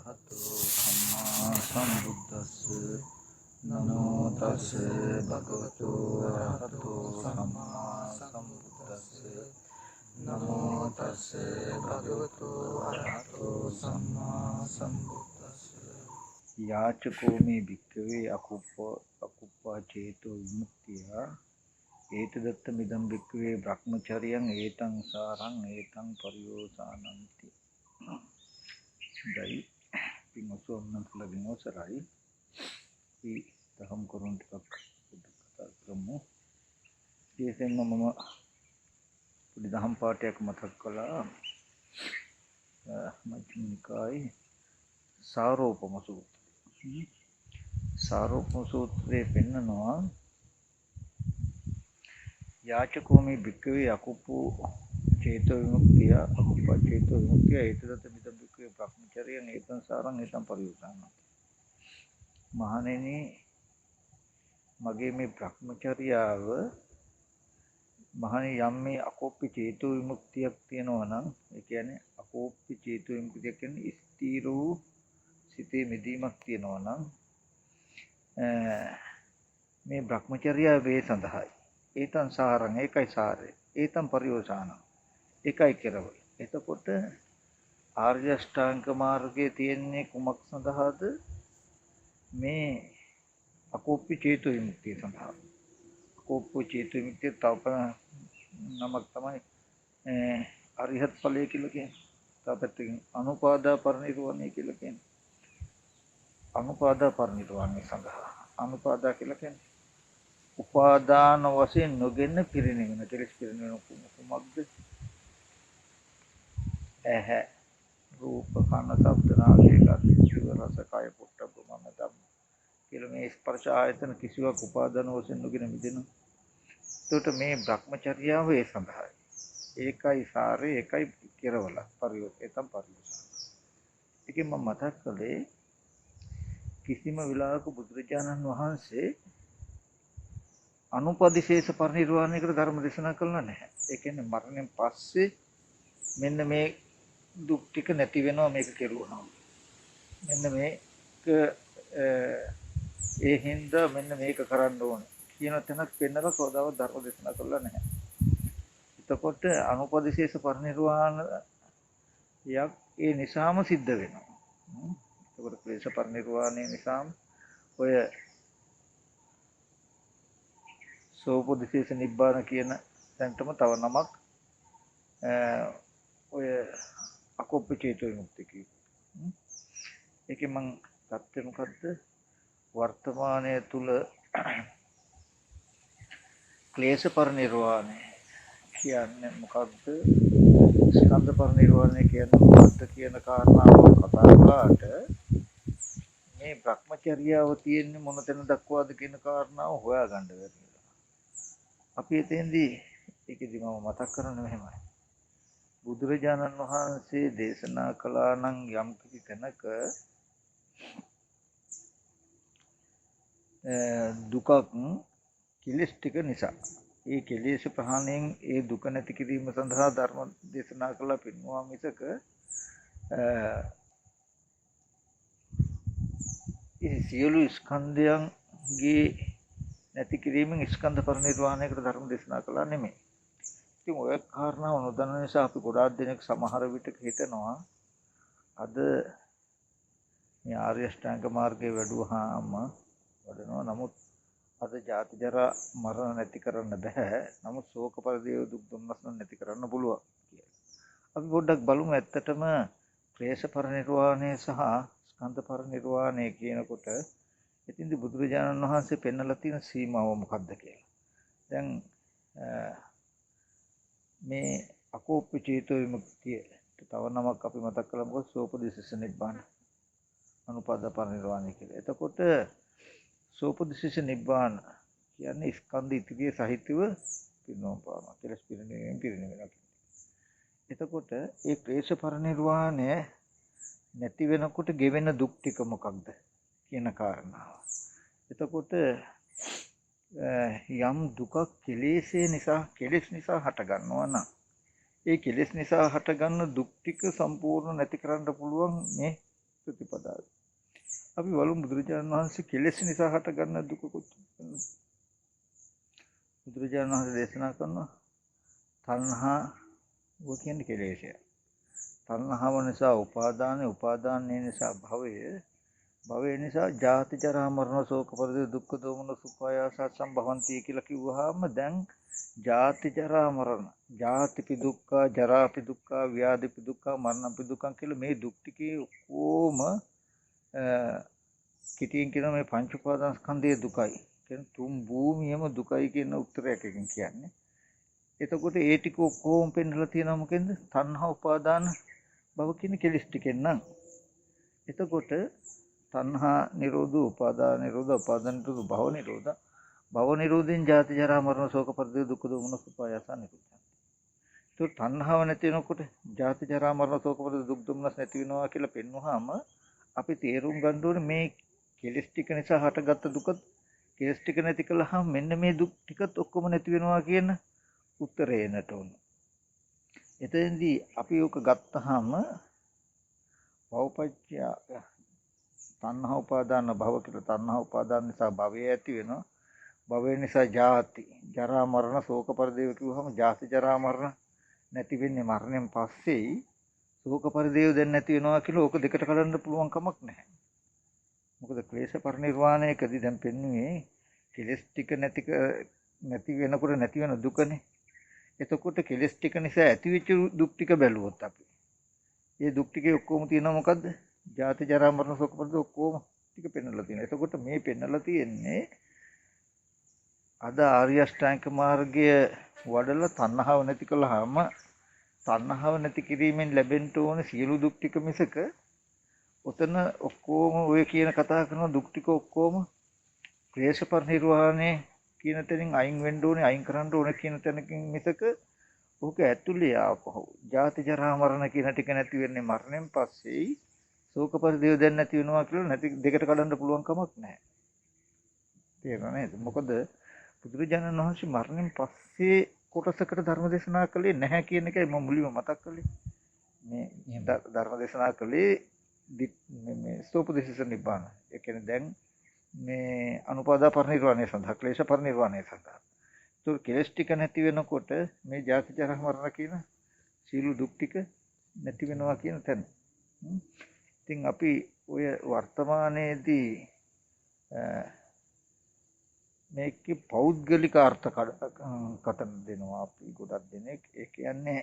අරහතෝ සම්මා සම්බුද්දස්ස නමෝ තස්ස භගවතු අරහතෝ සම්මා සම්බුද්දස්ස නමෝ තස්ස භගවතු අරහතෝ සම්මා සම්බුද්දස්ස යාචකෝ මේ භික්ඛවේ අකුප්පා චේතෝ විමුක්තිය ඒතදත්ත මිදම් භික්ඛවේ බ්‍රහ්මචර්යං ඒතං සාරං ඒතං පරියෝසානಂತಿ දයි පින්වත්තුන් ලැබෙන අවසරයි මේ දහම් කරුණු ටිකක් කතා කරමු. විශේෂයෙන්ම මම පොඩි දහම් පාඩයක් මතක් කළා. මජ්ක්‍ධිම නිකායේ සාරෝපම සූත්‍රය. සාරෝපම සූත්‍රයේ පෙන්නනවා යාචකෝ මේ භික්ඛවේ අකුප්පෝ චේතෝ විමුක්තිය අකුප්පා චේතෝ විමුක්තිය ඒතදත මිද භික්ඛවේ බ්‍රහ්මචර්යං ඒතං සාරං ඒතං පරියෝසානං. මහණෙනි මගේ මේ බ්‍රහ්මචර්යාව මහණෙනි යම් මේ අකුප්පි චේතෝ විමුක්තියක් තියෙනවා නම් ඒ කියන්නේ අකුප්පි චේතෝ විමුක්තිය කියන්නේ ස්ථීර වූ සිතේ මිදීමක් තියෙනවා නම් මේ බ්‍රහ්මචර්යාව වේ සඳහායි. ඒතං සාරං ඒකයි සාරය. ඒතං පරියෝසානං ඒකයි කෙරවල. එතකොට ආර්ය අෂ්ටාංග මාර්ගයේ තියෙන්නේ කුමක් සඳහාද? මේ අකෝප්පි චේතෝ විමුක්තිය සඳහා. අකෝප්පි චේතෝ විමුක්තිය තව නමක් තමයි අරිහත් ඵලය කියලා කියන්නේ. තවපැත්තකින් අනුපාදා පරිනිර්වාණය කියලා කියන්නේ. අනුපාදා පරිනිර්වාණය සඳහා. අනුපාදා කියලා කියන්නේ උපාදාන වශයෙන් නොගෙන පිරිනිවෙන කෙලෙස් පිරිනිවෙන කුමක්ද? ඇහැ රූප කන ශබ්ද නාසය ගන්ධ ජීව රස කය පොට්ටබ්බ මන ධම්ම කියලා මේ ස්පර්ශ ආයතන කිසිවක් උපාදාන වශයෙන් නොගෙන මිදෙන. එතකොට මේ භ්‍රමචර්යාව ඒ සඳහායි. ඒකයි සාරේ ඒකයි කෙරවල පරිවර්තන පරිවර්තන. ඒකෙන් මම මතක් කළේ කිසිම වෙලාවක බුදුරජාණන් වහන්සේ අනුපදිශේෂ පරිනිර්වාණයකට ධර්ම දේශනා කළා නැහැ. ඒ කියන්නේ මරණයෙන් පස්සේ මෙන්න මේ දුක් ටික නැති වෙනවා මේක කෙරුවනවා. මෙන්න මේක ඒ හින්දා මෙන්න මේක කරන්න ඕනේ කියන තැනක් පෙන්නලා කවදාවත් ධර්ම දේශනා කළා නැහැ. එතකොට අනුපදිශේෂ පරිනිර්වාණයක් ඒ නිසාම සිද්ධ වෙනවා. එතකොට ක්ලේශ පරිනිර්වාණය නිසාම ඔය සෝපදිශේෂ නිබ්බාන කියන තැනටම තව නමක් ඔය අකෝප්ප චේතෝ විමුක්තිය කියනවා. ඒකෙන් මම ගත්තේ මොකද්ද? වර්තමානයේ තුල ක්ලේශ පරිනිර්වාණය කියන්නේ මොකද්ද? ස්කන්ධ පරිනිර්වාණය කියන්නේ මොකද්ද කියන කාරණාව කතා කළාට මේ භ්‍රමචර්යාව තියෙන්නේ මොන තැන දක්වාද කියන කාරණාව හොයාගන්න බැහැ. අපි එතෙන්දී ඒකෙදි මම මතක් කරන්නේ මෙහෙමයි. බුදුරජාණන් වහන්සේ දේශනා කළා නම් යම් කිසි තැනක දුකක් කෙලෙස් ටික නිසා ඒ කෙලෙස් ප්‍රහාණයෙන් ඒ දුක නැති කිරීම සඳහා ධර්ම දේශනා කළා පින්නවා මිසක ඒ සියලු ස්කන්ධයන්ගේ නැති කිරීමෙන් ස්කන්ධ පරිනිර්වාණයකට ධර්ම දේශනා කළා නෙමෙයි. ඉතින් ඔය කාරණාව නොදන්න නිසා අපි ගොඩාක් දෙනෙක් සමහර විටක හිතනවා අද මේ ආර්ය අෂ්ටාංග මාර්ගයේ වැඩුවාම වඩනවා. නමුත් අද ජාති ජරා මරණ නැති කරන්න බෑ. නමුත් ශෝක පරිදේව දුක් දුම්නස් නැති කරන්න පුළුවන් කියලා. අපි පොඩ්ඩක් බලමු ඇත්තටම ක්ලේශ පරිනිර්වාණය සහ ස්කන්ධ පරිනිර්වාණය කියනකොට ඉතින්දි බුදුරජාණන් වහන්සේ පෙන්වලා තියෙන සීමාව මොකක්ද කියලා. දැන් මේ අකෝප්ප චේතෝ විමුක්තිය තව නමක් අපි මතක් කළා මොකද? සෝපදිශේෂ නිබ්බාන අනුපාද පරිනිර්වාණය කියලා. එතකොට සෝපදිශේෂ නිබ්බාන කියන්නේ ස්කන්ධ ඉතිරිය සහිතව පිරිනොම් පානවා. කෙලස් පිරිනිවෙනවා. එතකොට ඒ ක්ලේශ පරිනිර්වාණය නැති වෙනකොට ගෙවෙන දුක් ටික මොකක්ද කියන කාරණාව. එතකොට යම් දුකක් කෙලෙස් නිසා හට ගන්නවා නම් ඒ කෙලෙස් නිසා හටගන්න දුක් ටික සම්පූර්ණ නැති කරන්න පුළුවන් මේ ප්‍රතිපදාව. අපි බලමු බුදුරජාණන් වහන්සේ කෙලෙස් නිසා හටගන්න දුක කොච්චරද? බුදුරජාණන් වහන්සේ දේශනා කරනවා තණ්හාව කියන්නේ කෙලෙසය. තණ්හාව නිසා උපාදානය, උපාදානය නිසා භවය, භවය නිසා ජාති ජරා මරණ ශෝක පරිදේ දුක්ඛ දෝමන සුඛායාස සම්භවಂತಿ කියලා කිව්වහම දැන් ජාති ජරා මරණ, ජාතිපි දුක්ඛ, ජරාපි දුක්ඛ, ව්‍යාධිපි දුක්ඛ, මරණපි දුක්ඛ කියලා මේ දුක් ටිකේ ඔක්කොම කිටියෙන් කියන මේ පංච උපාදාන ස්කන්ධයේ දුකයි. කියන්නේ තුන් භූමියම දුකයි කියන උත්තරයක් එකකින් කියන්නේ. එතකොට ඒ ටික ඔක්කොම පෙන්නලා තියෙනවා මොකෙන්ද? තණ්හා උපාදාන භව කියන කෙලෙස් ටිකෙන් නම්. එතකොට තණ්හා නිරෝධ, උපාදාන නිරෝධ, උපාදාන නිරෝධ, භව නිරෝධ. භව නිරෝධෙන් ජාති ජරා මරණ ශෝක පරිදේ දුක්ඛ දෝමන සුඛායස නිරෝධ. ඒක තණ්හාව නැති වෙනකොට ජාති ජරා මරණ ශෝක පරිදේ දුක් දුම්නස් නැති වෙනවා කියලා පෙන්වුවාම අපි තේරුම් ගන්න ඕනේ මේ කෙලෙස් ටික නිසා හටගත්ත දුක, කෙලෙස් ටික නැති කළාම මෙන්න මේ දුක් ටිකත් ඔක්කොම නැති වෙනවා කියන උත්තරේ එන්නට ඕන. එතෙන්දී අපි ඔක ගත්තාම භවපච්චය තණ්හා උපාදාන භව කියලා තණ්හා උපාදාන නිසා භවය ඇති වෙනවා. භවය නිසා ජාති ජරා මරණ ශෝක පරිදේව කිව්වහම ජාති ජරා මරණ නැති වෙන්නේ මරණයෙන් පස්සේයි. ශෝක පරිදේව දැන් නැති වෙනවා කියලා ඕක දෙකට කඩන්න පුළුවන් කමක් නැහැ. මොකද ක්ලේශ පරිනිර්වාණයකදී දැන් පෙන්වන්නේ කෙලෙස් ටික නැති වෙනකොට නැති වෙන දුකනේ. එතකොට කෙලෙස් ටික නිසා ඇතිවෙච්ච දුක් ටික බැලුවොත් අපි ඒ දුක් ටිකේ ඔක්කොම තියෙනවා මොකද්ද? ජාති ජරා මරණ ශෝක පරිදේ ඔක්කොම ටික පෙන්වලා තියෙනවා. එතකොට මේ පෙන්වලා තියෙන්නේ අද ආර්ය අෂ්ටාංගික මාර්ගය වඩලා තණ්හාව නැති කළාම තණ්හාව නැති කිරීමෙන් ලැබෙන්න ඕන සියලු දුක් ටික මිසක ඔතන ඔක්කොම ඔය කියන කතා කරන දුක් ටික ඔක්කොම ක්ලේශ පරිනිර්වාණය කියන තැනින් අයින් වෙන්න ඕනේ, අයින් කරන්න ඕනේ කියන තැනකින් මිසක ඕක ඇතුලේ ආපහු ජාති ජරා මරණ කියන ටික නැති වෙන්නේ මරණයෙන් පස්සේයි. ශෝක පරිදේව දැන් නැති වෙනවා කියලා නැති දෙකට කඩන්න පුළුවන් කමක් නැහැ. තේරුණා නේද? මොකද බුදුරජාණන් වහන්සේ මරණයෙන් පස්සේ කොටසකට ධර්ම දේශනා කළේ නැහැ කියන එකයි මම මුලින්ම මතක් කළේ. මේ ධර්ම දේශනා කළේ මේ සෝපදේශ නිබ්බාන. ඒ කියන්නේ දැන් මේ අනුපාදා පරිනිර්වාණය සඳහා, ක්ලේශ පරිනිර්වාණය සඳහා. ඒක කෙලස් ටික නැති වෙනකොට මේ ජාති ජරා මරණ කියන සීල දුක් ටික නැති වෙනවා කියන තැන. ඉතින් අපි ඔය වර්තමානයේදී මේකේ පෞද්ගලික අර්ථ කතන දෙනවා අපි ගොඩක් දෙනෙක්. ඒ කියන්නේ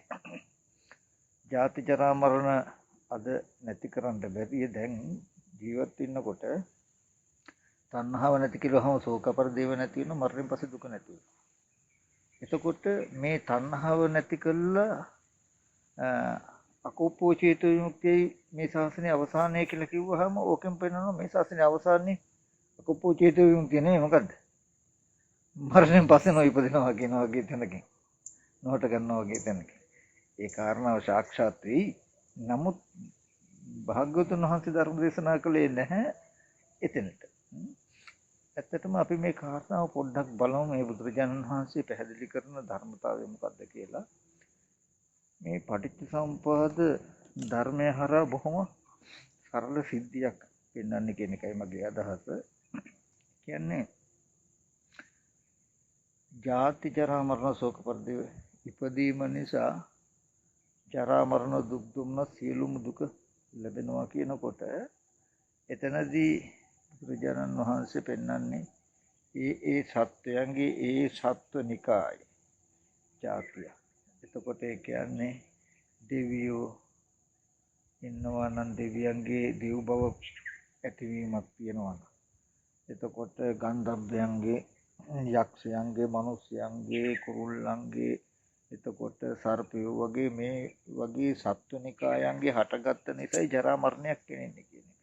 ජාති ජරා මරණ අද නැති කරන්න බැරි දැන් ජීවත් වෙනකොට තණ්හාව නැති කිව්වහම ශෝක පරිදේව නැති වෙනවා, මරණයෙන් පස්සේ දුක නැති වෙනවා. එතකොට මේ තණ්හාව නැති කළා අකෝපෝ චේතු විමුක්තිය මේ ශාසනයේ අවසානය කියලා කිව්වහම ඕකෙන් පෙන්නනවා මේ ශාසනයේ අවසානයේ අකෝපෝ චේතු විමුක්තිය නෙමෙයි මොකද්ද? මරණයෙන් පස්සේ නොඉපදිනවා කියන වගේ තැනකින් නොහට ගන්නවා වගේ තැනකින් ඒ කාරණාව සාක්ෂාත් වෙයි. නමුත් භාග්‍යවතුන් වහන්සේ ධර්ම දේශනා කළේ නැහැ එතනට. ඇත්තටම අපි මේ කාරණාව පොඩ්ඩක් බලමු මේ බුදුරජාණන් වහන්සේ පැහැදිලි කරන ධර්මතාවය මොකක්ද කියලා. මේ පටිච්චසමුප්පාද ධර්මය හරහා බොහොම සරල සිද්ධියක් පෙන්වන්නේ කියන එකයි මගේ අදහස. කියන්නේ ජාති ජරා මරණ ශෝක පරිදේව ඉපදීම නිසා ජරා මරණ දුක් දුම්න සියලුම දුක ලැබෙනවා කියනකොට එතනදී බුදුරජාණන් වහන්සේ පෙන්වන්නේ ඒ සත්වයන්ගේ ඒ සත්වනිකාය ජාතිය. එතකොට ඒ කියන්නේ දෙවියෝ ඉන්නවා නම් දෙවියන්ගේ දෙව් බව ඇතිවීමක් තියෙනවා. එතකොට ගන්ධබ්බයන්ගේ, යක්ෂයන්ගේ, මිනිස්යන්ගේ, කුරුල්ලන්ගේ, එතකොට සර්පයෝ වගේ මේ වගේ සත්වනිකායන්ගේ හටගත්ත නිසායි ජරා මරණයක් කෙනෙන්නේ කියන එක.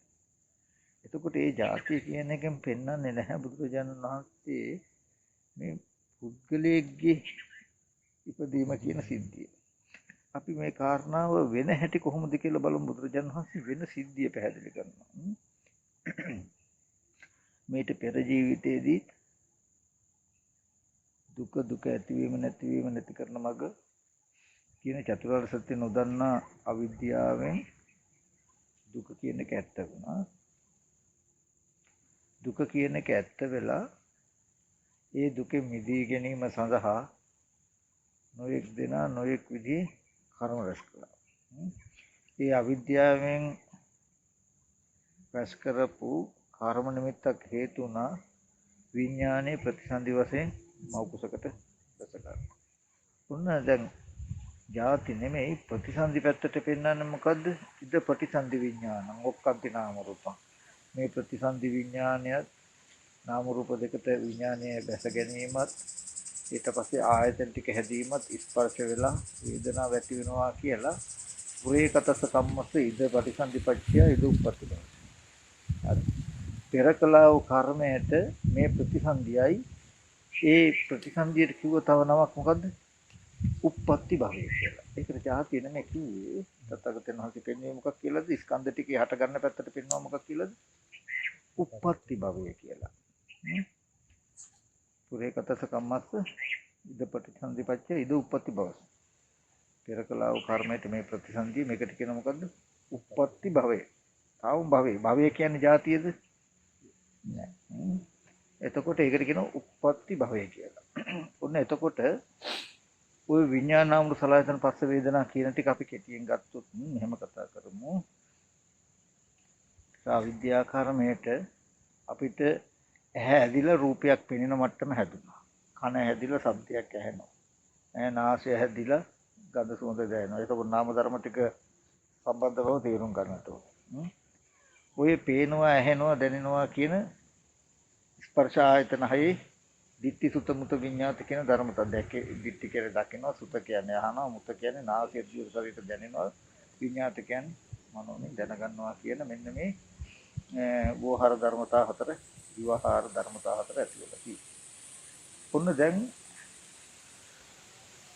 එතකොට මේ ජාතිය කියන එකෙන් පෙන්වන්නේ නැහැ බුදුරජාණන් වහන්සේ මේ පුද්ගලයෙක්ගේ ඉපදීම කියන සිද්ධිය. අපි මේ කාරණාව වෙන හැටි කොහොමද කියලා බලමු. බුදුරජාණන් වහන්සේ වෙන සිද්ධිය පැහැදිලි කරනවා. මේට පෙර ජීවිතයේදී දුක ඇතිවීම නැතිවීම නැති කරන මඟ කියන චතුරාර්ය සත්‍ය නොදන්නා අවිද්‍යාවෙන් දුක කියන එක ඇත්ත වුණා. දුක කියන එක ඇත්ත වෙලා ඒ දුකෙන් මිදී ගැනීම සඳහා නොයෙක් දෙනා නොයෙක් විදිහේ කර්ම රැස් කළා. ඒ අවිද්‍යාවෙන් රැස් කරපු කර්ම නිමිත්තක් හේතු වුණා විඥානයේ ප්‍රතිසන්දි වශයෙන් මෞකුසකට රැස ගන්න. උන්න දැන් ජාති නෙමෙයි ප්‍රතිසන්දි පැත්තට පෙන්වන්නේ මොකද්ද? ඉද ප්‍රතිසන්දි විඥානං ඔක්කන්ති නාම රූපං. මේ ප්‍රතිසන්දි විඥානය නාම රූප දෙකට විඥානය බැස ගැනීමත් ඊට පස්සේ ආයතන ටික හැදීමත් ස්පර්ශ වෙලා වේදනාව ඇති වෙනවා කියලා පුරේකතස කම්මස්ස ඉද ප්‍රතිසන්දිපච්චය ඉද උප්පත්ති. පෙර කළා වූ කර්මයට මේ ප්‍රතිසන්දියයි ඒ ප්‍රතිසන්දියට කිව්ව තව නමක් මොකද්ද? උප්පත්ති භවය කියලා. ඒකට ජාතිය නෙමෙයි කිව්වේ. තථාගතයන් වහන්සේ පෙන්වන්නේ මොකක් කියලාද? ස්කන්ධ ටිකේ හට ගන්න පැත්තට පෙන්වනවා මොකක් කියලාද? උප්පත්ති භවය කියලා. පුරේකතස කම්මස්ස ඉද ප්‍රතිසන්දිපච්චය ඉද උප්පත්ති භව. පෙර කළා වූ කර්මයට මේ ප්‍රතිසන්දිය මේකට කියන මොකද්ද? උප්පත්ති භවය. තාවුම් භවය. භවය කියන්නේ ජාතියද? නෑ. එතකොට ඒකට කියනවා උප්පත්ති භවය කියලා. ඔන්න එතකොට ওই විඥානාමෘ සලආයතන පස්ස වේදනා කියන ටික අපි කෙටියෙන් ගත්තොත් මෙහෙම කතා කරමු. අවිද්‍යා කර්මයට අපිට ඇහැ ඇදිලා රූපයක් පෙනෙන මට්ටම හැදුනා. කන ඇදිලා ශබ්දයක් ඇහෙනවා. නාසය ඇදිලා ගඳ සුවඳ දැනෙනවා. ඒක නාම ධර්ම ටික සම්බන්ධව තේරුම් ගන්නට ඕනේ. ඔය පේනවා ඇහෙනවා දැනෙනවා කියන ස්පර්ශ ආයතන හයේ දිට්ඨි සුත මුත විඤ්ඤාත කියන ධර්මතා දැකේ දිට්ඨි කියලා දකිනවා සුත කියන්නේ අහනවා මුත කියන්නේ නාසය දිව ශරීරයට දැනෙනවා විඤ්ඤාත කියන්නේ මනෝමය දැනගන්නවා කියන මෙන්න මේ වෝහාර ධර්මතා හතර විවහාර ධර්මතා හතර ඇති වෙලා තියෙනවා. ඔන්න දැන්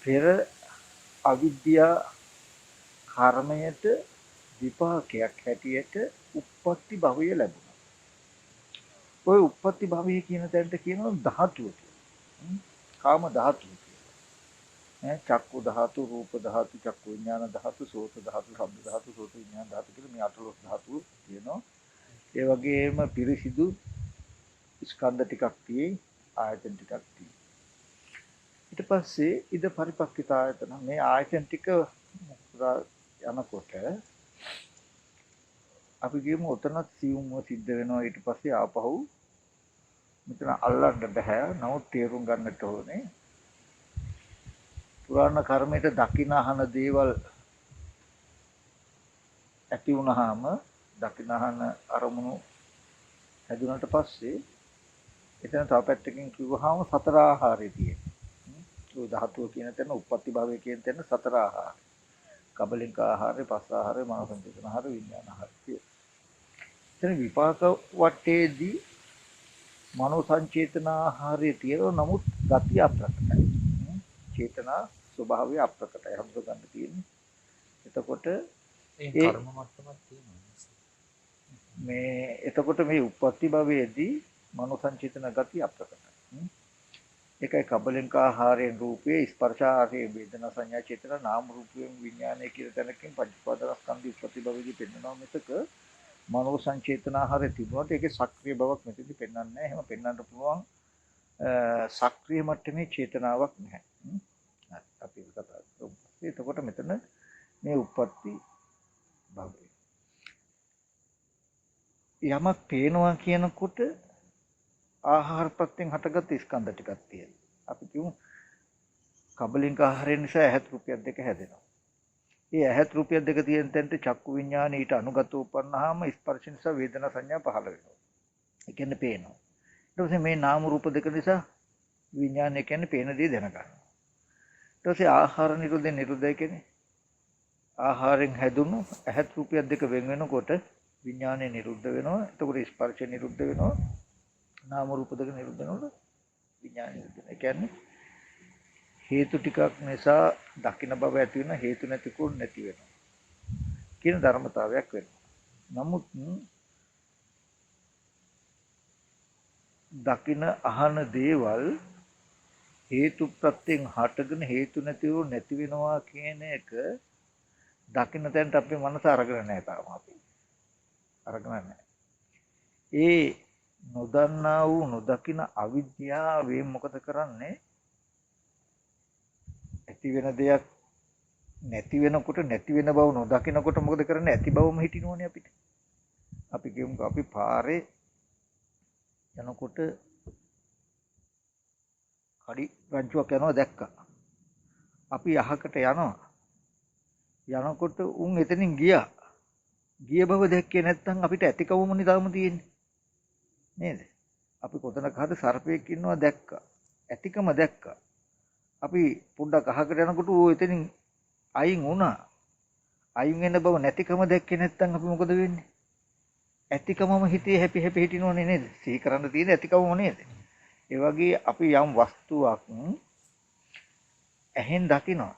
පෙර අවිද්‍යා කර්මයට විපාකයක් හැටියට උප්පත්ති භවය ලැබුණා. ඔය උප්පත්ති භවය කියන තැනට කියනවා ධාතුව කියලා. කාම ධාතුව කියලා. චක්කු ධාතු, රූප ධාතු, චක්කු විඥාන ධාතු, සෝත ධාතු, ශබ්ද ධාතු, සෝත විඥාන ධාතු කියලා මේ අටලොස් ධාතු කියනවා. ඒ වගේම පිරිසිදු ස්කන්ධ ටිකක් තියෙයි, ආයතන ටිකක් තියෙයි. ඊට පස්සේ ඉද පරිපක්ඛිත ආයතන මේ ආයතන ටික යනකොට අපි කියමු උතනත් සියුම්ව සිද්ධ වෙනවා ඊට පස්සේ ආපහු මෙතන අල්ලන්න බෑ. නමුත් තේරුම් ගන්නට ඕනේ පුරාණ කර්මයට දකින අහන දේවල් ඇති වුනහම දකින අහන අරමුණු හැදුනට පස්සේ එතන තව පැත්තකින් කිව්වහම සතර ආහාරය තියෙනවා. ඒ ධාතුව කියන තැන උප්පත්ති භවය කියන තැන සතර ආහාර. කබලින්ක ආහාරය, පස්ස ආහාරය, මනෝසංචේතන ආහාරය, විඥාන ආහාරය. එතන විපාක වටේදී මනෝ සංචේතන ආහාරය තියෙනවා. නමුත් ගතිය අප්‍රකටයි. චේතනා ස්වභාවය අප්‍රකටයි. හඳු ගන්න තියෙන්නේ. එතකොට ඒ කර්ම මට්ටමක් තියෙනවා. එතකොට මේ උප්පත්ති භවයේදී මනෝ සංචේතන ගතිය අප්‍රකටයි. ඒකයි කබලින්ක ආහාරයෙන් රූපේ ස්පර්ශ ආහාරයෙන් වේදනා සංඥා චේතන නාම රූපයෙන් විඥානය කියන තැනකින් පංචපාදස්කන්ධ උප්පත්ති භවයේදී පෙන්වනවා මිසක මනෝ සංචේතන ආහාරය තිබුණාට ඒකේ සක්‍රීය බවක් මෙතනදී පෙන්වන්නේ නැහැ. එහෙම පෙන්වන්න පුළුවන් සක්‍රීය මට්ටමේ චේතනාවක් නැහැ. අපි කතා කරමු. එතකොට මෙතන මේ උප්පත්ති භවය යමක් පේනවා කියනකොට ආහාර ප්‍රත්‍යයෙන් හටගත් ස්කන්ධ ටිකක් තියෙනවා. අපි කියමු කබලින්ක ආහාරය නිසා ඇහත් රුපියක් දෙක හැදෙනවා. ඒ ඇහත් රුපියක් දෙක තියෙන තැනට චක්කු විඥානය ඊට අනුගතව උපන්නාම ස්පර්ශ නිසා වේදනා සංඥා පහළ වෙනවා. ඒ කියන්නේ පේනවා. ඊට පස්සේ මේ නාම රූප දෙක නිසා විඥානය කියන්නේ පේන දේ දැනගන්නවා. ඊට පස්සේ ආහාර නිරුද්ධය කියන්නේ ආහාරයෙන් හැදුණු ඇහත් රුපියක් දෙක වෙන වෙනකොට විඥානය නිරුද්ධ වෙනවා. එතකොට ස්පර්ශ නිරුද්ධ වෙනවා. නාම රූප දෙක නිරුද්ධ වෙනකොට විඥානය නිරුද්ධ වෙනවා. ඒ කියන්නේ හේතු ටිකක් නිසා දකින්න බව ඇති වෙන හේතු නැතිකුත් නැති වෙනවා කියන ධර්මතාවයක් වෙනවා. නමුත් දකින්න අහන දේවල් හේතු ප්‍රත්‍යයෙන් හටගෙන හේතු නැතිව නැති වෙනවා කියන එක දකින්න තැනට අපේ මනස අරගෙන නැහැ තාම අපි. අරගෙන නැහැ. ඒ නොදන්නා වූ නොදකින අවිද්‍යාවෙන් මොකද කරන්නේ? ඇති වෙන දෙයක් නැති වෙනකොට නැති වෙන බව නොදකිනකොට මොකද කරන්නේ? ඇති බවම හිටිනෝනේ අපිට. අපි කියමුකෝ අපි පාරේ යනකොට කඩි රංචුවක් යනවා දැක්කා. අපි අහකට යනවා. යනකොට උන් එතනින් ගියා. ගිය බව දැක්කේ නැත්නම් අපිට ඇතිකවමනේ තාම තියෙන්නේ. නේද? අපි කොතනක හරි සර්පයෙක් ඉන්නවා දැක්කා. ඇතිකම දැක්කා. අපි පොඩ්ඩක් අහකට යනකොට ඌ එතනින් අයින් වුණා. අයින් වෙන බව නැතිකම දැක්කේ නැත්නම් අපි මොකද වෙන්නේ? ඇතිකමම හිතේ හැපි හැපි හිටිනෝනේ නේද? සිහි කරන්න තියෙන ඇතිකමම නේද? ඒ වගේ අපි යම් වස්තුවක් ඇහෙන් දකිනවා,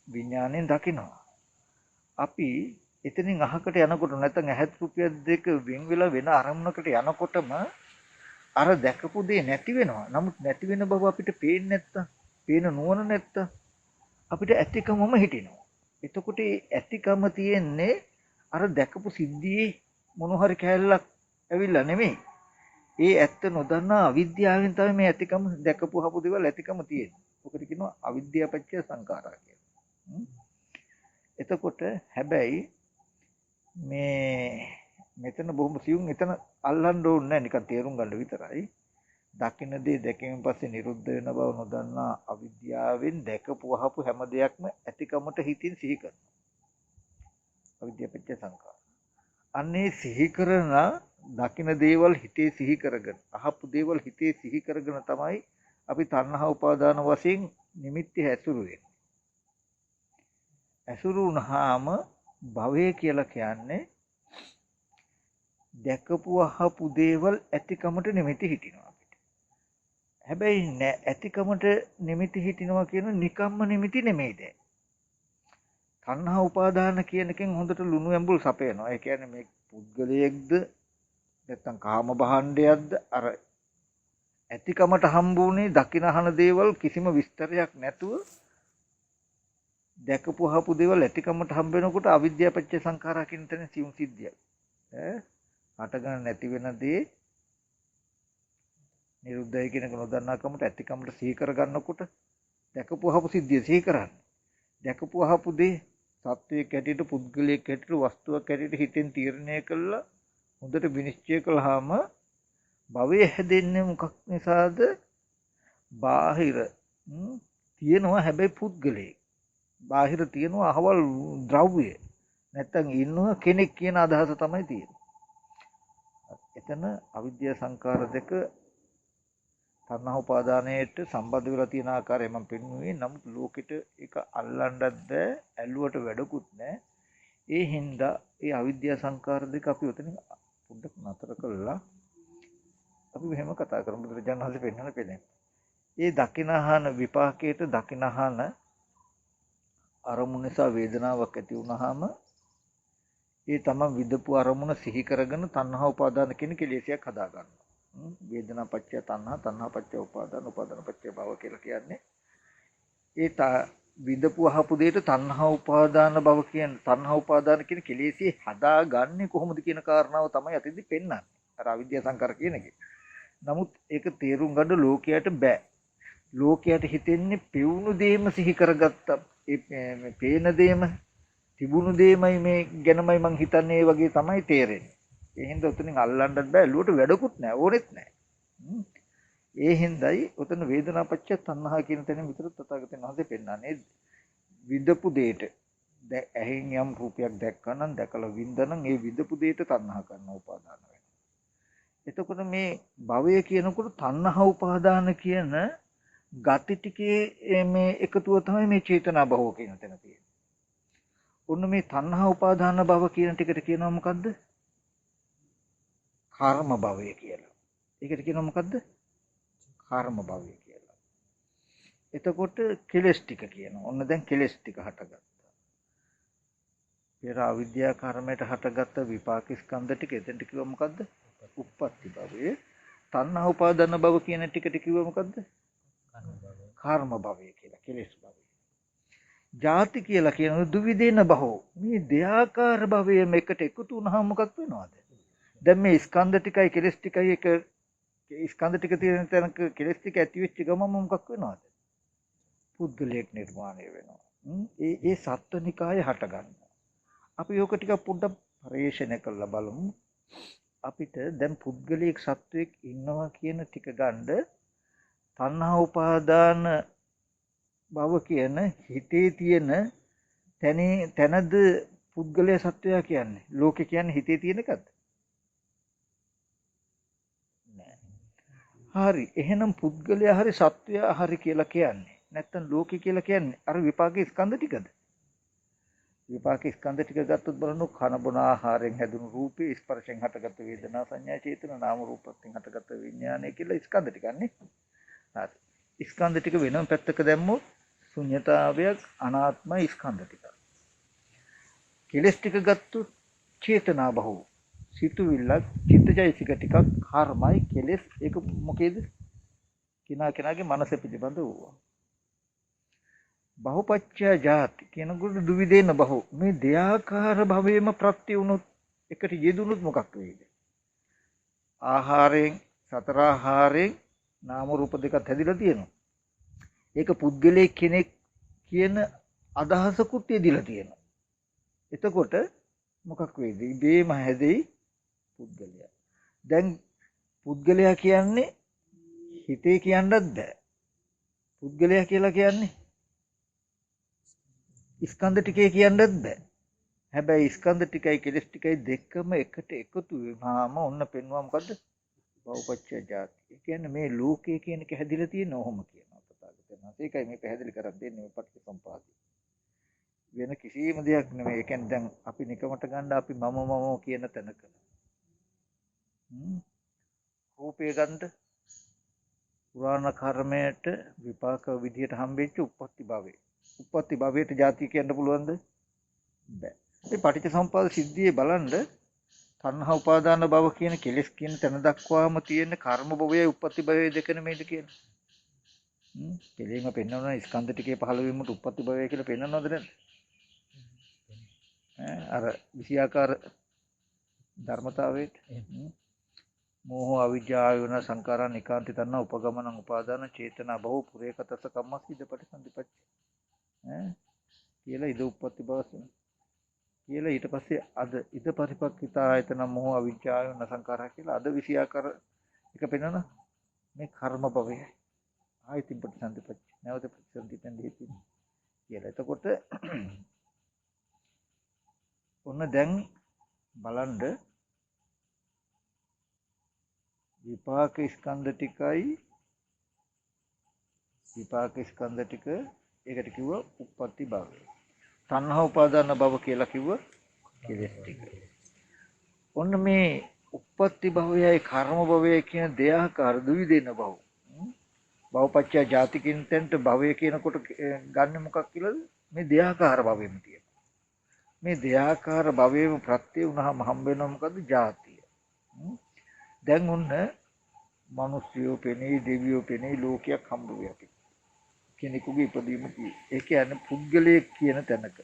විඥාණයෙන් දකිනවා. අපි එතනින් අහකට යනකොට නැත්නම් ඇහත් රුපියල් දෙක වෙන් වෙලා වෙන අරමුණකට යනකොටම අර දැකපු දේ නැති වෙනවා. නමුත් නැති වෙන බව අපිට පේන්නේ නැත්තම්, පේන නුවණ නැත්තම් අපිට ඇතිකමම හිටිනවා. එතකොට ඇතිකම තියෙන්නේ අර දැකපු සිද්ධියේ මොන හරි කැලලක් ඇවිල්ලා නෙමෙයි. ඒ ඇත්ත නොදන්නා අවිද්‍යාවෙන් තමයි මේ ඇතිකම දැකපු හපු දේවල් ඇතිකම තියෙන්නේ. ඔකට කියනවා අවිද්‍යාපච්චය සංඛාරා කියලා. එතකොට හැබැයි මේ මෙතන බොහොම සියුම් එතන අල්ලන්න ඕනේ නැහැ නිකන් තේරුම් ගන්න විතරයි. දකින්න දේ දැකීමෙන් පස්සේ නිරුද්ධ වෙන බව නොදන්නා අවිද්‍යාවෙන් දැකපු වහපු හැම දෙයක්ම ඇතිකමට හිතින් සිහි කරනවා. අවිද්‍යාපච්චය සංඛාර. අන්නේ සිහි කරන දකින්න දේවල් හිතේ සිහි කරගෙන අහපු දේවල් හිතේ සිහි කරගෙන තමයි අපි තණ්හා උපාදාන වශයෙන් නිමිති හැසුරු වෙන්නේ. ඇසුරු වුණාම භවය කියලා කියන්නේ දැකපු අහපු දේවල් ඇතිකමට නිමිති හිටිනවා අපිට. හැබැයි ඇතිකමට නිමිති හිටිනවා කියන නිකම්ම නිමිති නෙමෙයි දැන්. තණ්හා උපාදාන කියන එකෙන් හොඳට ලුණු ඇඹුල් සපයනවා. ඒ කියන්නේ මේ පුද්ගලයෙක්ද නැත්නම් කාම භාණ්ඩයක්ද අර ඇතිකමට හම්බුනේ දකිනහන දේවල් කිසිම විස්තරයක් නැතුව දැකපු අහපු දේවල් ඇතිකමට හම්බ වෙනකොට අවිද්‍යාපච්චය සංඛාරා කියන තැන සියුම් සිද්ධියක්. හටගන්න නැති වෙන දේ නිරුද්ධයි කියන එක නොදන්නාකමට ඇතිකමට සිහි කරගන්නකොට දැකපු අහපු සිද්ධිය සිහි කරන්නේ. දැකපු අහපු දේ සත්වයක් හැටියට පුද්ගලයෙක් හැටියට වස්තුවක් හැටියට හිතෙන් තීරණය කළා හොඳට විනිශ්චය කළාම භවය හැදෙන්නේ මොකක් නිසාද? බාහිර තියෙනවා හැබැයි පුද්ගලයෙක්. බාහිර තියෙනවා අහවල් ද්‍රව්‍ය. නැත්තම් ඉන්නවා කෙනෙක් කියන අදහස තමයි තියෙන්නේ. එතන අවිද්‍යා සංකාර දෙක තණ්හා උපාදානයට සම්බන්ධ වෙලා තියෙන ආකාරය මම පෙන්වුවේ. නමුත් ලෝකෙට ඒක අල්ලන්නත් බෑ, ඇල්ලුවට වැඩකුත් නැහැ. ඒ හින්දා ඒ අවිද්‍යා සංකාර දෙක අපි උතනින් පොඩ්ඩක් නතර කළා. අපි මෙහෙම කතා කරමු. බුදුරජාණන් වහන්සේ පෙන්වන පෙළෙන්. ඒ දකිනහන විපාකයට දකිනහන අරමුණ නිසා වේදනාවක් ඇති වුනහම ඒ තමන් විදපු අරමුණ සිහි කරගෙන තණ්හා උපාදාන කියන කෙලෙසයක් හදා ගන්නවා. වේදනා පත්‍ය තණ්හා, තණ්හා පත්‍ය උපාදාන, උපාදාන පත්‍ය භව කියලා කියන්නේ ඒ විදපු අහපු දෙයට තණ්හා උපාදාන භව කියන තණ්හා උපාදාන කියන කෙලෙසිය හදාගන්නේ කොහොමද කියන කාරණාව තමයි අතෙදි පෙන්වන්නේ. අර අවිද්‍යා සංකාර කියන එක. නමුත් ඒක තේරුම් ගන්න ලෝකයට බෑ. ලෝකයට හිතෙන්නේ පෙවුණු දෙයම සිහි කරගත්තා. මේ පේන දෙයම තිබුණු දෙයමයි මේ ගැනමයි මං හිතන්නේ වගේ තමයි තේරෙන්නේ. ඒ හින්දා උතනින් අල්ලන්නත් බෑ. ලුවට වැඩකුත් නැහැ. ඕනෙත් නැහැ. ඒ හින්දායි උතන වේදනාපච්චය තණ්හා කියන තැන විතර තථාගතයන් වහන්සේ පෙන්නන්නේ විදපු දෙයට ඇහෙන් යම් රූපයක් දැක්කා නම් දැකලා වින්දනම් ඒ විදපු දෙයට තණ්හා කරන උපාදාන වෙනවා. එතකොට මේ භවය කියනකොට තණ්හා උපාදාන කියන ගති ටිකේ මේ එකතුව තමයි මේ චේතනා භව කියන තැන තියෙන්නේ. ඔන්න මේ තණ්හා උපාදාන භව කියන ටිකට කියනවා මොකද්ද? කර්ම භවය කියලා. ඒකට කියනවා මොකද්ද? කර්ම භවය කියලා. එතකොට කෙලස් ටික කියනවා. ඔන්න දැන් කෙලස් ටික හටගත්තා. පෙර අවිද්‍යා කර්මයට හටගත්ත විපාක ස්කන්ධ ටික එතෙන්ට කිව්ව මොකද්ද? උප්පත්ති භවය. තණ්හා උපාදාන භව කියන ටිකට කිව්ව මොකද්ද? කර්ම භවය කියලා. කෙලස් භවය. ජාති කියලා කියන දුවිදේන භව. මේ දෙආකාර භවය මේකට එකතු වුණාම මොකක් වෙනවද? දැන් මේ ස්කන්ධ ටිකයි කෙලස් ටිකයි එක ස්කන්ධ ටික තියෙන තැනක කෙලස් ටික ඇති වෙච්ච ගමන් මොකක් වෙනවද? පුද්ගලයෙක් නිර්මාණය වෙනවා. ඒ සත්වනිකායේ හට ගන්නවා. අපි ඕක ටික පොඩ්ඩක් පරිශීලනය කරලා බලමු. අපිට දැන් පුද්ගලයෙක් සත්වයක් ඉන්නවා කියන ටික ගන්න තණ්හා උපාදාන භව කියන හිතේ තියෙන තැනද පුද්ගලයා සත්වයා කියන්නේ. ලෝකේ කියන්නේ හිතේ තියෙන එකද? නෑ. හරි. එහෙනම් පුද්ගලයා හරි සත්වයා හරි කියලා කියන්නේ. නැත්තම් ලෝකේ කියලා කියන්නේ අර විපාකේ ස්කන්ධ ටිකද? විපාක ස්කන්ධ ටික ගත්තොත් බලන්න කන බොන ආහාරයෙන් හැදුණු රූපේ ස්පර්ශයෙන් හටගත් වේදනා සංඥා චේතන නාම රූපයෙන් හටගත් විඥානය කියලා ස්කන්ධ ටිකන්නේ. හරි. ස්කන්ධ ටික වෙනම පැත්තක දැම්මොත් ශුන්‍යතාවයක් අනාත්ම ස්කන්ධ ටික. කෙලස් ටික ගත්තොත් චේතනා බහුව. සිතුවිල්ලක් චිත්තජයසික ටිකක් කර්මයි කෙලස් ඒක මොකේද? කිනාගේ මනස පිළිබඳ වූවා. බහුපච්චය ජාති කියනකොට දුවිදේන බහු මේ දෙයාකාර භවයේම ප්‍රත්‍ය වුණොත් එකට යෙදුනොත් මොකක් වෙයිද? ආහාරයෙන් සතර ආහාරයෙන් නාම රූප දෙකක් හැදිලා තියෙනවා. ඒක පුද්ගලයෙක් කෙනෙක් කියන අදහසකුත් යෙදිලා තියෙනවා. එතකොට මොකක් වෙයිද? ඉබේම හැදෙයි පුද්ගලයා. දැන් පුද්ගලයා කියන්නේ හිතේ කියන්නත් බෑ. පුද්ගලයා කියලා කියන්නේ ස්කන්ධ ටිකේ කියන්නත් බෑ. හැබැයි ස්කන්ධ ටිකයි කෙලස් ටිකයි දෙකම එකට එකතු වෙනාම ඔන්න පෙන්වුවා මොකද්ද? බහුපච්චය ජාති. ඒ කියන්නේ මේ ලෝකය කියන එක හැදිලා තියෙන ඔහොම කියනවා තථාගතයන්. ඒකයි මේ පැහැදිලි කරන් දෙන්නේ මේ පටිච්චසමුපාදය. වෙන කිසිම දෙයක් නෙමෙයි. ඒ කියන්නේ දැන් අපි නිකමට ගන්න අපි මම කියන තැනක. රූපය ගන්න පුරාණ කර්මයට විපාක විදියට හම්බෙච්ච උප්පත්ති භවය. උප්පත්ති භවයට ಜಾති කියන්න පුළුවන්ද? බෑ. මේ පටිච්චසමුපාද සිද්ධියේ බලන්න තණ්හා උපාදාන භව කියන කෙලෙස් කියන තැන දක්වාම තියෙන කර්ම භවයයි උප්පත්ති භවයයි දෙක නෙමෙයිද කියන්නේ. කෙලෙම පෙන්වනවා ස්කන්ධ ටිකේ පහළ වීමට උප්පත්ති භවය කියලා පෙන්වනවද නැද්ද? අර විෂයාකාර ධර්මතාවයට මෝහ අවිජ්ජා යන සංකාරා නිකාන්ති තණ්හා උපගමනං උපාදාන චේතනා බහු පුරේකතස කම්මස්සිද පටිසන්ධිපච්ච කියලා ඉද උප්පත්ති භවස කියලා ඊට පස්සේ අද ඉද පරිපක්ඛිතා ආයතන මෝහ අවිජ්ජා යන සංකාරා කියලා අද විෂයාකාර එක පෙන්වන මේ කර්ම භවය ආයතින් පටිසන්ධිපච්ච නැවත ප්‍රතිසන්ධිපෙන් දෙති කියලා. එතකොට ඔන්න දැන් බලන්න විපාක ස්කන්ධ ටිකයි විපාක ස්කන්ධ ටික ඒකට කිව්ව උප්පත්ති භවය. තණ්හා උපාදාන භව කියලා කිව්ව කෙලෙස් ටික. ඔන්න මේ උප්පත්ති භවයයි කර්ම භවයයි කියන දෙයාකාර දුවිදෙන භව. භවපච්චය ජාතිකින් තෙන්ට භවය කියනකොට ගන්න මොකක් කියලාද? මේ දෙයාකාර භවෙම තියෙන. මේ දෙයාකාර භවයේම ප්‍රත්‍ය වුණාම හම්බ වෙනවා මොකද්ද? ජාතිය. දැන් ඔන්න මිනිස්සුયો පෙනේ දෙවියෝ පෙනේ ලෝකයක් හම්බ වෙයි අපි. කෙනෙකුගේ ඉපදීම කියේ. ඒ කියන්නේ පුද්ගලයෙක් කියන තැනක.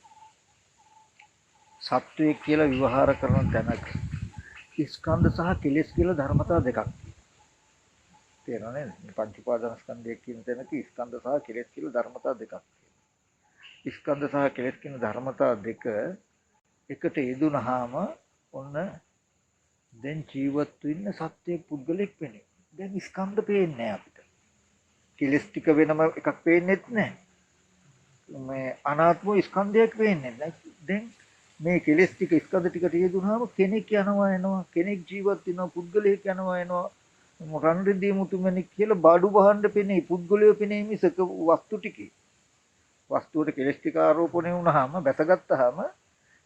සත්වයෙක් කියලා විවහාර කරන තැනක. ස්කන්ධ සහ කෙලෙස් කියලා ධර්මතා දෙකක්. තේරෙනව නේද? මේ පංච උපාදාන ස්කන්ධය කියන තැනක ස්කන්ධ සහ කෙලෙස් කියලා ධර්මතා දෙකක්. ස්කන්ධ සහ කෙලෙස් කියන ධර්මතා දෙක එකට යෙදුනහම ඔන්න දැන් ජීවත් වෙන්න සත්‍ය පුද්ගලෙක් වෙන්නේ. දැන් ස්කන්ධ පේන්නේ නැහැ අපිට. කෙලස් ටික වෙනම එකක් පේන්නේත් නැහැ. මේ අනාත්ම ස්කන්ධයක් පේන්නේ නැහැ. දැන් මේ කෙලස් ටික ස්කන්ධ ටිකට යෙදුනහම කෙනෙක් යනවා එනවා, කෙනෙක් ජීවත් වෙනවා, පුද්ගලයෙක් යනවා එනවා. රන් රිදී මුතුමැණික් කියලා බඩු බහන්න පෙනේ පුද්ගලයෝ පෙනේ මිසක වස්තු ටිකේ. වස්තුවට කෙලස් ටික ආරෝපණය වුණාම බැසගත්තාම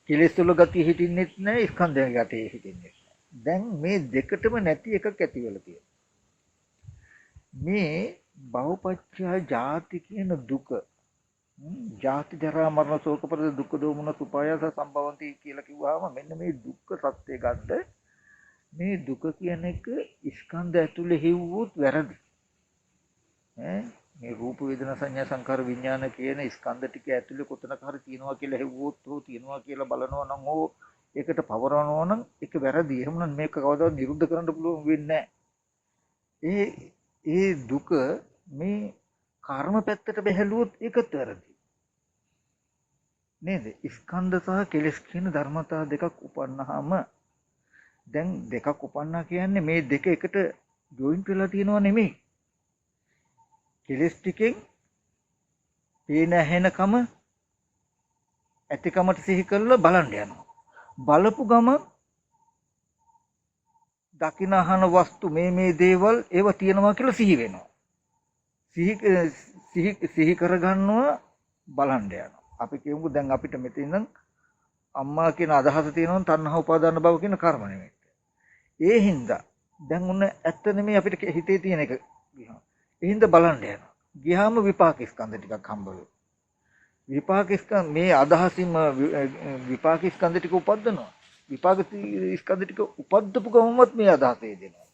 කෙලස් වල ගතිය හිටින්නෙත් නැහැ, ස්කන්ධයක ගතිය හිටින්නෙත් නැහැ. දැන් මේ දෙකටම නැති එකක් ඇති වෙලා තියෙනවා. මේ බහුපච්චය ජාති කියන දුක ජාති ජරා මරණ ශෝක පරිද දුක්ඛ දෝමන සුපායස සම්භවಂತಿ කියලා කිව්වහම මෙන්න මේ දුක්ඛ සත්‍ය ගන්න මේ දුක කියන එක ස්කන්ධ ඇතුලේ හිව්වොත් වැරදි. මේ රූප වේදනා සංඥා සංකාර විඥාන කියන ස්කන්ධ ටික ඇතුලේ කොතනක හරි තියනවා කියලා හිව්වොත් හෝ තියනවා කියලා බලනවා නම් හෝ ඒකට පවරනවා නම් ඒක වැරදි. එහෙම නම් මේක කවදාවත් නිරුද්ධ කරන්න පුළුවන් වෙන්නේ නැහැ. ඒ දුක මේ කර්ම පැත්තට බැහැලුවොත් ඒකත් වැරදි. නේද? ස්කන්ධ සහ කෙලෙස් කියන ධර්මතා දෙකක් උපන්නාම දැන් දෙකක් උපන්නා කියන්නේ මේ දෙක එකට ජොයින්ට් වෙලා තියෙනව නෙමෙයි. කෙලෙස් ටිකෙන් පේන ඇහෙනකම ඇතිකමට සිහි කරලා බලන්න යනවා. බලපු ගම දකින අහන වස්තු මේ දේවල් ඒව තියෙනවා කියලා සිහි වෙනවා. සිහි කරගන්නවා බලන්න යනවා. අපි කියමු දැන් අපිට මෙතන ඉඳන් අම්මා කියන අදහස තියෙනවා තණ්හා උපාදාන භව කියන කර්ම නිමිත්ත. ඒ හින්දා දැන් උන්න ඇත්ත නෙමෙයි අපිට හිතේ තියෙන එක. ඒ හින්දා බලන්න යනවා. ගියාම විපාක ස්කන්ධ ටිකක් හම්බ වෙනවා. විපාක ස්කන්ධ මේ අදහසින්ම විපාක ස්කන්ධ ටික උපද්දනවා. විපාක ස්කන්ධ ටික උපද්දපු ගමන්වත් මේ අදහසේ දෙනවා.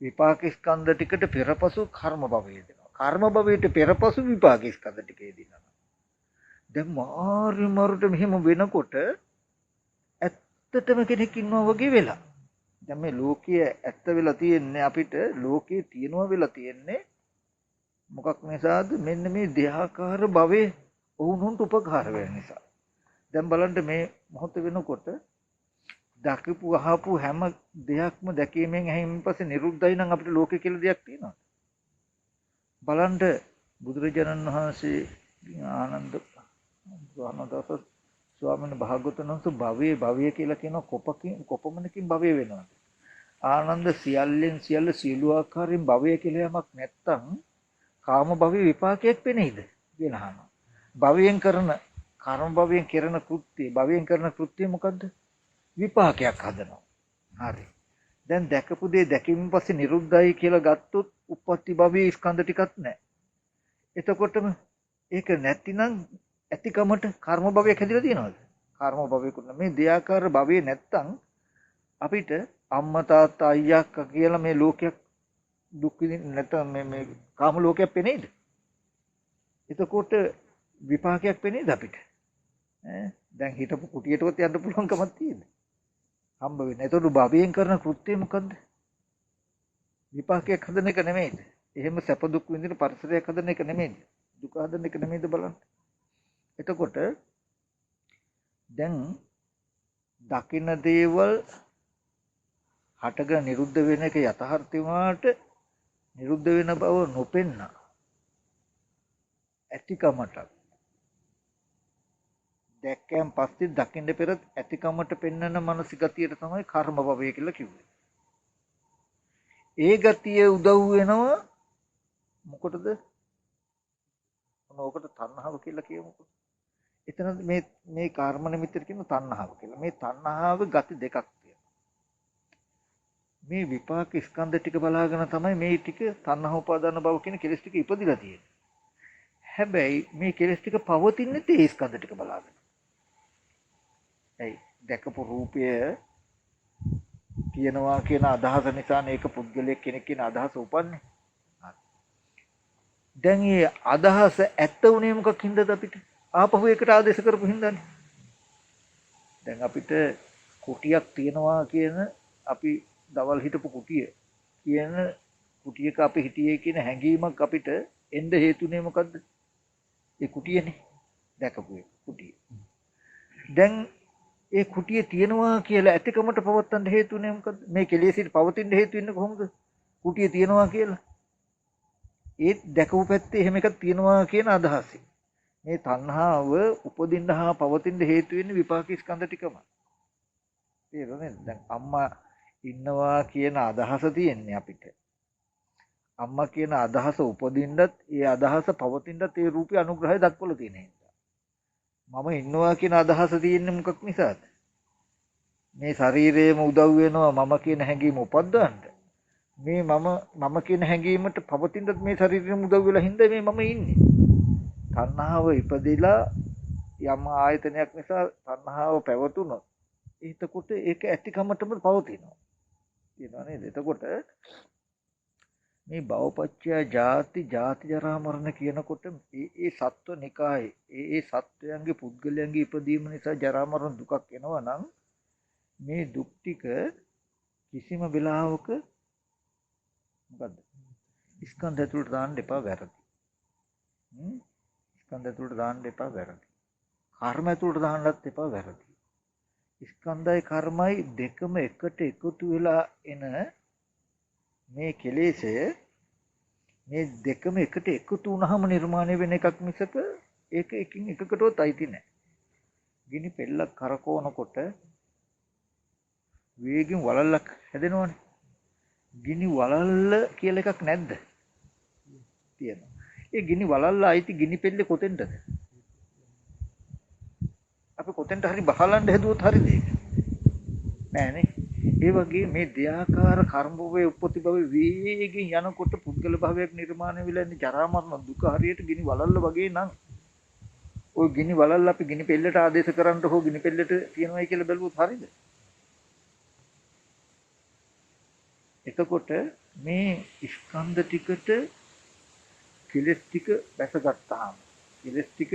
විපාක ස්කන්ධ ටිකට පෙරපසු කර්ම භවය දෙනවා. කර්ම භවයට පෙරපසු විපාක ස්කන්ධ ටිකේ දෙනවා. දැන් මාරු මාරුට මෙහෙම වෙනකොට ඇත්තටම කෙනෙක් ඉන්නවා වගේ වෙලා. දැන් මේ ලෝකයේ ඇත්ත වෙලා තියෙන්නේ අපිට ලෝකයේ තියෙනවා වෙලා තියෙන්නේ මොකක් නිසාද? මෙන්න මේ දෙහාකාර භවයේ වුණුන්ට උපකාර වෙන නිසා. දැන් බලන්න මේ මොහොත වෙනකොට දකිපු අහපු හැම දෙයක්ම දැකීමෙන් ඇහිමින් පස්සේ නිරුද්ධයි නම් අපිට ලෝකේ කියලා දෙයක් තියෙනවා. බලන්න බුදුරජාණන් වහන්සේ ආනන්ද ගානදාස ස්වාමීන් වහන්සේ භවයේ කියලා කියන කොපමණකින් භවය වෙනවද? ආනන්ද සියල්ලෙන් සියලු ආකාරයෙන් භවය කියලා යමක් නැත්තම් කාම භවයේ විපාකයක් වෙන්නේද කියලා අහනවා. භවයෙන් කරන කර්ම භවයෙන් කරන කෘත්‍ය භවයෙන් කරන කෘත්‍ය මොකද්ද? විපාකයක් හදනවා. හරි. දැන් දැකපු දේ දැකීමෙන් පස්සේ නිරුද්ධයි කියලා ගත්තොත් උප්පත්ති භවයේ ස්කන්ධ ටිකක් නැහැ. එතකොටම ඒක නැතිනම් ඇතිකමට කර්ම භවයක් හැදිලා තියෙනවද? කර්ම භවයකුත් මේ දෙයාකාර භවයේ නැත්තම් අපිට අම්මා තාත්තා අයියා අක්කා කියලා මේ ලෝකයක් දුක් විඳින්න නැත්නම් මේ කාම ලෝකයක් පෙනේද? එතකොට විපාකයක් පෙනේද අපිට? දැන් හිතපු කුටියටවත් යන්න පුළුවන් කමක් තියෙද? හම්බ වෙන්නේ. එතකොට භවයෙන් කරන කෘත්‍යය මොකද්ද? විපාකයක් හදන එක නෙමෙයිද? එහෙම සැප දුක් විඳින පරිසරයක් හදන එක නෙමෙයිද? දුක හදන එක නෙමෙයිද බලන්න. එතකොට දැන් දකින්න දේවල් හටගෙන නිරුද්ධ වෙන එක යථාර්ථයමාට නිරුද්ධ වෙන බව නොපෙන්න ඇතිකමට දැක්කයන් පස්සේ දකින්න පෙර ඇතිකමට පෙන්වන මානසිකතියට තමයි කර්ම භවය කියලා කිව්වේ. ඒ ගතිය උදව් වෙනවා මොකටද? මොනකට තණ්හාව කියලා කියමුකෝ. එතන මේ කර්ම නිමිත්තට කියන තණ්හාව කියලා. මේ තණ්හාව ගති දෙකක් තියෙනවා. මේ විපාක ස්කන්ධ ටික බලාගෙන තමයි මේ ටික තණ්හා උපාදාන භව කියන කෙලස් ටික ඉපදිලා තියෙන්නේ. හැබැයි මේ කෙලස් ටික පවතින්නේ තේ ස්කන්ධ ටික බලාගෙන. දැකපු රූපය කියනවා කියන අදහස නිසා මේක පුද්ගලයෙක් කෙනෙක් කියන අදහස උපන්නේ. දැන් මේ අදහස ඇත්ත උනේ මොකක් හින්දාද අපිට? ආපහු ඒකට ආදේශ කරපු හින්දානේ. දැන් අපිට කුටියක් තියනවා කියන අපි දවල් හිටපු කුටිය කියන කුටියක අපි හිටියේ කියන හැඟීමක් අපිට එන්න හේතුනේ මොකද්ද? ඒ කුටියනේ. දැකපු කුටිය. දැන් ඒ කුටිය තියනවා කියලා ඇතිකමට පවත්තන්න හේතුනේ මොකද්ද? මේ කෙලෙසිට පවතින්න හේතු වෙන්නේ කොහොමද? කුටිය තියනවා කියලා. ඒ දැකපු පැත්තේ එහෙම එකක් තියනවා කියන අදහසයි. මේ තණ්හාව උපදින්න හා පවතින්න හේතු වෙන්නේ විපාක ස්කන්ධ ටිකම. තේරුණාද? දැන් අම්මා ඉන්නවා කියන අදහස තියෙන්නේ අපිට. අම්මා කියන අදහස උපදින්නත් ඒ අදහස පවතින්නත් ඒ රූපේ අනුග්‍රහය දක්වලා තියෙන හින්දා. මම ඉන්නවා කියන අදහස තියෙන්නේ මොකක් නිසාද? මේ ශරීරයේම උදව් වෙනවා මම කියන හැඟීම උපද්දවන්න. මේ මම කියන හැඟීමට පවතින්නත් මේ ශරීරෙම උදව් වෙලා හින්දා මේ මම ඉන්නේ. තණ්හාව ඉපදිලා යම් ආයතනයක් නිසා තණ්හාව පැවතුනොත් එතකොට ඒක ඇතිකමටම පවතිනවා. කියනවා නේද? එතකොට මේ භවපච්චය ජාති ජාති ජරා මරණ කියනකොට ඒ සත්ව නිකායේ ඒ සත්වයන්ගේ පුද්ගලයන්ගේ ඉපදීම නිසා ජරා මරණ දුකක් එනවා නම් මේ දුක් ටික කිසිම වෙලාවක මොකද්ද ස්කන්ධ ඇතුළට දාන්න එපා වැරදි. ස්කන්ධ ඇතුළට දාන්න එපා වැරදි. කර්ම ඇතුළට දාන්නත් එපා වැරදි. ස්කන්ධයි කර්මයි දෙකම එකට එකතු වෙලා එන මේ කෙලෙසය මේ දෙකම එකට එකතු වුණාම නිර්මාණය වෙන එකක් මිසක ඒක එකින් එකකටවත් අයිති නැහැ. ගිනි පෙල්ලක් කරකවනකොට වේගෙන් වලල්ලක් හැදෙනවනේ. ගිනි වලල්ල කියලා එකක් නැද්ද? තියෙනවා. ඒ ගිනි වලල්ල අයිති ගිනි පෙල්ලේ කොතෙන්ද? අපි කොතෙන්ට හරි බහලන්න හැදුවොත් හරිද ඒක? නෑනේ. ඒ වගේ මේ දෙයාකාර කර්ම භවයේ උප්පති භවයේ වේගෙන් යනකොට පුද්ගල භවයක් නිර්මාණය වෙලා ඉන්නේ ජරා මරණ දුක හරියට ගිනි වලල්ල වගේ නම් ওই ගිනි වලල්ල අපි ගිනි පෙල්ලට ආදේශ කරන්න හෝ ගිනි පෙල්ලට තියනවායි කියලා බැලුවොත් හරිද? එතකොට මේ ස්කන්ධ ටිකට කෙලස් ටික බැසගත්තාම කෙලස් ටික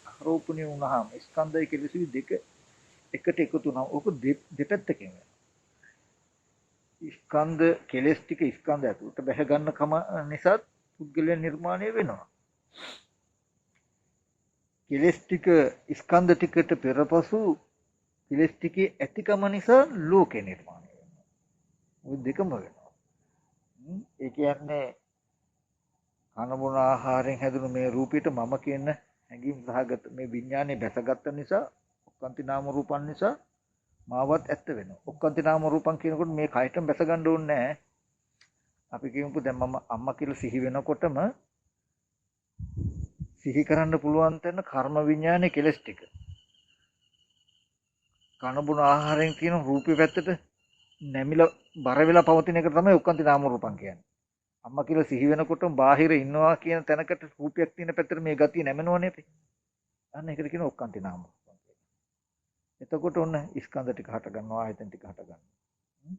ආරෝපණය වුණාම ස්කන්ධය කෙලසුයි දෙක එකට එකතු වුණා. ඕක දෙපැත්තකින් වෙනවා. ස්කන්ධ කෙලස් ටික ස්කන්ධ ඇතුළට බැහැ ගන්න කම නිසා පුද්ගලයන් නිර්මාණය වෙනවා. කෙලස් ටික ස්කන්ධ ටිකට පෙරපසු කෙලස් ටිකේ ඇතිකම නිසා ලෝකේ නිර්මාණය වෙනවා. ওই දෙකම වෙනවා. ඒ කියන්නේ කන බොන ආහාරයෙන් හැදුණු මේ රූපයට මම කියන හැඟීම් සහගත මේ විඥානේ බැසගත්ත නිසා ඔක්කාන්ති නාම රූපන් නිසා මාවත් ඇත්ත වෙනවා. ඔක්කාන්ති නාම රූපන් කියනකොට මේ කයටම බැස ගන්න ඕනේ නැහැ. අපි කියමුකෝ දැන් මම අම්මා කියලා සිහි වෙනකොටම සිහි කරන්න පුළුවන් තැන කර්ම විඥානේ කෙලස් ටික. කන බොන ආහාරයෙන් කියන රූපේ පැත්තට නැමිලා බර වෙලා පවතින එක තමයි ඔක්කාන්ති නාම රූපන් කියන්නේ. අම්මා කියලා සිහි වෙනකොටම බාහිර ඉන්නවා කියන තැනකට රූපයක් තියෙන පැත්තට මේ ගතිය නැමෙනවනේ අපි. අන්න ඒකට කියන ඔක්කාන්ති නාම රූපන් කියලා. එතකොට ඔන්න ස්කන්ධ ටික හට ගන්නවා ආයතන ටික හට ගන්නවා.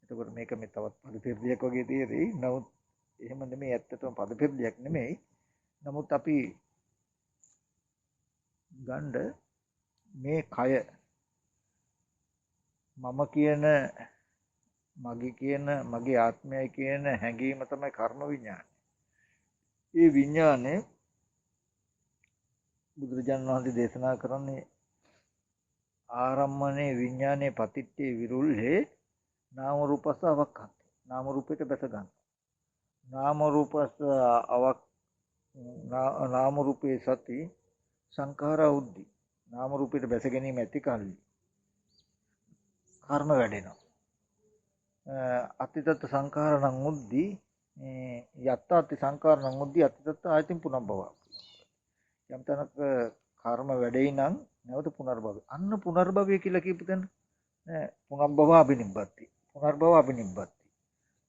එතකොට මේක මේ තවත් පරිපෙර්දියක් වගේ තියෙදි. නමුත් එහෙම නෙමෙයි ඇත්තටම පරිපෙර්දියක් නෙමෙයි. නමුත් අපි ගන්න මේ කය මම කියන මගේ කියන මගේ ආත්මය කියන හැඟීම තමයි කර්ම විඥානය. ඒ විඥානේ බුදුරජාණන් වහන්සේ දේශනා කරන්නේ ආරම්මනේ විඥානේ පතිත්තේ විරුල්හේ නාම රූපස්ස අවක්ඛන්ති. නාම රූපයට බැස ගන්න. නාම රූපස්ස අවක් නාම රූපේ සති සංඛාරා උද්දි. නාම රූපයට බැස ගැනීම ඇති කල්ලි කර්ම වැඩෙනවා. අතිතත් සංඛාරණං උද්දි යත්තාති සංඛාරණං උද්දි අතිතත් ආයතින් පුනබ්බව. යම් තැනක කර්ම වැඩෙයි නම් නැවත පුනර්භවය. අන්න පුනර්භවය කියලා කියපු තැන පුනබ්බව අබිනිබ්බති. පුනර්භව අබිනිබ්බති.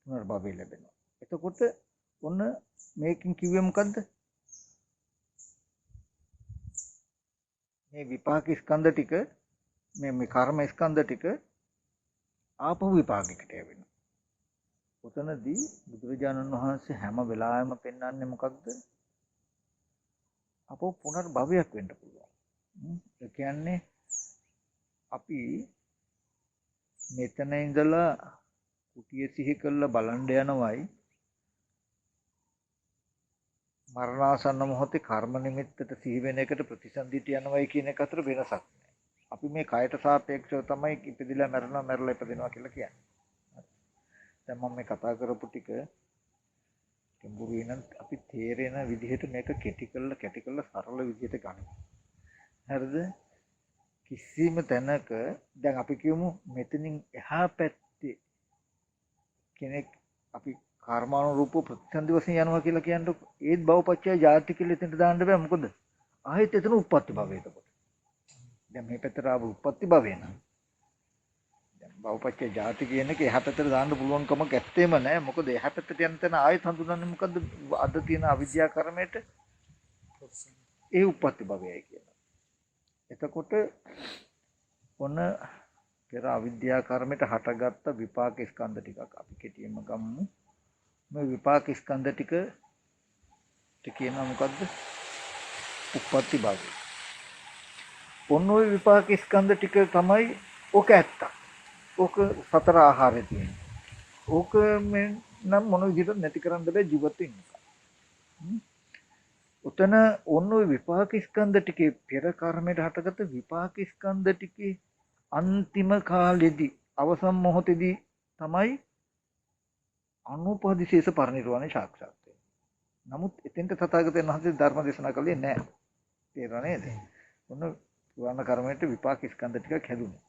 පුනර්භවය ලැබෙනවා. එතකොට ඔන්න මේකෙන් කිව්වේ මොකද්ද? මේ විපාක ස්කන්ධ ටික මේ කර්ම ස්කන්ධ ටික ආපහු විපාකයකට යවෙනවා. උතනදී බුදුරජාණන් වහන්සේ හැම වෙලාවෙම පෙන්වන්නේ මොකක්ද? අපෝ පුනර්භවයක් වෙන්න පුළුවන්. ඒ කියන්නේ අපි මෙතන ඉඳලා කුටිය සිහි කරලා බලන්න යනවයි මරණාසන්න මොහොතේ කර්ම නිමිත්තට සිහි වෙන එකට ප්‍රතිසන්දිට යනවයි කියන එක අතර වෙනසක් නැහැ. අපි මේ කයට සාපේක්ෂව තමයි ඉපදිලා මැරෙනවා මැරලා ඉපදිනවා කියලා කියන්නේ. දැන් මම මේ කතා කරපු ටික ගැඹුරුයි නම් අපි තේරෙන විදිහට මේක කැටි කරලා සරල විදිහට ගන්න. හරිද? කිසිම තැනක දැන් අපි කියමු මෙතනින් එහා පැත්තේ කෙනෙක් අපි කර්මානුරූප ප්‍රතිසන්දි වශයෙන් යනවා කියලා කියන්නේ ඒත් භවපච්චය ජාති කියලා එතනට දාන්න බෑ. මොකද ආයෙත් එතන උප්පත්ති භවය එතකොට. දැන් මේ පැත්තට ආව උප්පත්ති භවය නේද? දැන් භවපච්චය ජාති කියන එක එහා පැත්තට දාන්න පුළුවන් කමක් ඇත්තේම නැහැ. මොකද එහා පැත්තට යන තැන ආයෙත් හඳුනන්නේ මොකද්ද? අද තියෙන අවිද්‍යා කර්මයට ඒ උප්පත්ති භවයයි කියලා. එතකොට ඔන්න පෙර අවිද්‍යා කර්මයට හටගත්ත විපාක ස්කන්ධ ටිකක් අපි කෙටියෙන්ම ගමු. මේ විපාක ස්කන්ධ ටික කියනවා මොකද්ද? උප්පත්ති භවය. ඔන්න ඔය විපාක ස්කන්ධ ටික තමයි ඕක ඇත්ත. ඕක සතර ආහාරය තියෙනවා. ඕක නම් මොන විදිහට නැති කරන්න බෑ ජීවත් වෙන්න. උතන ඔන්න ඔය විපාක ස්කන්ධ ටිකේ පෙර කර්මයට හටගත්ත විපාක ස්කන්ධ ටිකේ අන්තිම කාලෙදී අවසන් මොහොතේදී තමයි අනුපදිශේෂ පරිනිර්වාණය සාක්ෂාත් වෙන්නේ. නමුත් එතෙන්ට තථාගතයන් වහන්සේ ධර්ම දේශනා කළේ නැහැ. තේරුණා නේද? ඔන්න පුරාණ කර්මයට විපාක ස්කන්ධ ටිකක් හැදුනේ.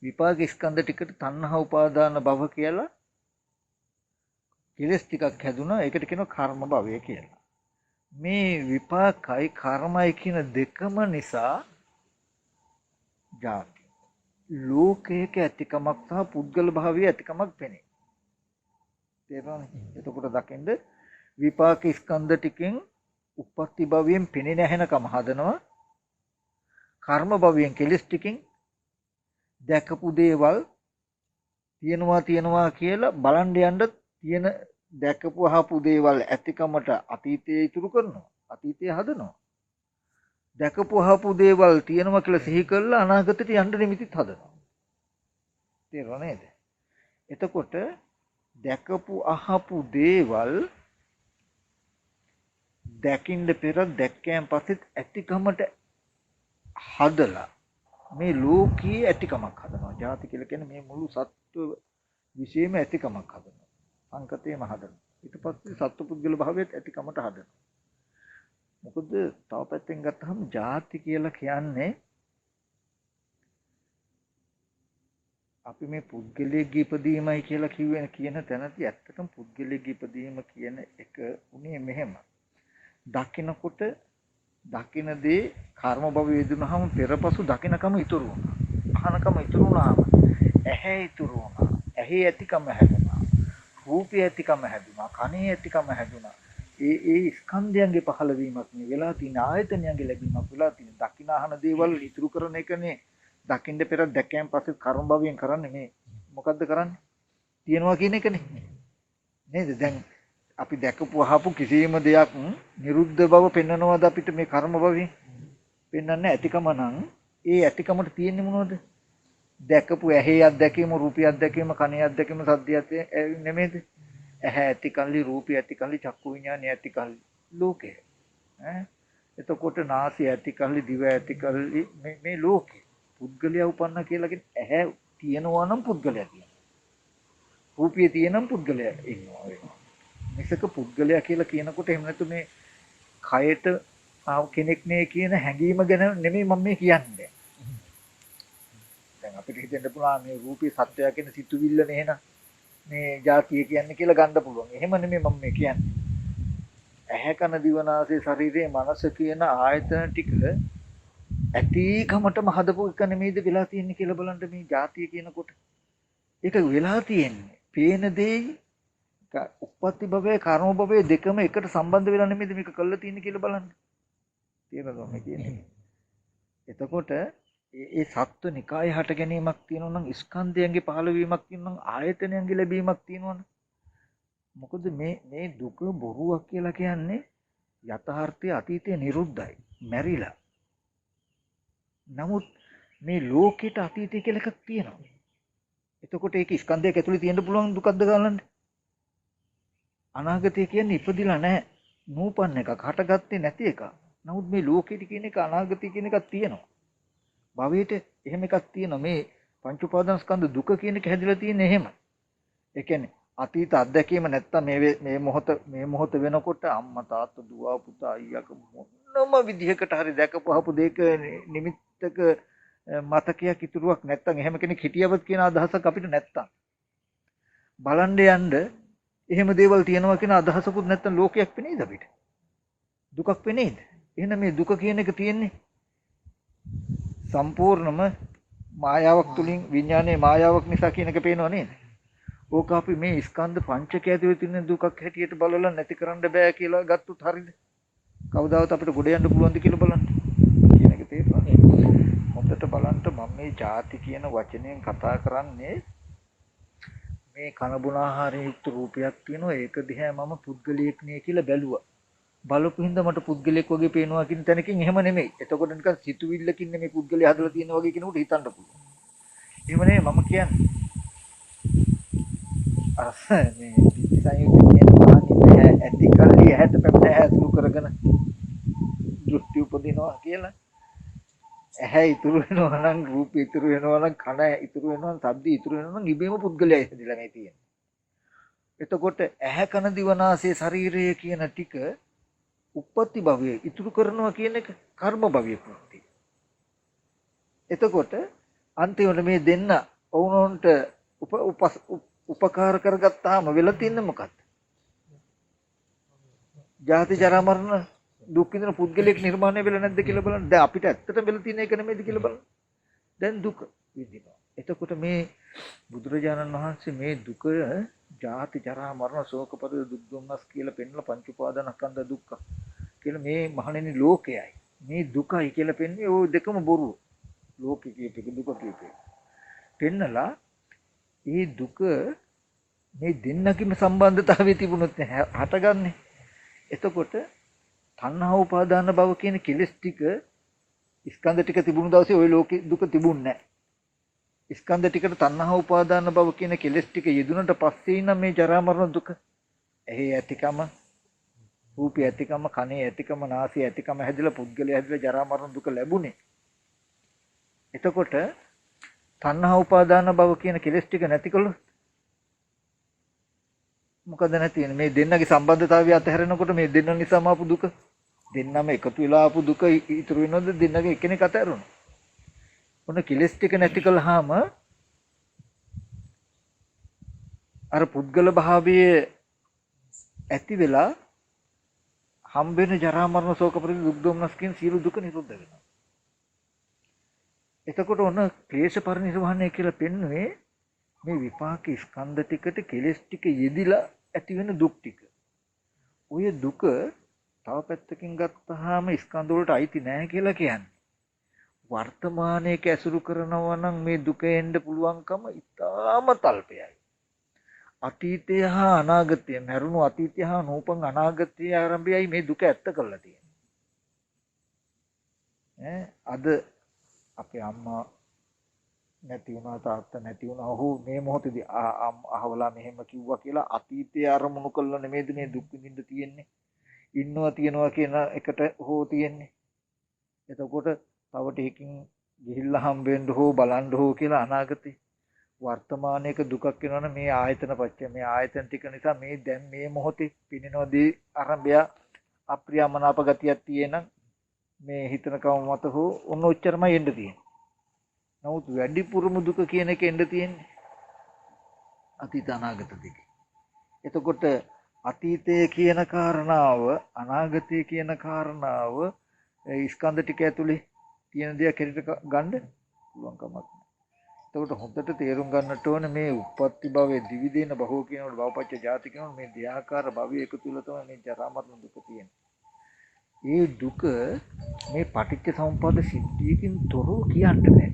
විපාක ස්කන්ධ ටිකට තණ්හා උපාදාන භව කියලා කෙලස් ටිකක් හැදුනා. ඒකට කියනවා කර්ම භවය කියලා. මේ විපාකයි කර්මයි කියන දෙකම නිසා ජාති ලෝකයක ඇතිකමක් සහ පුද්ගල භාවයේ ඇතිකමක් පෙනේ. තේරුණානේ? එතකොට දකින්ද විපාක ස්කන්ධ ටිකෙන් උප්පත්ති භවයෙන් පෙනේ නැහෙනකම හදනවා. කර්ම භවයෙන් කෙලස් ටිකෙන් දැකපු දේවල් තියෙනවා කියලා බලන් යන්න තියෙන දැකපු අහපු දේවල් ඇතිකමට අතීතයේ ඉතුරු කරනවා. අතීතයේ හදනවා. දැකපු අහපු දේවල් තියෙනවා කියලා සිහි කරලා අනාගතයට යන්න නිමිතිත් හදනවා. තේරුණා නේද? එතකොට දැකපු අහපු දේවල් දැකින්න පෙර දැක්කයන් පස්සෙත් ඇතිකමට හදලා මේ ලෝකයේ ඇතිකමක් හදනවා. ජාති කියලා කියන්නේ මේ මුළු සත්ව විශේෂම ඇතිකමක් හදනවා. සංකතේම හදනවා. ඊට පස්සේ සත්පුද්ගල භාවයත් ඇතිකමට හදනවා. මොකද තව පැත්තෙන් ගත්තහම ජාති කියලා කියන්නේ අපි මේ පුද්ගලයෙක් ඉපදීමයි කියලා කියන තැනදී ඇත්තටම පුද්ගලයෙක් ඉපදීම කියන එක උනේ මෙහෙම. දකින්නකොට දකින්න දේ කර්ම භව වේදුනහම පෙරපසු දකින්නකම ඉතුරු වුණා. අහනකම ඉතුරු වුණාම ඇහැ ඉතුරු වුණා. ඇහි ඇතිකම හැදුනා. රූපේ ඇතිකම හැදුනා. කනේ ඇතිකම හැදුනා. ඒ ස්කන්ධයන්ගේ පහළවීමක් නේ වෙලා තියෙන ආයතනයන්ගේ ලැබීමක් වෙලා තියෙන. දකින්න අහන දේවල් ඉතුරු කරන එකනේ. දකින්න පෙර දැක්කයන් පස්සේ කර්ම භවයෙන් කරන්නේ මේ මොකද්ද කරන්නේ? තියනවා කියන එකනේ. නේද? දැන් අපි දැකපු අහපු කිසියම් දෙයක් නිරුද්ධ බව පෙන්වනවාද අපිට මේ කර්ම භවයෙන්? පෙන්වන්නේ ඇතිකම නම් ඒ ඇතිකමට තියෙන්නේ මොනවද? දැකපු ඇහි අත්දැකීම, රූපී අත්දැකීම, කනේ අත්දැකීම, සද්දයක් නෙමෙයිද? ඇහැ ඇතිකල්ලි, රූපී ඇතිකල්ලි, චක්කු විඤ්ඤාණය ඇතිකල්ලි ලෝකේ. එතකොට නාසය ඇතිකල්ලි, දිව ඇතිකල්ලි මේ ලෝකේ. පුද්ගලයා උපන්න කියලා කියන්නේ ඇහැ තියෙනවා නම් පුද්ගලයා තියෙනවා. රූපිය තියෙනම් පුද්ගලයා ඉන්නවා වෙනවා. මිසක පුද්ගලයා කියලා කියනකොට එහෙම නැතු මේ කයට කෙනෙක් නේ කියන හැඟීම ගැන නෙමෙයි මම මේ කියන්නේ. දැන් අපිට හිතෙන්න පුළුවන් මේ රූපී සත්‍යය කියන සිතුවිල්ල නේන මේ જાතිය කියන්නේ කියලා ගන්න පුළුවන්. එහෙම නෙමෙයි මම මේ කියන්නේ. ඇහැ කන දිව නාසය ශරීරයේ මනස කියන ආයතන ටික ඇතිකමටම හදපු එක නෙමෙයිද වෙලා තියෙන්නේ කියලා බලන්න මේ જાතිය කියනකොට. ඒක වෙලා තියෙන්නේ. පේන දෙයි උප්පත්ති භවයේ කර්ම භවයේ දෙකම එකට සම්බන්ධ වෙලා නෙමෙයිද මේක කළා තියෙන්නේ කියලා බලන්න. තේරෙනවද මේ කියන්නේ? එතකොට ඒ සත්ව නිකායේ හට ගැනීමක් තියෙනවා නම් ස්කන්ධයන්ගේ පහළවීමක් තියෙනවා නම් ආයතනයන්ගේ ලැබීමක් තියෙනවා නම් මොකද මේ දුක බොරුවක් කියලා කියන්නේ යථාර්ථයේ අතීතයේ නිරුද්ධයි මැරිලා. නමුත් මේ ලෝකෙට අතීතය කියලා එකක් තියෙනවා. එතකොට ඒක ස්කන්ධයක් ඇතුලේ තියෙන්න පුළුවන් දුකක්ද ගන්නන්නේ? අනාගතය කියන්නේ ඉපදිලා නැහැ. නූපන් එකක්, හටගත්තේ නැති එකක්. නමුත් මේ ලෝකෙට කියන එක අනාගතය කියන එකක් තියෙනවා. භවයට එහෙම එකක් තියෙනවා. මේ පංච උපාදාන ස්කන්ධ දුක කියන එක හැදිලා තියෙන්නේ එහෙම. ඒ කියන්නේ අතීත අත්දැකීම නැත්තම් මේ මොහොත වෙනකොට අම්මා තාත්තා දුව පුතා අයියා මොනම විදිහකට හරි දැකපුවහපු දෙයක නිමිත්තක මතකයක් ඉතුරුවක් නැත්තම් එහෙම කෙනෙක් හිටියවත් කියන අදහසක් අපිට නැත්තම් බලන්න යන්න එහෙම දේවල් තියෙනවා කියන අදහසකුත් නැත්තම් ලෝකයක් පෙනේද අපිට? දුකක් පෙනේද? එහෙනම් මේ දුක කියන එක තියෙන්නේ සම්පූර්ණම මායාවක් තුලින් විඥානයේ මායාවක් නිසා කියන එක පේනව නේද? ඕක අපි මේ ස්කන්ධ පංචකය ඇතුලේ තියෙන දුකක් හැටියට බලලා නැති කරන්න බෑ කියලා ගත්තොත් හරියද? කවදාවත් අපිට ගොඩ යන්න පුළුවන්ද කියලා බලන්න. කියන එක තේරුණා. හොඳට බලන්න මම මේ ಜಾති කියන වචනයෙන් කතා කරන්නේ මේ කන බොන ආහාරයෙන් යුක්ත රූපයක් තියෙනවා. ඒක දිහා මම පුද්ගලයෙක් නේ කියලා බැලුවා. බලපු හින්දා මට පුද්ගලයෙක් වගේ පේනවා කියන තැනකින් එහෙම නෙමෙයි. එතකොට නිකන් සිතුවිල්ලකින් නෙමෙයි පුද්ගලයා හදලා තියෙන වගේ කෙනෙකුට හිතන්න පුළුවන්. එහෙම නෙමෙයි මම කියන්නේ. මේ සංයුක්ත කියන මානිය ඇති කල්ලි ඇහැට පැමිණ ඇසුරු කරගෙන දෘෂ්ටි උපදිනවා කියලා. ඇහැ ඉතුරු වෙනවා නම් රූප ඉතුරු වෙනවා නම් කන ඉතුරු වෙනවා නම් ශබ්ද ඉතුරු වෙනවා නම් ඉබේම පුද්ගලයා ඉඳලා මේ තියෙන්නේ. එතකොට ඇහැ කන දිවනාසය ශරීරය කියන ටික උප්පත්ති භවයේ ඉතුරු කරනවා කියන එක කර්ම භවයේ කෘත්‍යය. එතකොට අන්තිමට මේ දෙන්න වුණොන්ට උපකාර කරගත්තාම වෙලා තින්නේ මොකක්ද? ජාති ජරා මරණ දුක් විඳින පුද්ගලයෙක් නිර්මාණය වෙලා නැද්ද කියලා බලන්න. දැන් අපිට ඇත්තටම වෙලා තියෙන එක නෙමෙයිද කියලා බලන්න. දැන් දුක විඳිනවා. එතකොට මේ බුදුරජාණන් වහන්සේ මේ දුක ජාති ජරා මරණ ශෝක පරිදේ දුක් දුම්නස් කියලා පෙන්වලා පංච උපාදානස්කන්ධ දුක්ඛ කියලා මේ මහණෙනි ලෝකයයි. මේ දුකයි කියලා පෙන්වන්නේ ওই දෙකම බොරුව. ලෝකේ කියපේක දුක කියපේක. පෙන්නලා මේ දුක මේ දෙන්නගේම සම්බන්ධතාවය තිබුණොත් හටගන්නේ. එතකොට තණ්හා උපාදාන භව කියන කෙලෙස් ටික ස්කන්ධ ටික තිබුණු දවසේ ওই ලෝකේ දුක තිබුණේ නැහැ. ස්කන්ධ ටිකට තණ්හා උපාදාන භව කියන කෙලෙස් ටික යෙදුනට පස්සේ නම් මේ ජරා මරණ දුක ඇහි ඇතිකම රූපය ඇතිකම කනේ ඇතිකම නාසය ඇතිකම හැදිලා පුද්ගලයා හැදිලා ජරා මරණ දුක ලැබුණේ. එතකොට තණ්හා උපාදාන භව කියන කෙලෙස් ටික නැතිකොළොත් මොකද නැති වෙන්නේ? මේ දෙන්නගේ සම්බන්ධතාවය අතහැරෙනකොට මේ දෙන්න නිසාම ආපු දුක දෙන්නම එකතු වෙලා ආපු දුක ඉතුරු වෙනවද? දෙන්නගේ එකිනෙක අතහැරුණා. ඔන්න කෙලෙස් ටික නැති කළාම අර පුද්ගල භාවයේ ඇති වෙලා හම්බෙන ජරා මරණ ශෝක පරිදේ දුක් දුම්නස් කියන සියලු දුක නිරුද්ධ වෙනවා. එතකොට ඔන්න ක්ලේශ පරිනිර්වාණය කියලා පෙන්වන්නේ මේ විපාක ස්කන්ධ ටිකට කෙලෙස් ටික යෙදිලා ඇති වෙන දුක් ටික. ඔය දුක තව පැත්තකින් ගත්තාම ස්කන්ධ වලට අයිති නැහැ කියලා කියන්නේ. වර්තමානයේ ඇසුරු කරනවා නම් මේ දුක එන්න පුළුවන්කම ඉතාම තල්පයයි. අතීතය හා අනාගතය මරුණු අතීතය හා නූපන් අනාගතයේ ආරම්භයයි මේ දුක ඇත්ත කරලා තියෙන්නේ. අද අපේ අම්මා නැති වුණා තාත්තා නැති වුණා හෝ මේ මොහොතේදී අහවලා මෙහෙම කිව්වා කියලා අතීතයේ අරමුණු කළා නෙමෙයිද මේ දුක් විඳින්න තියෙන්නේ. ඉන්නවා තියනවා කියන එකට හෝ තියෙන්නේ. එතකොට තව ටිකකින් ගිහිල්ලා හම්බෙන්න හෝ බලන්න හෝ කියලා අනාගතේ වර්තමානයේක දුකක් වෙනවනේ මේ ආයතන පත්‍ය මේ ආයතන ටික නිසා මේ දැන් මේ මොහොතේ පිනිනෝදී ආරම්භය අප්‍රියමනාප ගතියක් තියෙනම් මේ හිතනකම මත හෝ ඔන්න ඔච්චරමයි එන්න තියෙන්නේ. නමුත් වැඩිපුරම දුක කියන එක එන්න තියෙන්නේ අතීත අනාගත දෙක. එතකොට අතීතය කියන කාරණාව අනාගතය කියන කාරණාව ස්කන්ධ ටික ඇතුලේ තියෙන දේ කෙරෙට ගන්න පුළුවන් කමක් නැහැ. එතකොට හොඳට තේරුම් ගන්නට ඕනේ මේ උප්පත්ති භවයේ දිවිදේන බහුව කියනකොට භවපච්ච ජාති කියනකොට මේ දෙආකාර භවයේ එකතු වෙලා තමයි මේ ජරා මරණ දුක තියෙන්නේ. මේ දුක මේ පටිච්ච සමුප්පාද සිද්ධියකින් තොරව කියන්න බෑ.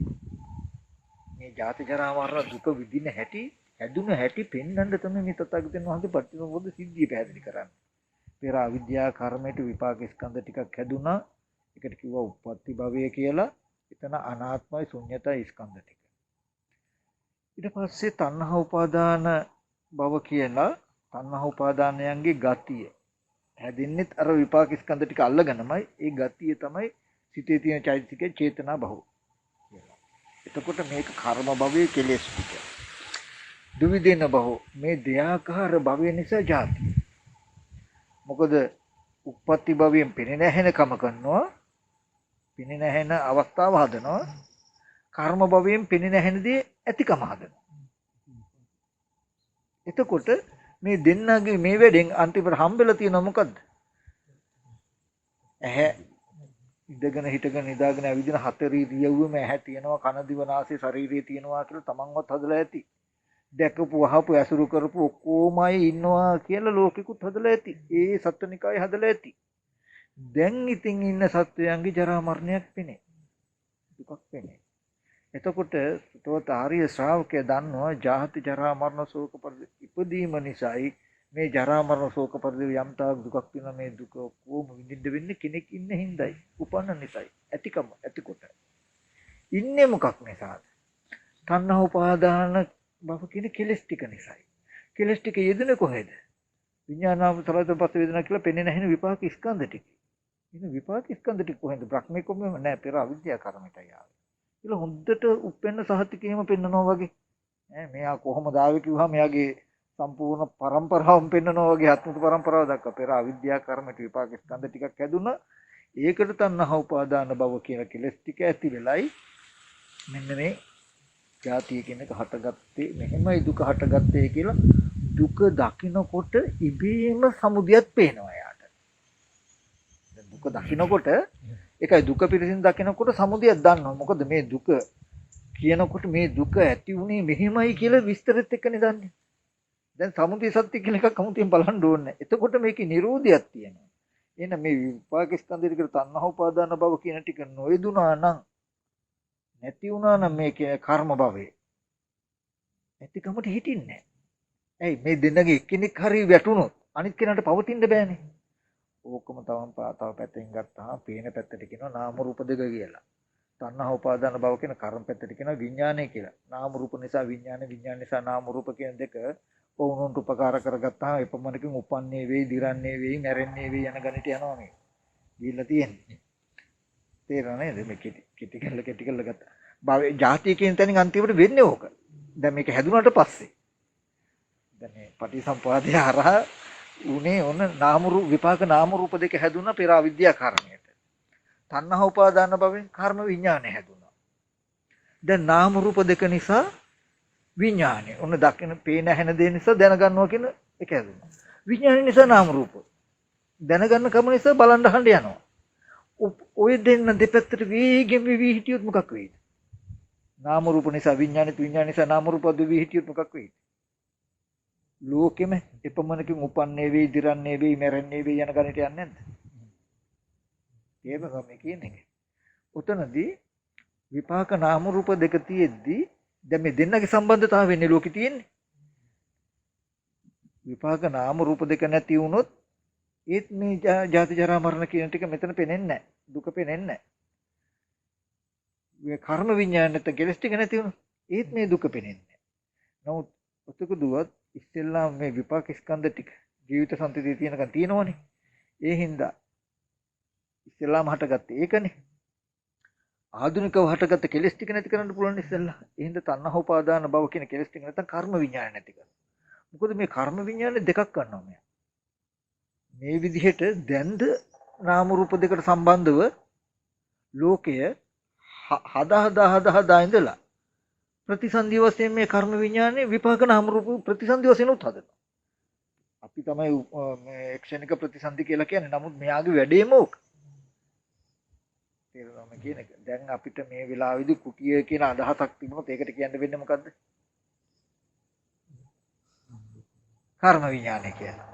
මේ ජාති ජරා මරණ දුක විඳින හැටි හැදුන හැටි පෙන්වන්න තමයි මේ තථාගතයන් වහන්සේ පටිච්ච සමුප්පාද සිද්ධිය පැහැදිලි කරන්නේ. පෙර අවිද්‍යා කර්මයට විපාක ස්කන්ධ ටිකක් හැදුනා. ඒකට කිව්වා උප්පත්ති භවය කියලා. එතන අනාත්මයි ශුන්‍යතයි ස්කන්ධ ටික. ඊට පස්සේ තණ්හා උපාදාන භව කියලා තණ්හා උපාදානයන්ගේ ගතිය හැදින්නෙත් අර විපාක ස්කන්ධ ටික අල්ලගෙනමයි. ඒ ගතිය තමයි සිතේ තියෙන චෛතසිකේ චේතනා භව කියලා. එතකොට මේක කර්ම භවයේ කෙලෙස් ටික. දුවිදෙන භව මේ දෙආකාර භවය නිසා ජාති. මොකද උප්පත්ති භවයෙන් පෙනෙන හැන කම කරනවා. පෙනෙන හැන අවස්ථාව හදනවා. කර්ම භවයෙන් පෙනෙන හැනදී ඇතිකම හදනවා. එතකොට මේ දෙන්නගේ මේ වැඩෙන් අන්තිමට හම්බෙලා තියෙන මොකද්ද? ඇහැ ඉඳගෙන හිටගෙන නිදාගෙන ඇවිදින හතරේ ඉරියව්වෙම ඇහැ තියෙනවා කන දිව නාසය ශරීරය තියෙනවා කියලා තමන්වත් හදලා ඇති. දැකපු වහපු ඇසුරු කරපු ඔක්කොමයි ඉන්නවා කියලා ලෝකෙකුත් හදලා ඇති. ඒ සත්ත්වනිකාය හදලා ඇති. දැන් ඉතින් ඉන්න සත්වයන්ගේ ජරා මරණයක් පෙනේ. දුකක් පෙනේ. එතකොට සුතවත ආර්ය ශ්‍රාවකයා දන්නවා ජාති ජරා මරණ ශෝක පරිදේ ඉපදීම නිසායි මේ ජරා මරණ ශෝක පරිදේ යම් තාක් දුකක් වෙන මේ දුක කොහොම විඳින්න වෙන්නේ කෙනෙක් ඉන්න හිඳයි උපන්න නිසායි ඇතිකම ඇතිකොට ඉන්නේ මොකක් නිසාද තණ්හා උපාදාන බව කියන කෙලස් ටික නිසායි කෙලස් ටික යෙදෙන්නේ කොහෙද විඥානාව තරත පස්ස වේදනා කියලා පෙන්නේ නැහැ විපාක ස්කන්ධ ටික ඉතින් විපාක ස්කන්ධ ටික කොහෙන්ද බ්‍රහ්මිකෝම නෑ පෙර අවිද්‍යා කර්මයටයි ආවේ කියලා හොඳට උපෙන්න සහතිකේම පෙන්නනවා වගේ ඈ මෙයා කොහොමද ආවේ කිව්වහම එයාගේ සම්පූර්ණ පරම්පරාවම පෙන්නනවා වගේ ආත්මික පරම්පරාව දක්වා පෙර අවිද්‍යා කර්මයට විපාක ස්කන්ධ ටිකක් හැදුනා ඒකට තණ්හා උපාදාන භව කියන කෙලස් ටික ඇති වෙලයි මෙන්න මේ ජාතිය කියන එක හටගත්තේ මෙහෙමයි දුක හටගත්තේ කියලා දුක දකින්නකොට ඉබේම සමුදයත් පේනවා යාට දැන් දුක දකින්නකොට ඒකයි දුක පිළිසින් දකිනකොට සමුදයක් දන්නවා. මොකද මේ දුක කියනකොට මේ දුක ඇති උනේ මෙහෙමයි කියලා විස්තරෙත් එක්කනේ දන්නේ. දැන් සමුදය සත්‍ය කියලා එකක් අමුතියෙන් බලන්න ඕනේ. එතකොට මේකේ නිරෝධයක් තියෙනවා. එහෙනම් මේ විපාක ස්කන්ධ ටික තණ්හා උපාදාන භව කියන ටික නොයදුනා නම් නැති වුණා නම් මේකේ කර්ම භවේ. නැතිකමට හිටින්නේ නැහැ. ඇයි මේ දෙන්නගේ එක්කෙනෙක් හරි වැටුණොත් අනිත් කෙනාට පවතින්න බෑනේ. ඕකම තව පැත්තකින් ගත්තාම පේන පැත්තට කියනවා නාම රූප දෙක කියලා. තණ්හා උපාදාන භව කියන කර්ම පැත්තට කියනවා විඥානය කියලා. නාම රූප නිසා විඥාන විඥාන නිසා නාම රූප කියන දෙක වුණුන්ට උපකාර කරගත්තාම එපමණකින් උපන්නේ වෙයි, දිරන්නේ වෙයි, මැරෙන්නේ වෙයි යන ගණිත යනවා මේ. දීලා තියෙන්නේ. තේරෙනව නේද? මේ කෙටි කරලා ගත්තා. භවයේ ජාතිය කියන තැනින් අන්තිමට වෙන්නේ ඕක. දැන් මේක හැදුනට පස්සේ. දැන් මේ පටිසම්පාදය හරහා උනේ ඔන්න නාම රූප විපාක නාම රූප දෙක හැදුනා පෙර අවිද්‍යා කර්මයට. තණ්හා උපාදාන භවෙන් කර්ම විඥානය හැදුනා. දැන් නාම රූප දෙක නිසා විඥානය. ඔන්න දකින පේන හැන දේ නිසා දැනගන්නවා කියන එක හැදුනා. විඥානය නිසා නාම රූප. දැනගන්න කම නිසා බලන්න හඬ යනවා. ඔය දෙන්න දෙපැත්තට වේගෙන් වෙවි හිටියොත් මොකක් වෙයිද? නාම රූප නිසා විඥානිත විඥාන නිසා නාම රූප දෙවි හිටියොත් මොකක් වෙයිද? ලෝකෙම එපමණකින් උපන්නේ වෙයි, දිරන්නේ වෙයි, මැරෙන්නේ වෙයි යන ගණිත යන්නේ නැද්ද? ඒකම මේ කියන්නේ. උතනදී විපාක නාම රූප දෙක තියෙද්දි දැන් මේ දෙන්නගේ සම්බන්ධතාවය වෙන්නේ ලෝකෙ තියෙන්නේ. විපාක නාම රූප දෙක නැති වුණොත් ඒත් මේ ජාති ජරා මරණ කියන ටික මෙතන පේන්නේ නැහැ. දුක පේන්නේ නැහැ. මේ කර්ම විඥානෙත් කෙලස් ටික නැති වුණොත් ඒත් මේ දුක පේන්නේ නැහැ. නමුත් ඔතක දුවත් ඉස්සෙල්ලා මේ විපාක ස්කන්ධ ටික ජීවිත සම්පතිය තියෙනකන් තියෙනවනේ. ඒ හින්දා ඉස්සෙල්ලාම හටගත්තේ ඒකනේ. ආධුනිකව හටගත්ත කෙලස් ටික නැති කරන්න පුළුවන් ඉස්සෙල්ලා. ඒ හින්දා තණ්හා උපාදාන භව කියන කෙලස් ටික නැත්නම් කර්ම විඥාන නැති කරනවා. මොකද මේ කර්ම විඥානේ දෙකක් ගන්නවා මෙයා. මේ විදිහට දැන්ද නාම රූප දෙකට සම්බන්ධව ලෝකය හදා ඉඳලා ප්‍රතිසන්දි වශයෙන් මේ කර්ම විඥානේ විපාක නාම රූප ප්‍රතිසන්දි වශයෙන් උත් හදනවා. අපි තමයි මේ ක්ෂණික ප්‍රතිසන්දි කියලා කියන්නේ. නමුත් මෙයාගේ වැඩේම ඕක. තේරුණාම කියන එක. දැන් අපිට මේ වෙලාවේදී කුටිය කියන අදහසක් තිබුණොත් ඒකට කියන්න වෙන්නේ මොකද්ද? කර්ම විඥානය කියලා.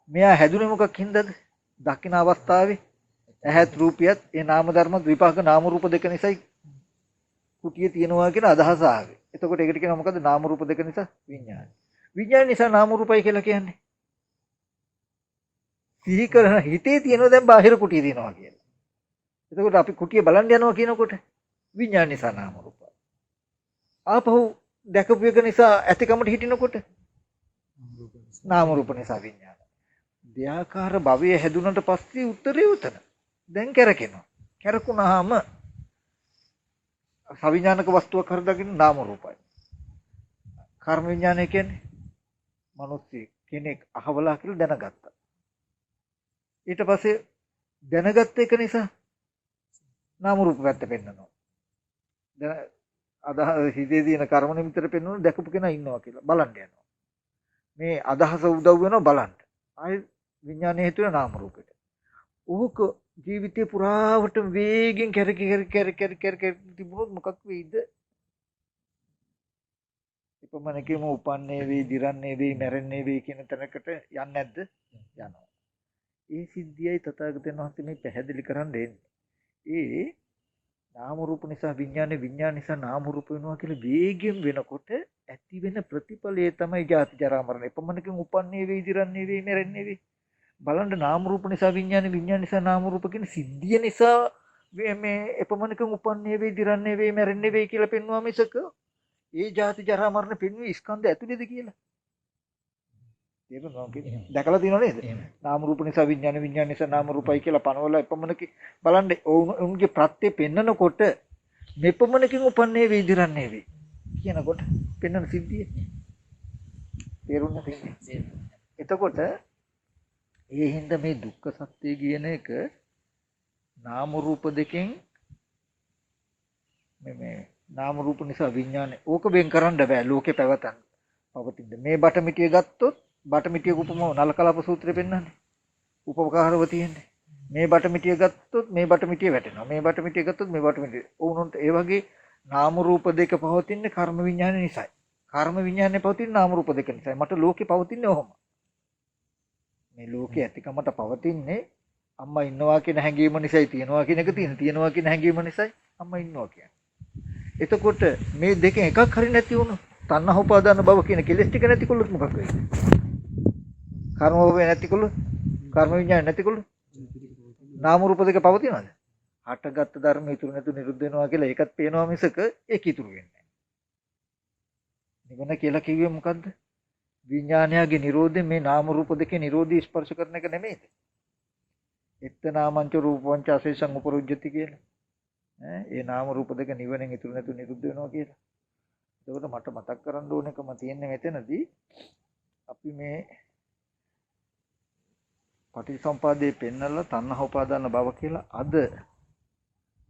මෙයා හැදුනේ මොකක් හින්දාද? දකින අවස්ථාවේ ඇහත් රූපියත් ඒ නාම ධර්ම විපාක නාම රූප දෙක නිසායි කුටිය තියෙනවා කියන අදහස ආවේ. එතකොට ඒකට කියනවා මොකද්ද? නාම රූප දෙක නිසා විඥාන. විඥාන නිසා නාම රූපයි කියලා කියන්නේ. සිහි කරන හිතේ තියෙනවා දැන් බාහිර කුටිය තියෙනවා කියලා. එතකොට අපි කුටිය බලන්න යනවා කියනකොට විඥාන නිසා නාම රූප. ආපහු දැකපු එක නිසා ඇතිකමට හිටිනකොට නාම රූප නිසා විඥාන. දෙයාකාර භවයේ හැදුනට පස්සේ උත්තරේ උතන. දැන් කැරකෙනවා. කැරකුණාම සවිඥානික වස්තුවක් හරදාගෙන නාම රූපයි. කර්ම විඥානය කියන්නේ මිනිස්සෙක් කෙනෙක් අහවලා කියලා දැනගත්තා. ඊට පස්සේ දැනගත්ත එක නිසා නාම රූප පැත්ත පෙන්නනවා. දැන් අදහ හිතේ තියෙන කර්ම නිමිතට පෙන්වන දැකපු කෙනා ඉන්නවා කියලා බලන්න යනවා. මේ අදහස උදව් වෙනවා බලන්න. ආයි විඥානය හේතු වෙන නාම රූපෙට. ඕක ජීවිතේ පුරාවට වේගෙන් කැරකි තිබුණොත් මොකක් වෙයිද? එපමණකම උපන්නේ වෙයි, දිරන්නේ වෙයි, මැරෙන්නේ වෙයි කියන තැනකට යන්නේ නැද්ද? යනවා. ඒ සිද්ධියයි තථාගතයන් වහන්සේ මේ පැහැදිලි කරන් දෙන්නේ. නාම රූප නිසා විඥානේ විඥාන නිසා නාම රූප වෙනවා කියලා වේගයෙන් වෙනකොට ඇති වෙන ප්‍රතිඵලය තමයි ජාති ජරා මරණ. එපමණකින් උපන්නේ වේ, ඉදිරන්නේ වේ, මැරෙන්නේ වේ. බලන්න නාම රූප නිසා විඥානේ විඥාන නිසා නාම රූප කියන සිද්ධිය නිසා මේ එපමණකින් උපන්නේ වේ, ඉදිරන්නේ වේ, මැරෙන්නේ වේ කියලා පෙන්වුවා මිසක ඒ ජාති ජරා මරණ පෙන්වුවේ ස්කන්ධ ඇතුළේද කියලා. දැකලා තියෙනව නේද? නාම රූප නිසා විඥාන විඥාන නිසා නාම රූපයි කියලා පනවල එපමණක බලන්න ඔවුන්ගේ ප්‍රත්‍ය පෙන්නකොට මෙපමණකින් උපන්නේ වේ, ඉදිරන්නේ වේ කියනකොට පෙන්වන සිද්ධිය තේරුණා තියෙන්නේ. එතකොට ඒ හින්දා මේ දුක්ඛ සත්‍ය කියන එක නාම රූප දෙකෙන් මේ නාම රූප නිසා විඥානේ ඕක වෙන් කරන්න බෑ ලෝකේ පැවතන්න පවතින. මේ බටමිටිය ගත්තොත් බටමිටියක උපමාව නලකලප සූත්‍රය පෙන්නන්නේ. උපකාරව තියෙන්නේ. මේ බටමිටිය ගත්තොත් මේ බටමිටිය වැටෙනවා. මේ බටමිටිය ගත්තොත් මේ බටමිටිය. ඕනොන්ට ඒ වගේ නාම රූප දෙක පවතින්නේ කර්ම විඥාන නිසායි. කර්ම විඥානේ පවතින්නේ නාම රූප දෙක නිසායි. මට ලෝකේ පවතින්නේ ඔහොම. මේ ලෝකේ ඇතිකමට පවතින්නේ අම්මා ඉන්නවා කියන හැඟීම නිසායි තියෙනවා කියන එක තියෙන. තියෙනවා කියන හැඟීම නිසායි අම්මා ඉන්නවා කියන්නේ. එතකොට මේ දෙකෙන් එකක් හරි නැති වුණොත් තණ්හා උපාදාන භව කියන කෙලෙස් ටික නැතිකොල්ලොත් මොකක් වෙයිද? කර්ම භව නැතිකොල්ලොත් කර්ම විඥාන නැතිකොල්ලොත් නාම රූප දෙක පවතිනවද? හටගත් ධර්ම ඉතුරු නැතු නිරුද්ධ වෙනවා කියලා ඒකත් පේනවා මිසක ඒක ඉතුරු වෙන්නේ නැහැ. නිවන කියලා කිව්වේ මොකද්ද? විඥානයගේ නිරෝධය මේ නාම රූප දෙකේ නිරෝධී ස්පර්ශ කරන එක නෙමෙයිද? එත්තනාමංච රූපංච අශේෂං උපරුජ්ජති කියලා. ඒ නාම රූප දෙක නිවනෙන් ඉතුරු නැතු නිරුද්ධ වෙනවා කියලා. එතකොට මට මතක් කරන්න ඕනකම තියෙන්නේ මෙතනදී අපි මේ පටිච්චසමුපාදයේ පෙන්නලා තණ්හා උපාදාන භව කියලා අද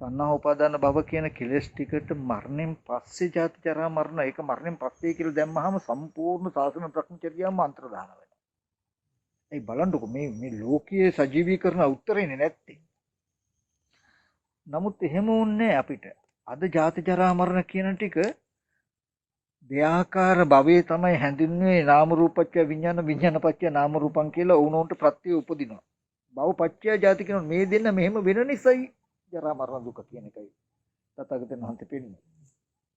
තණ්හා උපාදාන භව කියන කෙලෙස් ටිකට මරණයෙන් පස්සේ ජාති ජරා මරණ ඒක මරණයෙන් පස්සේ කියලා දැම්මහම සම්පූර්ණ සාසන ප්‍රඥාචර්යාවම අන්තර්දාන වෙනවා. ඒ බලන්නකො මේ ලෝකයේ සජීවීකරණ උත්තරේනේ නැත්තේ. නමුත් එහෙම වුණේ අපිට. අද ජාති ජරා මරණ කියන ටික දෙආකාර භවයේ තමයි හැඳින්වෙන්නේ නාම රූපච්ඡ විඥාන විඥානපච්ඡ නාම රූපං කියලා උනොන්ට ප්‍රත්‍ය උපදිනවා. භවපච්ඡ ජාති කියන මේ දෙන්න මෙහෙම වෙන නිසායි ජරා මරණ දුක කියන එකයි තථාගතයන් වහන්සේ පෙන්නන්නේ.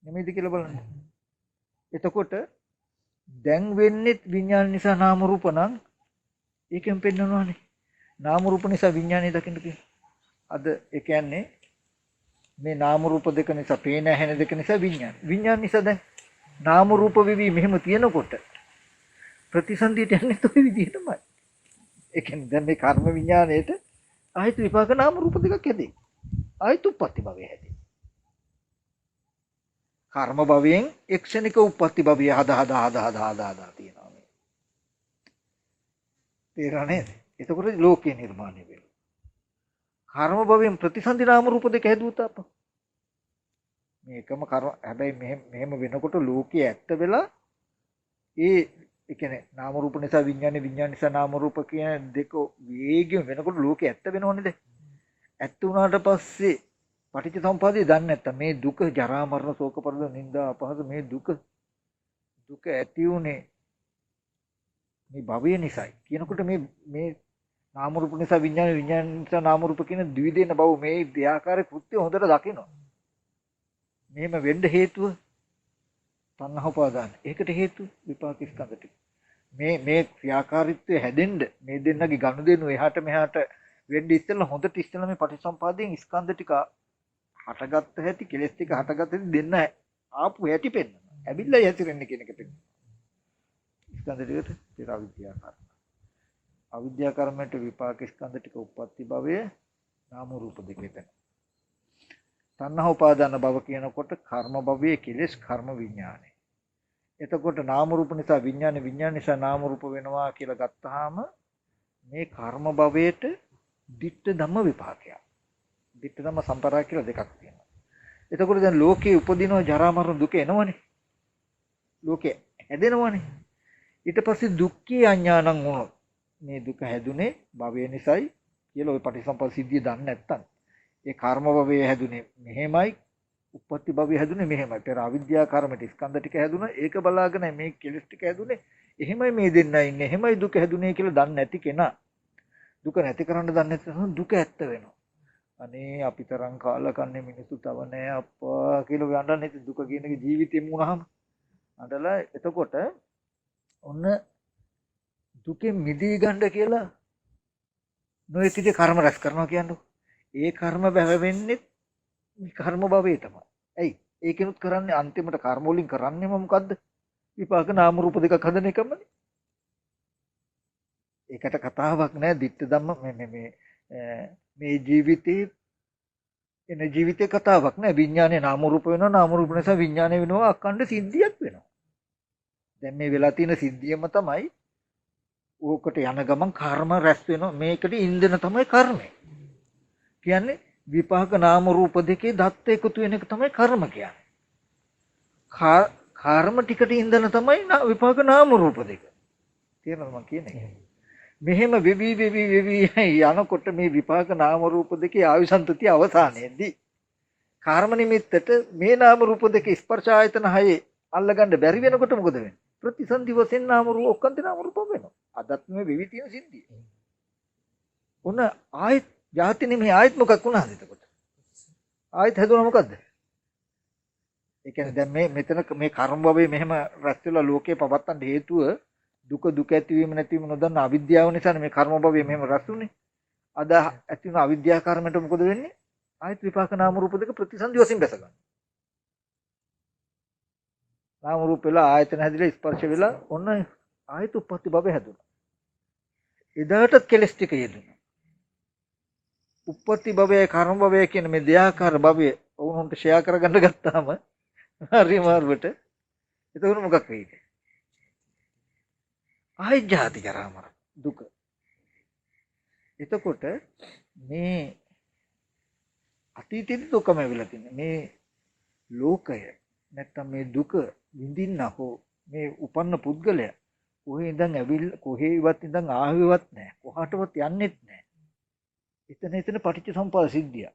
නෙමෙයිද කියලා බලන්න. එතකොට දැන් වෙන්නේ විඥාන නිසා නාම රූප නම් ඒකෙන් පෙන්නනවානේ. නාම රූප නිසා විඥානය දකින්න කියන. අද ඒ කියන්නේ මේ නාම රූප දෙක නිසා පේන ඇහෙන දෙක නිසා විඥාන. විඥාන නිසා දැන් නාම රූප විවි මෙහෙම තියෙනකොට ප්‍රතිසන්දියට යන්නේ toy විදිහටමයි. ඒ කියන්නේ දැන් මේ කර්ම විඥාණයට ආයත විපාක නාම රූප දෙකක් හැදේ. ආයත උප්පත්ති භවය හැදේ. කර්ම භවයෙන් එක්ෂණික උප්පත්ති භවය හදා තියෙනවා මේ. තේරෙන්නේ? එතකොට ලෝකේ නිර්මාණය වෙනවා. කර්ම භවයෙන් ප්‍රතිසන්දි නාම රූප දෙක හැදුවොත් අප මේකම කර්ම හැබැයි මෙහෙම වෙනකොට ලෝකයේ ඇත්ත වෙලා ඒ කියන්නේ නාම රූප නිසා විඥානේ විඥාන නිසා නාම රූප කියන දෙක වේගයෙන් වෙනකොට ලෝකයේ ඇත්ත වෙනවනේ දැන්. ඇත්ත වුණාට පස්සේ පටිච්චසමුපාදය දන්නේ නැත්තම් මේ දුක ජරා මරණ ශෝක පරිදේ නිന്ദා අපහස මේ දුක ඇති උනේ මේ භවය නිසායි කියනකොට මේ නාම රූප නිසා විඥාන විඥාන නිසා නාම රූප කියන ද්විදේන බව මේ දෙආකාරයේ කෘත්‍ය හොඳට දකිනවා. මෙහෙම වෙන්න හේතුව තණ්හා උපාදාන. ඒකට හේතුව විපාක ස්කන්ධ ටික. මේ ක්‍රියාකාරීත්වය හැදෙන්න මේ දෙන්නගේ ගනුදෙනු එහාට මෙහාට වෙන්න ඉස්සෙල්ලා හොඳට ඉස්සෙල්ලා මේ පටිසම්පාදයෙන් ස්කන්ධ ටික හටගත්ත හැටි කෙලස් ටික හටගත්ත හැටි දෙන්න ආපු හැටි පෙන්නනවා. ඇවිල්ලා යතිරෙන්නේ කියන එක පෙන්නනවා. ස්කන්ධ ටිකට ඒක අවිද්‍යා කර්ම. අවිද්‍යා කර්මයට විපාක ස්කන්ධ ටික උප්පත්ති භවයේ නාම රූප දෙක වෙන. තණ්හා උපාදාන භව කියනකොට කර්ම භවයේ කෙලෙස් කර්ම විඥානයි. එතකොට නාම රූප නිසා විඥාන විඥාන නිසා නාම රූප වෙනවා කියලා ගත්තාම මේ කර්ම භවයට ditta ධම්ම විපාකයක්. ditta ධම්ම සම්පරා කියලා දෙකක් තියෙනවා. එතකොට දැන් ලෝකේ උපදිනවා ජරා මරණ දුක එනවනේ. ලෝකේ හැදෙනවනේ. ඊට පස්සේ දුක්ඛී අඥානං වුණොත් මේ දුක හැදුනේ භවය නිසායි කියලා ওই පටිසම්පද සිද්ධිය දන්නේ නැත්තම් ඒ කර්ම භවය හැදුනේ මෙහෙමයි උප්පත්ති භවය හැදුනේ මෙහෙමයි පෙර අවිද්‍යා කර්මයට ස්කන්ධ ටික හැදුනා ඒක බලාගෙන මේ කෙලස් ටික හැදුනේ එහෙමයි මේ දෙන්නා ඉන්නේ එහෙමයි දුක හැදුනේ කියලා දන්නේ නැති කෙනා දුක නැති කරන්න දන්නේ නැත්නම් දුක ඇත්ත වෙනවා අනේ අපි තරම් කාලා කන්නේ මිනිස්සු තව නෑ අප්පා කියලා යන්නන්නේ ඉතින් දුක කියන එක ජීවිතේම වුණාම අඬලා එතකොට ඔන්න දුකෙන් මිදී ගන්න කියලා නොයෙක් විදිහේ කර්ම රැස් කරනවා කියන්නේ. ඒ කර්ම බැවෙන්නේ කර්ම භවයේ තමයි. ඇයි? ඒකිනුත් කරන්නේ අන්තිමට කර්ම වලින් කරන්නේම මොකද්ද? විපාක නාම රූප දෙකක් හදන එකමනේ. ඒකට කතාවක් නෑ. ditta ධම්ම මේ ජීවිතේ එන ජීවිතේ කතාවක් නෑ. විඥානේ නාම රූප වෙනවා. නාම රූප නිසා විඥානේ වෙනවා. අඛණ්ඩ සිද්ධියක් වෙනවා. දැන් මේ වෙලා තියෙන සිද්ධියම තමයි ඕකට යන ගමන් කර්ම රැස් වෙනවා. මේකට ඉන්ධන තමයි කර්මය. කියන්නේ විපාක නාම රූප දෙකේ දත්ත එකතු වෙන එක තමයි කර්ම කියන්නේ. කර්ම ටිකට ඉන්ධන තමයි විපාක නාම රූප දෙක. තේරෙනවද මම කියන්නේ? මෙහෙම වෙවි යනකොට මේ විපාක නාම රූප දෙකේ ආයුසන්තතිය අවසානයේදී කර්ම නිමිත්තට මේ නාම රූප දෙක ස්පර්ශ ආයතන හයේ අල්ලගන්න බැරි වෙනකොට මොකද වෙන්නේ? ප්‍රතිසන්දි වශයෙන් නාම රූප ඔක්කන්ත නාම රූප වෙනවා. අදත් මේ වෙවි තියෙන සිද්ධිය. ඔන්න ආයත් ජාති නෙමෙයි ආයත් මොකක් වුණාද එතකොට? ආයත් හැදුණා මොකද්ද? ඒ කියන්නේ දැන් මේ මෙතන මේ කර්ම භවයේ මෙහෙම රැස් වෙලා ලෝකේ පවත්තන්න හේතුව දුක ඇතිවීම නැතිවීම නොදන්න අවිද්‍යාව නිසා මේ කර්ම භවයේ මෙහෙම රැස් උනේ. අද ඇති වෙන අවිද්‍යා කර්මයට මොකද වෙන්නේ? ආයත් විපාක නාම රූප දෙක ප්‍රතිසන්දි වශයෙන් බැස ගන්නවා. නාම රූප වෙලා ආයතන හැදිලා ස්පර්ශ වෙලා ඔන්න ආයත උප්පත්ති භවය හැදුණා. එදාටත් කෙලස් ටික යෙදුණා. උප්පත්ති භවය කර්ම භවය කියන මේ දෙයාකාර භවය වුණොන්ට ෂෙයා කරගන්න ගත්තාම හරි මාර්ගයට එතකොට මොකක් වෙයිද? ආයි ජාති ජරා මරණ දුක. එතකොට මේ අතීතයේ දුකම වෙලා තියෙන මේ ලෝකය නැත්තම් මේ දුක විඳින්න හෝ මේ උපන්න පුද්ගලයා කොහේ ඉඳන් ඇවිල්ලා කොහේවත් ඉඳන් ආවෙවත් නැහැ. කොහාටවත් යන්නෙත් නැහැ. එතන පටිච්ච සමුප්පාද සිද්ධිය.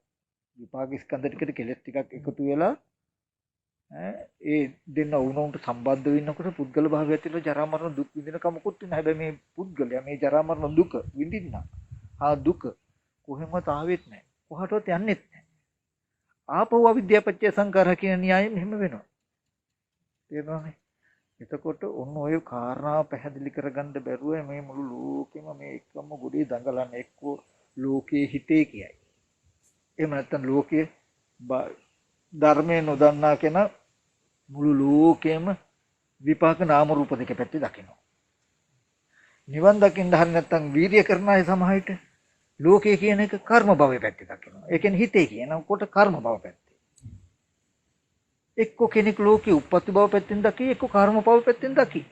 විපාක ස්කන්ධ ටිකට කෙලස් ටිකක් එකතු වෙලා ඒ දෙන්න වුණොන්ට සම්බන්ධ වෙනකොට පුද්ගල භාවය ඇතුළේ ජරා මරණ දුක් විඳින කමකුත් වෙන. හැබැයි මේ පුද්ගලයා මේ ජරා මරණ දුක විඳින්න. දුක කොහෙන්වත් ආවෙත් නැහැ. කොහාටවත් යන්නෙත් නැහැ. ආපහු අවිද්‍යාව පත්‍ය සංකාර කියන න්‍යායෙ මෙහෙම වෙනවා. තේරෙනවද? එතකොට ඔන්න ඔය කාරණාව පැහැදිලි කරගන්න බැරුව මේ මුළු ලෝකෙම මේ එකම ගොඩේ දඟලන්නේ එක්කෝ ලෝකයේ හිතේ කියයි. එහෙම නැත්නම් ලෝකයේ ධර්මයේ නොදන්නා කෙනා මුළු ලෝකෙම විපාක නාම රූප දෙක පැත්තේ දකිනවා. නිවන් දකින්න හරිය නැත්නම් වීර්ය කරන අය සමහරවිට ලෝකයේ කියන එක කර්ම භවයේ පැත්තේ දකිනවා. ඒ කියන්නේ හිතේ කියනකොට කර්ම භව පැත්තේ. එක්ක කෙනෙක් ලෝකේ උප්පත්ති භව පැත්තෙන් දකි, එක්ක කර්ම භව පැත්තෙන් දකි.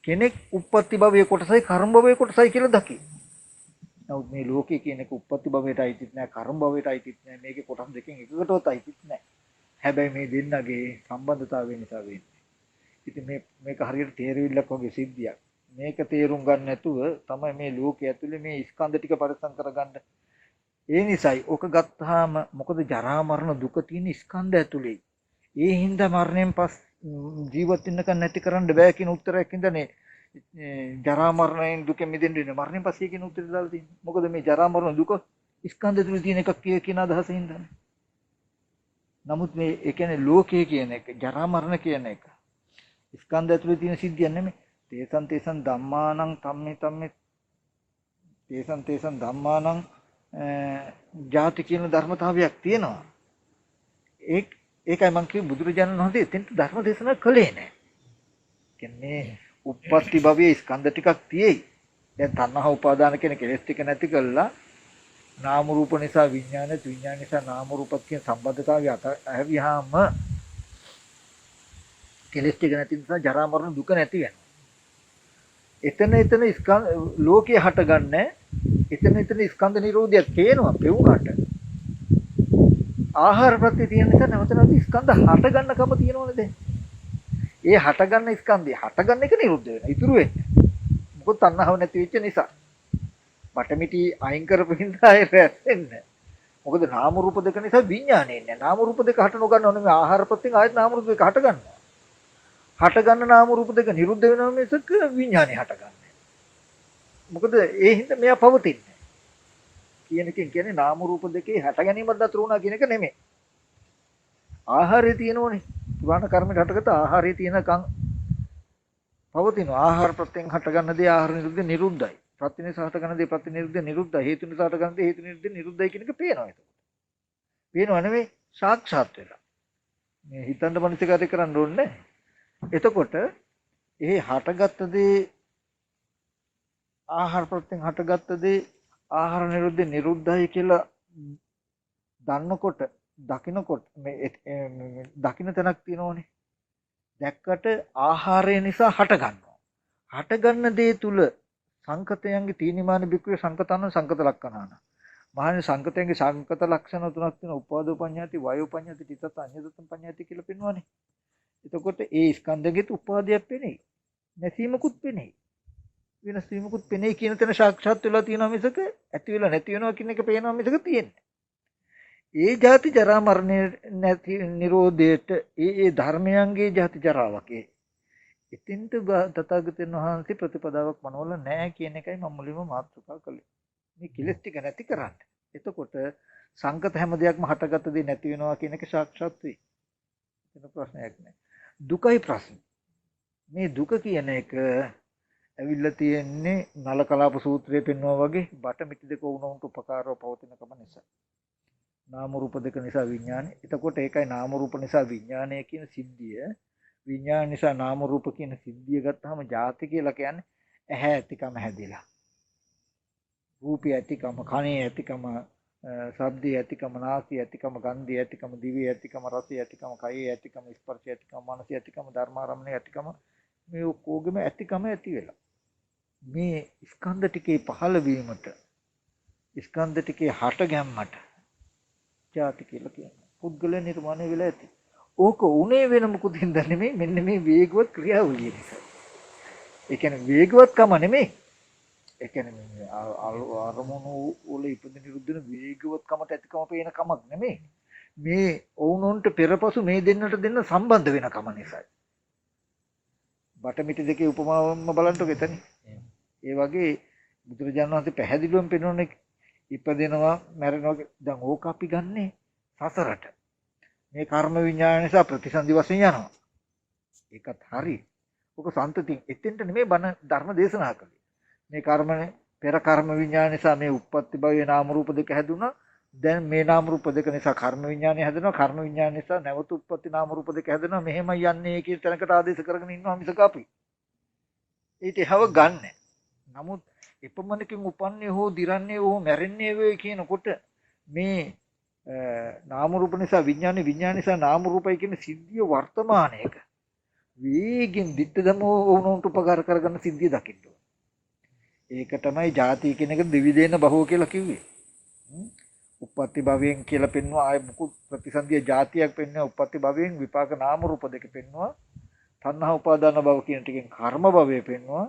කෙනෙක් උප්පත්ති භවයේ කොටසයි කර්ම භවයේ කොටසයි කියලා දකි. නමුත් මේ ලෝකයේ කියන එක උප්පත්ති භවයට අයිතිත් නැහැ, කර්ම භවයට අයිතිත් නැහැ. මේකේ කොටස් දෙකෙන් එකකටවත් අයිතිත් නැහැ. හැබැයි මේ දෙන්නගේ සම්බන්ධතාවය නිසා වෙන්නේ. ඉතින් මේක හරියට තේරෙවිල්ලක් වගේ සිද්ධියක්. මේක තේරුම් ගන්න නැතුව තමයි මේ ලෝකයේ ඇතුලේ මේ ස්කන්ධ ටික පරිසම් කරගන්න. ඒ නිසායි ඔක ගත්තාම මොකද ජරා මරණ දුක තියෙන ස්කන්ධ ඇතුලේ. ඒ හින්දා මරණයෙන් පස් ජීවත් වෙන්නකන් නැති කරන්න බෑ කියන උත්තරයක් ඉඳනේ ජරා මරණයෙන් දුක මිදෙන්න වෙන මරණයෙන් පස්සේ කියන උත්තරය දාලා තියෙන්නේ. මොකද මේ ජරා මරණ දුක ස්කන්ධ ඇතුලේ තියෙන එකක් කියන අදහසින් ඉඳන්නේ. නමුත් මේ ඒ කියන්නේ ලෝකයේ කියන එක ජරා මරණ කියන එක ස්කන්ධ ඇතුලේ තියෙන සිද්ධියක් නෙමෙයි. තේසන් ධම්මානං තේසන් ධම්මානං ජාති කියන ධර්මතාවයක් තියෙනවා. ඒකයි මම කිව්වේ බුදුරජාණන් වහන්සේ එතෙන්ට ධර්ම දේශනා කළේ නැහැ. කියන්නේ උප්පත්ති භවයේ ස්කන්ධ ටිකක් තියෙයි. දැන් තණ්හා උපාදාන කියන කෙලෙස් ටික නැති කළා නාම රූප නිසා විඥාන නිසා නාම රූපත් කියන සම්බන්ධතාවය ඇවිහාම කෙලෙස් ටික නැති නිසා ජරා මරණ දුක නැති වෙනවා. එතන ලෝකයේ හටගන්නේ එතන ස්කන්ධ නිරෝධයක් තේනවා පෙවුනට. ආහාර ප්‍රත්‍ය තියෙන නිසා නැවත ස්කන්ධ හට ගන්නකම තියෙනවනේ දැන්. ඒ හට ගන්න ස්කන්ධය හට ගන්න එක නිරුද්ධ වෙනවා. ඉතුරු වෙන්නේ. මොකද තණ්හාව නැති වෙච්ච නිසා. බටමිටි අයින් කරපින්ද ආයෙ රැස්ෙන්නේ. මොකද නාම රූප දෙක නිසා විඥානේ ඉන්නේ. නාම රූප දෙක හට නොගන්න ඕනේ මේ ආහාර ප්‍රත්‍යෙන් ආයෙත් නාම රූප දෙක හට ගන්නවා. හට ගන්න නාම රූප දෙක නිරුද්ධ වෙනවා මිසක විඥානේ හට ගන්නෑ. මොකද ඒ හින්දා මෙයා පවතින්නේ. කියන එකෙන් කියන්නේ නාම රූප දෙකේ හට ගැනීමක් දතර වුණා කියන එක නෙමෙයි. ආහාරය තියෙනෝනේ. පුරාණ කර්මයට හටගත්ත ආහාරය තියෙනකන් පවතිනවා. ආහාර ප්‍රත්‍යයෙන් හටගන්න දේ ආහාර නිරුද්ධ නිරුද්ධයි. ප්‍රත්‍ය නිසා හටගන්න දේ ප්‍රත්‍ය නිරුද්ධ නිරුද්ධයි. හේතු නිසා හටගන්න දේ හේතු නිරුද්ධ නිරුද්ධයි කියන එක පේනවා ඒක. පේනවා නෙමෙයි සාක්ෂාත් වෙලා. මේ හිතන්න මනසිකාරය කරන්න ඕනේ. එතකොට ඒ හටගත්ත දේ ආහාර ප්‍රත්‍යයෙන් හටගත්ත දේ ආහාර නිරුද්ධ නිරුද්ධයි කියලා දන්නකොට දකින්නකොට මේ දකින්න තැනක් තියෙනෝනේ. දැක්කට ආහාරය නිසා හට ගන්නවා. හට ගන්න දේ තුල සංකතයන්ගේ තීනිමාන බික්කේ සංකතන සංකත ලක්ෂණාන. මහානි සංකතයන්ගේ සංකත ලක්ෂණ තුනක් තියෙනවා. උපාදෝ පඤ්ඤාති, වයෝ පඤ්ඤාති, තිතත් අඤ්ඤතත් පඤ්ඤාති කියලා පෙන්වන්නේ. එතකොට ඒ ස්කන්ධගෙත් උපාදයක් පෙනේ. නැසීමකුත් පෙනේ. වෙනස් වීමකුත් පෙනේ කියන තැන සාක්ෂාත් වෙලා තියෙනවා මිසක ඇති වෙලා නැති වෙනවා කියන එක පේනවා මිසක තියෙන්නේ. ඒ ජාති ජරා මරණය නැති නිරෝධයට ඒ ධර්මයන්ගේ ජාති ජරාවක් ඒ. ඉතින්ට තථාගතයන් වහන්සේ ප්‍රතිපදාවක් මනවල නැහැ කියන එකයි මම මුලින්ම මාතෘකා කළේ. මේ කෙලස් ටික නැති කරන්න. එතකොට සංකත හැම දෙයක්ම හටගත්ත දේ නැති වෙනවා කියන එක සාක්ෂාත් වෙයි. එතන ප්‍රශ්නයක් නැහැ. දුකයි ප්‍රශ්න. මේ දුක කියන එක ඇවිල්ලා තියෙන්නේ නල කලාප සූත්‍රයේ පෙන්වනවා වගේ බට මිටි දෙක වුණොන්ට උපකාරව පවතිනකම නිසා. නාම රූප දෙක නිසා විඥානය. එතකොට ඒකයි නාම රූප නිසා විඥානය කියන සිද්ධිය. විඥාන නිසා නාම රූප කියන සිද්ධිය ගත්තාම ජාති කියලා කියන්නේ ඇහැ ඇතිකම හැදිලා. රූපය ඇතිකම, කනේ ඇතිකම, ශබ්දය ඇතිකම, නාසය ඇතිකම, ගන්ධය ඇතිකම, දිවය ඇතිකම, රසය ඇතිකම, කය ඇතිකම, ස්පර්ශය ඇතිකම, මනසය ඇතිකම, ධර්මාරම්මණය ඇතිකම මේ ඔක්කොගෙම ඇතිකම ඇති වෙලා. මේ ස්කන්ධ ටිකේ පහළ වීමට ස්කන්ධ ටිකේ හට ගැම්මට ජාති කියලා කියනවා. පුද්ගල නිර්මාණය වෙලා ඇති. ඕක උනේ වෙන මොකුත් හින්දා නෙමෙයි මෙන්න මේ වේගවත් ක්‍රියාවලිය නිසා. ඒ කියන්නේ වේගවත්කම නෙමෙයි. ඒ කියන්නේ මේ අරමුණු වල ඉපද නිරුද්ධන වේගවත්කමට ඇතිකම පේන කමක් නෙමෙයි. මේ වුණොන්ට පෙරපසු මේ දෙන්නට දෙන්න සම්බන්ධ වෙන කම නිසායි. බටමිටි දෙකේ උපමාවම බලන්නකො එතන. ඒ වගේ බුදුරජාණන් වහන්සේ පැහැදිලිවම පෙන්වන්නේ ඉපදෙනවා මැරෙනවා. දැන් ඕක අපි ගන්නෙ සසරට. මේ කර්ම විඥාන නිසා ප්‍රතිසන්දි වශයෙන් යනවා. ඒකත් හරි. ඕක සම්තතිය. එතෙන්ට නෙමෙයි බණ ධර්ම දේශනා කළේ. මේ කර්මනේ පෙර කර්ම විඥාන නිසා මේ උප්පත්ති භවයේ නාම රූප දෙක හැදුනා. දැන් මේ නාම රූප දෙක නිසා කර්ම විඥානය හැදෙනවා. කර්ම විඥාන නිසා නැවත උප්පත්ති නාම රූප දෙක හැදෙනවා. මෙහෙමයි යන්නේ කියන තැනකට ආදේශ කරගෙන ඉන්නවා මිසක අපි. ඊට එහව ගන්න. නමුත් එපමණකින් උපන්නේ හෝ දිරන්නේ හෝ මැරෙන්නේ වේ කියනකොට මේ නාම රූප නිසා විඥානේ විඥාන නිසා නාම රූපයි කියන සිද්ධිය වර්තමානයේක වේගෙන් දිත්ත දමෝ වුණොන්ට උපකාර කරගන්න සිද්ධිය දකින්න ඕන. ඒක තමයි ಜಾති කියන එක දිවිදේන බහුව කියලා කිව්වේ. උප්පත්ති භවයෙන් කියලා පෙන්වුවා ආය මුකුත් ප්‍රතිසන්දිය ಜಾතියක් පෙන්වුවා. උප්පත්ති භවයෙන් විපාක නාම රූප දෙක පෙන්වුවා. තණ්හා උපාදාන භව කියන ටිකෙන් කර්ම භවය පෙන්වුවා.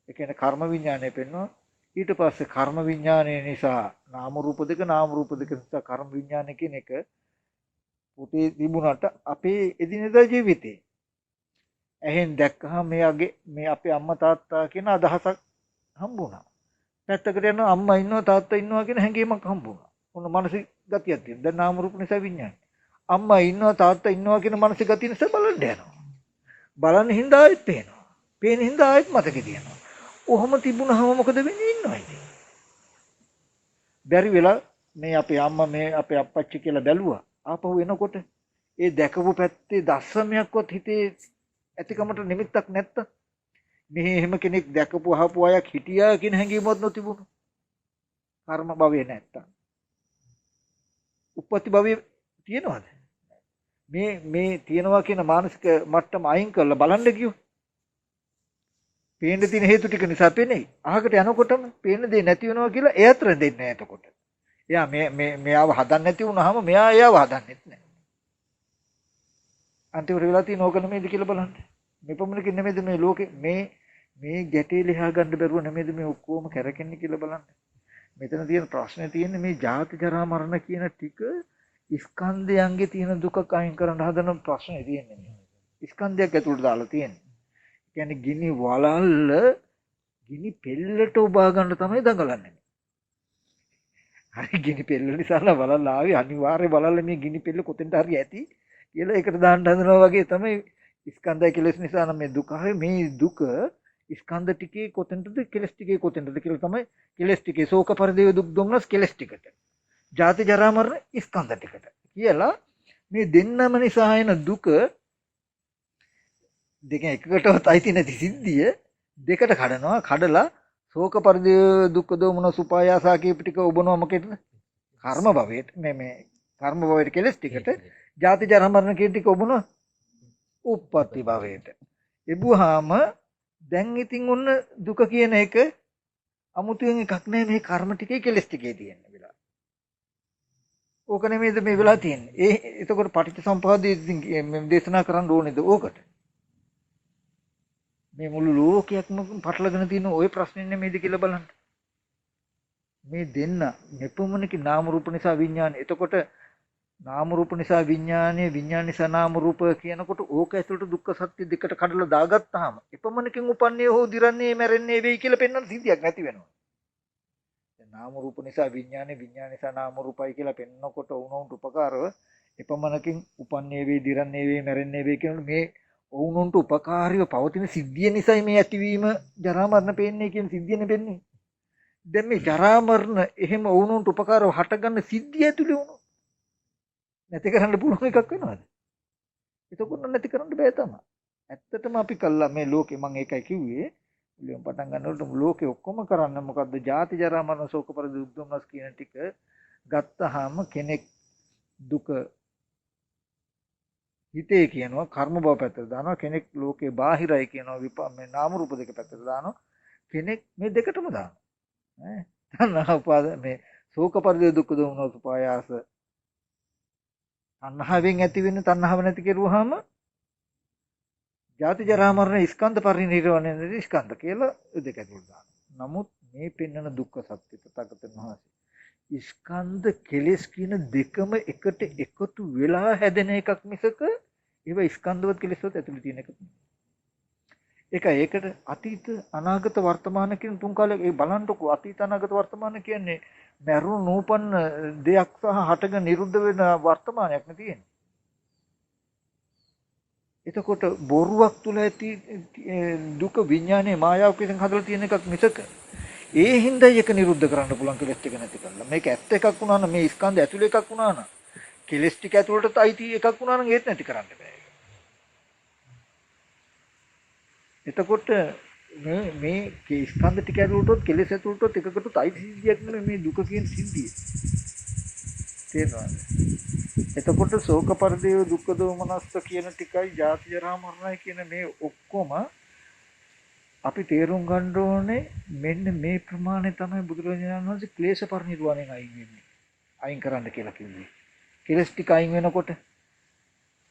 ඒ කියන්නේ කර්ම විඥානය පෙන්වුවා. ඊට පස්සේ කර්ම විඥානය නිසා නාම රූප දෙක නිසා කර්ම විඥානය කියන එක පුතේ තිබුණාට අපේ එදිනෙදා ජීවිතේ එහෙන් දැක්කහම මේ අපේ අම්මා තාත්තා කියන අදහසක් හම්බුණා. පැත්තකට යනවා අම්මා ඉන්නවා තාත්තා ඉන්නවා කියන හැඟීමක් හම්බුණා. මොන මානසික ගතියක් තියෙනවා. දැන් නාම රූප නිසා විඥානය. අම්මා ඉන්නවා තාත්තා ඉන්නවා කියන මානසික ගතිය නිසා බලන්න යනවා. බලන්න හින්දා ආයෙත් පේනවා. පේන හින්දා ආයෙත් මතකේ තියෙනවා. ඔහොම තිබුණාම මොකද වෙන්නේ ඉන්නවා ඉතින්. බැරි වෙලා මේ අපේ අම්මා මේ අපේ අප්පච්චි කියලා බැලුවා. ආපහු එනකොට ඒ දැකපු පැත්තේ දස්සමයක්වත් හිතේ ඇතිකමට නිමිත්තක් නැත්තම් මේ එහෙම කෙනෙක් දැකපු අහපු අයක් හිටියා කියන හැඟීමවත් නොතිබුණු. කර්ම භවයේ නැත්තම්. උපපති භවයේ තියෙනවද? මේ තියනවා කියන මානසික මට්ටම අයින් කරලා බලන්න ගියෝ. පේන්න තියෙන හේතු ටික නිසා පේන්නේ. අහකට යනකොටම පේන දේ නැති වෙනවා කියලා එයාත් රැඳෙන්නේ නැහැ එතකොට. එයා මෙයාව හදන්න නැති වුණාම මෙයා එයාව හදන්නෙත් නැහැ. අන්තිමට වෙලා තියෙන ඕක නෙමෙයිද කියලා බලන්න. මේ පොමුණකින් නෙමෙයිද මේ ලෝකේ මේ ගැටේ ලියා ගන්න බැරුව නෙමෙයිද මේ ඔක්කොම කරකෙන්නේ කියලා බලන්න. මෙතන තියෙන ප්‍රශ්නේ තියෙන්නේ මේ ජාති ජරා මරණ කියන ටික ස්කන්ධයන්ගේ තියෙන දුක අයින් කරන්න හදන ප්‍රශ්නේ තියෙන්නේ. ස්කන්ධයක් ඇතුළට දාලා තියෙන්නේ. කියන්නේ ගිනි වලල්ල ගිනි පෙල්ලට උබා ගන්න තමයි දඟලන්නේ. හරි ගිනි පෙල්ල නිසා බලලා ආවේ අනිවාර්යයෙන් බලලා මේ ගිනි පෙල්ල කොතෙන්ද හරි ඇති කියලා ඒකට දාන්න හදනවා වගේ තමයි ස්කන්ධය කෙලස් නිසා නම් මේ දුක ආවේ මේ දුක ස්කන්ධ ටිකේ කොතෙන්ද කෙලස් ටිකේ කොතෙන්ද කියලා තමයි කෙලස් ටිකේ ශෝක පරිදේව දුක් දුම්නස් කෙලස් ටිකට ජාති ජරා මරණ ස්කන්ධ ටිකට කියලා මේ දෙන්නම නිසා එන දුක දෙක එකකටවත් අයිති නැති සිද්ධිය දෙකට කඩනවා කඩලා ශෝක පරිදේව දුක් දෝමන සුපායාසා කීප ටික ඔබනවා මොකේද කර්ම භවයට මේ කර්ම භවයට කෙලස් ටිකට ජාති ජරා මරණ කියන ටික ඔබනවා උප්පත්ති භවයට එබුවාම දැන් ඉතින් ඔන්න දුක කියන එක අමුතුවෙන් එකක් නෑ මේ කර්ම ටිකේ කෙලස් ටිකේ තියෙන වෙලාව. ඕක නෙමෙයිද මේ වෙලාව තියෙන්නේ. එතකොට පටිච්චසමුප්පාදයේ ඉතින් දේශනා කරන්න ඕනේද ඕකට? මේ මුළු ලෝකයක්ම පටලගෙන තියෙන ওই ප්‍රශ්නේ නෙමෙයිද කියලා බලන්න. මේ දෙන්න මෙපමණක නාම රූප නිසා විඥාන. එතකොට නාම රූප නිසා විඥානය විඥාන නිසා නාම රූප කියනකොට ඕක ඇතුළට දුක්ඛ සත්‍ය දෙකට කඩලා දාගත්තාම එපමණකින් උපන්නේ හෝ දිරන්නේ මැරෙන්නේ වෙයි කියලා පෙන්වන්න සිද්ධියක් නැති වෙනවා. දැන් නාම රූප නිසා විඥානේ විඥාන නිසා නාම රූපයි කියලා පෙන්වනකොට වුණොන්ට උපකාරව එපමණකින් උපන්නේ වෙයි දිරන්නේ වෙයි මැරෙන්නේ වෙයි කියනකොට මේ වුණොන්ට උපකාරීව පවතින සිද්ධිය නිසායි මේ ඇතිවීම ජරා මරණ පෙන්නේ කියන සිද්ධියනේ පෙන්නේ. දැන් මේ ජරා මරණ එහෙම වුණොන්ට උපකාරව හටගන්න සිද්ධිය ඇතුලේ වුණොත් නැති කරන්න පුළුවන් එකක් වෙනවද? එතකොට නැති කරන්න බෑ තමයි. ඇත්තටම අපි කළා මේ ලෝකේ මම ඒකයි කිව්වේ. මුලින්ම පටන් ගන්නකොට ලෝකේ ඔක්කොම කරන්නේ මොකද්ද? ජාති ජරා මරණ ශෝක පරිදේ දුක් දුම්නස් කියන ටික ගත්තාම කෙනෙක් දුක හිතේ කියනවා කර්ම භව පැත්තට දානවා කෙනෙක් ලෝකේ බාහිරයි කියනවා මේ නාම රූප දෙක පැත්තට දානවා කෙනෙක් මේ දෙකටම දානවා ඈ තණ්හා උපාද මේ ශෝක පරිදේ දුක් දුම්නස් උපායාස තණ්හාවෙන් ඇති වෙන තණ්හාව නැති කෙරුවාම ජාති ජරා මරණ ස්කන්ධ පරිනිර්වාණය නැති ස්කන්ධ කියලා දෙක ඇතුළට දානවා. නමුත් මේ පෙන්වන දුක්ඛ සත්‍ය තථාගතයන් වහන්සේ ස්කන්ධ කෙලෙස් කියන දෙකම එකට එකතු වෙලා හැදෙන එකක් මිසක ඒවා ස්කන්ධවත් කෙලෙස්වත් ඇතුළේ තියෙන එකක් නෙවෙයි. ඒකට අතීත අනාගත වර්තමාන කියන තුන් කාලයක් ඒ බලන්නකො අතීත අනාගත වර්තමාන කියන්නේ මරුණු නූපන්න දෙයක් සහ හටගෙන නිරුද්ධ වෙන වර්තමානයක් නේ තියෙන්නේ. එතකොට බොරුවක් තුල ඇති දුක විඥානයේ මායාවක් විසින් හදලා තියෙන එකක් මිසක ඒ හින්දා එක නිරුද්ධ කරන්න පුළුවන් කෙලස් ටික නැති කරලා. මේක ඇත්ත එකක් වුණා නම් මේ ස්කන්ධ ඇතුළේ එකක් වුණා නම් කෙලස් ටික ඇතුළට අයිති එකක් වුණා නම් ඒත් නැති කරන්න බෑ. එතකොට මේ ස්කන්ධ ටික ඇතුළටත් කෙලස් ඇතුළටත් එකකටත් අයිති සිද්ධියක් නෙමෙයි මේ දුක කියන සිද්ධිය. තේරෙනවද? එතකොට ශෝක පරිදේව දුක්ඛ දෝමනස්ස කියන ටිකයි ජාති ජරා මරණයි කියන මේ ඔක්කොම අපි තේරුම් ගන්න ඕනේ මෙන්න මේ ප්‍රමාණය තමයි බුදුරජාණන් වහන්සේ ක්ලේශ පරිනිර්වාණයෙන් අයින් වෙන්නේ. අයින් කරන්න කියලා කිව්වේ. කෙලස් ටික අයින් වෙනකොට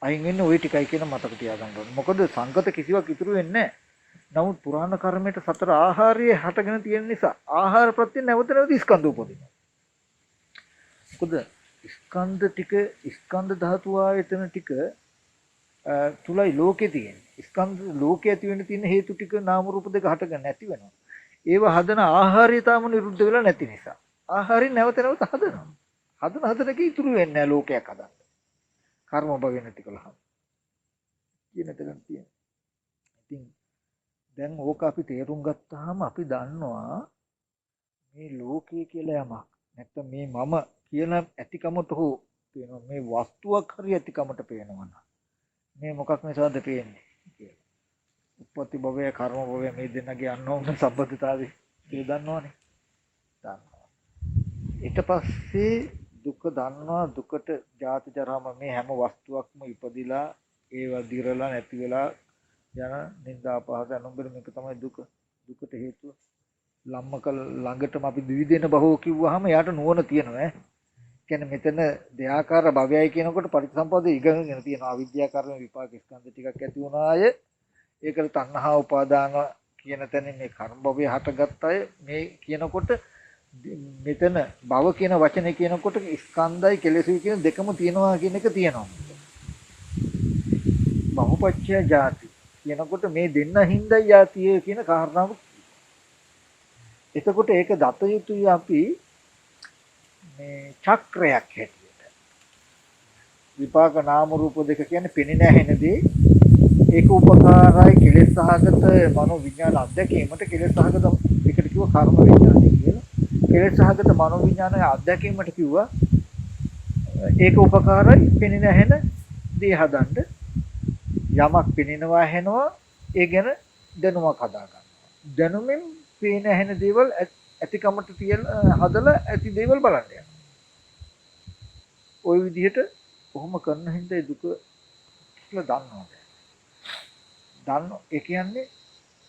අයින් වෙන්නේ ওই ටිකයි කියන මතක තියාගන්න ඕනේ. මොකද සංගත කිසිවක් ඉතුරු වෙන්නේ නැහැ. නමුත් පුරාණ කර්මයට සතර ආහාරයේ හටගෙන තියෙන නිසා ආහාර ප්‍රත්‍ය නැවත නැවත ස්කන්ධ උපදිනවා. මොකද ස්කන්ධ ටික ස්කන්ධ ධාතු ආයතන ටික තුලයි ලෝකේ තියෙන්නේ. ස්කන්ධ ලෝකයේ ඇති වෙන්න තියෙන හේතු ටික නාම රූප දෙක හටගෙන නැති වෙනවා. ඒව හදන ආහාරය තාම නිරුද්ධ වෙලා නැති නිසා. ආහාරي නැවත නැවත හදනවා. හදන එක ඉතුරු වෙන්නේ නැහැ ලෝකයක් හදන්න. කර්ම භවෙ නැති කළාම. කියන තරම් තියෙන. ඉතින් දැන් ඕක අපි තේරුම් ගත්තාම අපි දන්නවා මේ ලෝකය කියලා යමක් නැත්නම් මේ මම කියන ඇතිකමට හෝ පේනවා මේ වස්තුවක් හරි ඇතිකමට පේනවා මේ මොකක් නිසාද පේන්නේ කියලා. උපපති භවය කර්ම භවය මේ දෙන්නගේ අන්නෝන සම්බන්ධතාවය ඒ දන්නවනේ. දන්නවා. ඊට පස්සේ දුක දන්නවා දුකට ජාති ජරාම මේ හැම වස්තුවක්ම ඉපදිලා ඒවා දිරලා නැති වෙලා යන නිന്ദා පහස අනුඹර මේක තමයි දුක. දුකට හේතුව ළම්මක ළඟටම අපි දිවිදෙන බහුව කිව්වහම යාට නුවණ තියෙනවා ඈ. කියන්නේ මෙතන දෙආකාර භවයයි කියනකොට පරිසම්පදේ ඉගෙනගෙන තියෙනවා අවිද්‍යා කර්ම විපාක ස්කන්ධ ටිකක් ඇති වුණාය. ඒකට තණ්හා උපාදාන කියන තැනින් මේ කර්ම භවය හටගත් අය මේ කියනකොට මෙතන භව කියන වචනේ කියනකොට ස්කන්ධයි කෙලෙසුයි කියන දෙකම තියෙනවා කියන එක තියෙනවා. බහුපච්චය ජාති කියනකොට මේ දෙන්න හින්දා යාතිය කියන කාරණාව. එතකොට ඒක දත යුතුයි අපි මේ චක්‍රයක් හැටියට. විපාක නාම රූප දෙක කියන්නේ පෙනෙන හැෙනදී ඒක උපකාරයි කෙලෙස් සහගත මනෝ විඥාන අධ්‍යක්ීමට කෙලෙස් සහගත එකට කිව්ව කර්ම විඥානය කියලා. කෙලෙස් සහගත මනෝ විඥානයේ අධ්‍යක්ීමට කිව්වා ඒක උපකාරයි පෙනෙන හැෙන දේ හදන්න. යමක් පෙනෙනවා හැෙනවා ඒ ගැන දැනුමක් හදා ගන්නවා. දැනුමෙන් පේන හැෙන දේවල් ඇතිකමට තියලා හදලා ඇති දේවල් බලන්න යනවා. ওই විදිහට කොහොම කරන හින්දා දුක කියලා දන්නවා. ඒ කියන්නේ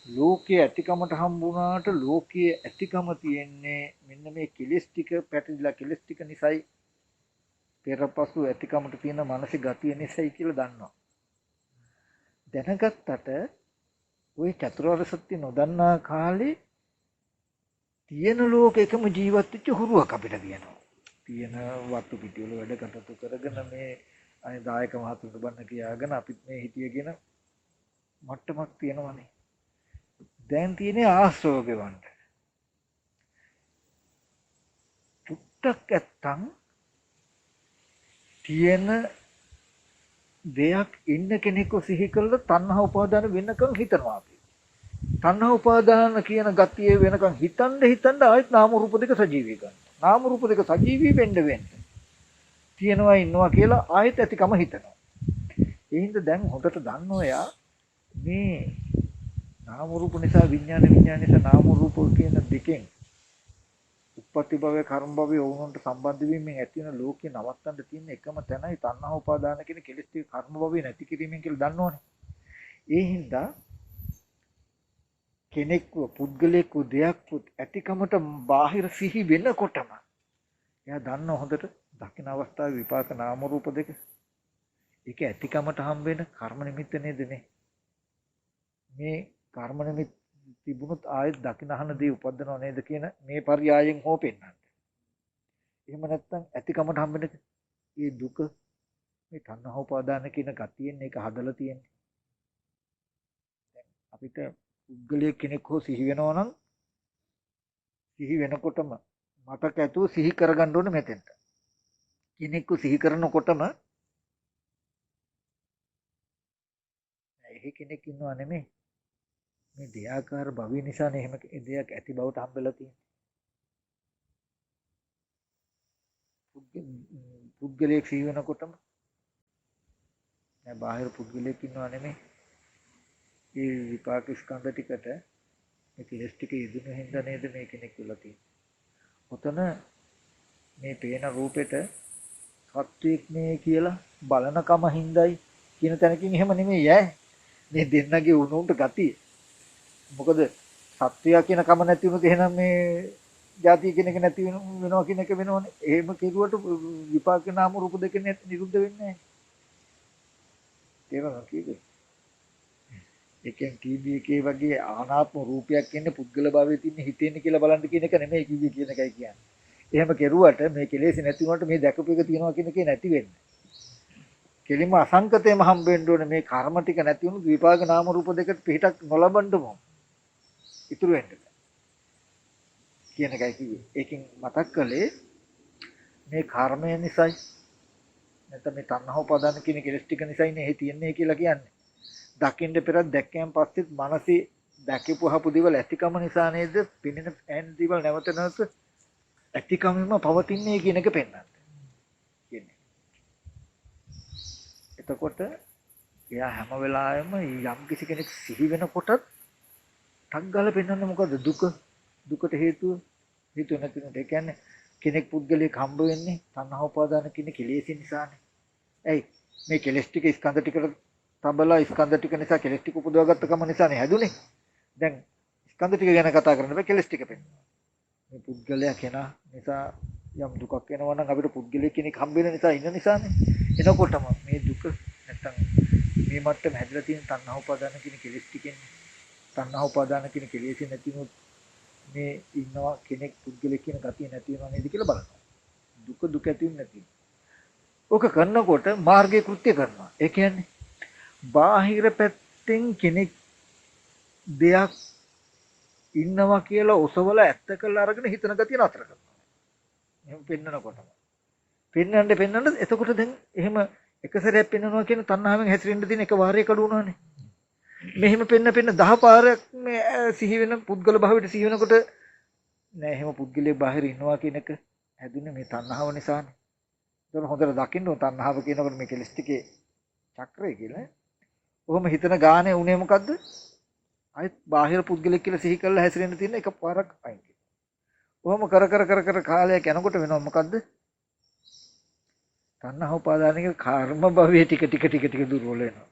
ලෝකයේ ඇතිකමට හම්බුණාට ලෝකයේ ඇතිකම තියෙන්නේ මෙන්න මේ කෙලෙස් ටික පැටලිලා කෙලෙස් ටික නිසායි පෙරපසු ඇතිකමට තියෙන මානසික ගතිය නිසායි කියලා දන්නවා. දැනගත්තට ওই චතුරාර්ය සත්‍ය නොදන්නා කාලේ තියෙන ලෝකෙකම ජීවත් වෙච්ච හුරුවක් අපිට තියෙනවා. තියෙන වත්තු පිටිවල වැඩ කටයුතු කරගෙන මේ අනේ දායක මහතුන්ට බන්න කියාගෙන අපිත් මේ හිටියගෙන මට්ටමක් තියෙනවනේ. දැන් තියෙන්නේ ආශ්‍රව ගෙවන්න. පුත්තක් ඇත්තම් තියෙන දෙයක් ඉන්න කෙනෙක්ව සිහි කළා තණ්හා උපාදාන වෙනකන් හිතනවා අපි. තණ්හා උපාදාන කියන ගතිය වෙනකන් හිතන්න ආයෙත් නාම රූප දෙක සජීවී ගන්නවා. නාම රූප දෙක සජීවී වෙන්න තියෙනවා ඉන්නවා කියලා ආයෙත් ඇතිකම හිතනවා. ඒ හින්දා දැන් හොඳට දන්නවා යා මේ නාම රූප නිසා විඥාන නිසා නාම රූප කියන දෙකෙන් උප්පත්ති භවය කර්ම භවය වුණොන්ට සම්බන්ධ වීමෙන් ඇති වෙන ලෝකේ නවත්තන්න තියෙන එකම තැනයි තණ්හා උපාදාන කියන කෙලෙස් ටික කර්ම භවය නැති කිරීමෙන් කියලා දන්නවනේ. ඒ හින්දා කෙනෙක්ව පුද්ගලයෙක්ව දෙයක්ව ඇතිකමට බාහිර සිහි වෙනකොටම එයා දන්න හොඳට දකින අවස්ථාවේ විපාක නාම රූප දෙක ඒක ඇතිකමට හම්බ වෙන කර්ම නිමිත්ත නේද මේ කර්ම නිමිත්ත තිබුණොත් ආයෙත් දකිනහන දේ උපදිනව නේද කියන මේ පර්යායෙන් හෝ පෙන්නන්න. එහෙම නැත්නම් ඇතිකමට හම්බෙන මේ දුක මේ තණ්හා උපාදාන කියන ගතියෙන් ඒක හදලා තියෙන්නේ. දැන් අපිට පුද්ගලයෙක් කෙනෙක් හෝ සිහි වෙනවා නම් සිහි වෙනකොටම මතක ඇතුව සිහි කරගන්න ඕනේ මෙතෙන්ට. කෙනෙක්ව සිහි කරනකොටම ඒ කෙනෙක් ඉන්නව නෙමෙයි. මේ දෙයාකාර භවය නිසානේ එහෙම දෙයක් ඇති බවට හම්බෙලා තියෙන්නේ. පුද්ගලයෙක් සිහි වෙනකොටම නෑ බාහිර පුද්ගලයෙක් ඉන්නව නෙමෙයි. ඒ විපාක ස්කන්ධ ටිකට මේ කෙලස් ටික යෙදුණු හින්දා නේද මේ කෙනෙක් වෙලා තියෙන්නේ. ඔතන මේ පේන රූපෙට සත්වයක් මේ කියලා බලනකම හින්දායි කියන තැනකින් එහෙම නෙමෙයි ඈ. මේ දෙන්නගේ උණුන්ට ගතිය. මොකද සත්වයා කියන කම නැති වුණොත් එහෙනම් මේ ಜಾති කෙනෙක් නැති වෙනවා කියන එක වෙනවනේ. එහෙම කෙරුවට විපාක නාම රූප දෙක නිරුද්ධ වෙන්නේ නැහැ. තේරෙනවද කීවේ? එකෙන් කීවි එකේ වගේ ආනාත්ම රූපයක් ඉන්නේ පුද්ගල භාවයේ තියෙන හිතෙන්නේ කියලා බලන්න කියන එක නෙමෙයි කීවි කියන එකයි කියන්නේ. එහෙම කෙරුවට මේ කෙලෙස් නැති වුණාට මේ දැකපු එක තියනවා කියන එකේ නැති වෙන්නේ. කෙලිම අසංකතේම හම්බෙන්න ඕනේ මේ කර්ම ටික නැති වුණු විපාක නාම රූප දෙකට පිටක් නොලබන්නම ඉතුරු වෙන්න කියන එකයි කිව්වේ. ඒකෙන් මතක් කළේ මේ කර්මය නිසායි නැත්නම් මේ තණ්හා උපාදාන කියන කෙලෙස් ටික නිසායිනේ එහි තියන්නේ කියලා කියන්නේ. දකින්න පෙර දැක්කයන් පස්සෙත් මනසේ දැකපුවහපු දේවල් ඇතිකම නිසා නේද පිනෙන ඇන් දේවල් නැවත නැවත ඇතිකමම පවතින්නේ කියන එක පෙන්වන්න. කියන්නේ. එතකොට එයා හැම වෙලාවෙම යම් කිසි කෙනෙක් සිහි වෙනකොටත් ටක් ගාලා පෙන්වන්නේ මොකද්ද? දුකට හේතුව නැතිනොත් ඒ කියන්නේ කෙනෙක් පුද්ගලයෙක් හම්බ වෙන්නේ තණ්හා උපාදාන කියන කෙලෙස් නිසානේ. ඇයි මේ කෙලෙස් ටික ස්කන්ධ ටිකට තබලා ස්කන්ධ ටික නිසා කෙලෙස් ටික උපදවාගත්ත කම නිසානේ හැදුනේ. දැන් ස්කන්ධ ටික ගැන කතා කරන්න බෑ කෙලෙස් ටික පෙන්වනවා. මේ පුද්ගලයා කෙනා නිසා යම් දුකක් වෙනවා නම් අපිට පුද්ගලයෙක් කෙනෙක් හම්බ වෙන නිසා ඉන්න නිසානේ. එනකොටම මේ දුක නැත්තම් මේ මට්ටම හැදලා තියෙන තණ්හා උපාදාන කියන කෙලෙස් ටිකෙන් තණ්හා උපාදාන කියන කෙලෙස් නැතිනොත් මේ ඉන්නවා කෙනෙක් පුද්ගලයෙක් කියන ගතිය නැති වෙනව නේද කියලා බලනවා. දුක ඇති වෙන්නේ නැති. ඔක කරනකොට මාර්ගයේ කෘත්‍ය කරනවා. ඒ කියන්නේ බාහිර පැත්තෙන් කෙනෙක් දෙයක් ඉන්නවා කියලා ඔසවල ඇත්ත කළා අරගෙන හිතන ගතිය නතර කරනවා. එහෙම පෙන්නකොටම. පෙන්නන්න එතකොට දැන් එහෙම එක සැරයක් පෙන්නනවා කියන තණ්හාවෙන් හැසිරෙන්න තියෙන එක වාරයක අඩු වුණානේ. මෙහෙම පෙන්න 10 පාරක් මේ සිහි වෙන පුද්ගල භාවයට සිහි වෙනකොට නෑ එහෙම පුද්ගලයෙක් බාහිර ඉන්නවා කියන එක හැදුනේ මේ තණ්හාව නිසානේ. ඒක හොඳට දකින්න ඕන තණ්හාව කියනකොට මේ කෙලස් ටිකේ චක්‍රය කියලා. කොහොම හිතන ගානේ උනේ මොකද්ද? අයිත් බාහිර පුද්ගලෙක් කියලා සිහි කරලා හැසිරෙන්න තියෙන එක පාරක් අයින් කරනවා. කොහොම කර කාලයක් යනකොට වෙනව මොකද්ද? තණ්හා උපාදානික කර්ම භවයේ ටික දුර්වල වෙනවා.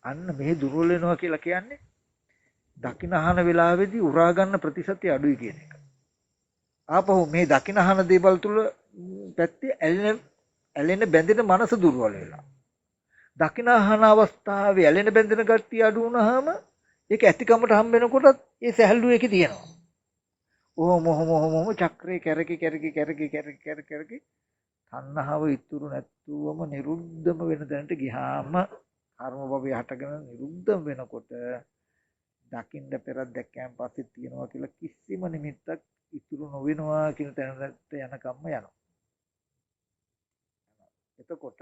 අන්න මේ දුර්වල වෙනවා කියලා කියන්නේ දකින අහන වෙලාවේදී උරා ගන්න ප්‍රතිශතය අඩුයි කියන එක. ආපහු මේ දකින අහන දේවල් තුල පැත්තේ ඇලෙන බැඳෙන මනස දුර්වල වෙලා. දකින අහන අවස්ථාවේ ඇලෙන බැඳෙන ගතිය අඩු වුණාම ඒක ඇතිකමට හම්බ වෙනකොටත් ඒ සැහැල්ලුව එකේ තියෙනවා. ඔහොම චක්‍රේ කැරකි තණ්හාව ඉතුරු නැතුවම නිරුද්ධම වෙන තැනට ගියාම කර්ම භවය හටගෙන නිරුද්ධම වෙනකොට දකින්න පෙරක් දැක්කයන් පස්සේ තියනවා කියලා කිසිම නිමිත්තක් ඉතුරු නොවෙනවා කියන තැනට යනකම්ම යනවා. එතකොට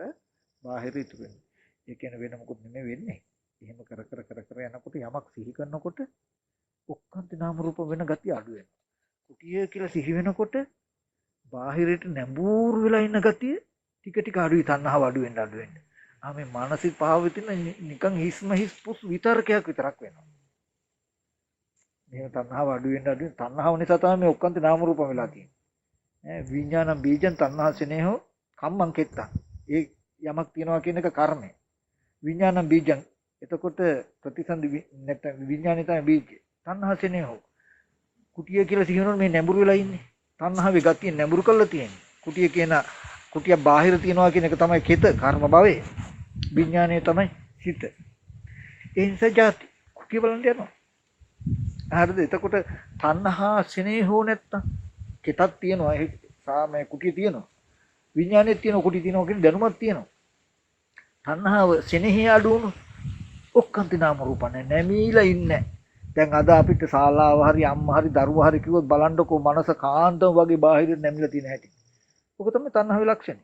බාහිර ඉතුරු වෙනවා. ඒ කියන්නේ වෙන මොකුත් නෙමෙයි වෙන්නේ. එහෙම කර යනකොට යමක් සිහි කරනකොට ඔක්කාන්ති නාම රූප වෙන ගතිය අඩු වෙනවා. කුටිය කියලා සිහි වෙනකොට බාහිරට නැඹුරු වෙලා ඉන්න ගතිය ටික අඩුයි තණ්හාව අඩු වෙන්න. මේ මානසික පාවිතින නිකන් හිස් පුස් විතරකයක් විතරක් වෙනවා. මේ තණ්හාව අඩු වෙන්න තණ්හාව නිසා තමයි මේ ඔක්කාන්ති නාම රූප වෙලා තියෙන්නේ. විඥානම් බීජං තණ්හා සෙනෙහෝ කම්මං කෙත්තං. ඒ යමක් තියනවා කියන එක කර්මය. විඥානම් බීජං එතකොට ප්‍රතිසන්දි නැත්නම් විඥානේ තමයි බීජය. තණ්හා සෙනෙහෝ කුටිය කියලා සිහිනොත් මේ නැඹුරු වෙලා ඉන්නේ. තණ්හාවේ ගතිය නැඹුරු කරලා තියෙන්නේ. කුටිය බාහිර තියනවා කියන එක තමයි කෙත කර්ම භවයේ. විඥානය තමයි සිත. ඒ නිසා ජාති කුටිය බලන්න යනවා. හරිද? එතකොට තණ්හා සෙනෙහෝ නැත්තම් කෙතක් තියනවා. ඒ සාමයේ කුටිය තියනවා. විඥානෙත් තියනවා කුටිය තියනවා කියන දැනුමක් තියනවා. තණ්හාව සෙනෙහි අඩු වුණොත් ඔක්කාන්ති නාම රූපන්නේ නැමීලා ඉන්නේ. දැන් අද අපිට ශාලාව හරි අම්මා හරි දරුවා හරි කිව්වොත් බලන්නකෝ මනස කාන්තම වගේ බාහිර නැමිලා තියෙන හැටි. ඔක තමයි තණ්හාවේ ලක්ෂණය.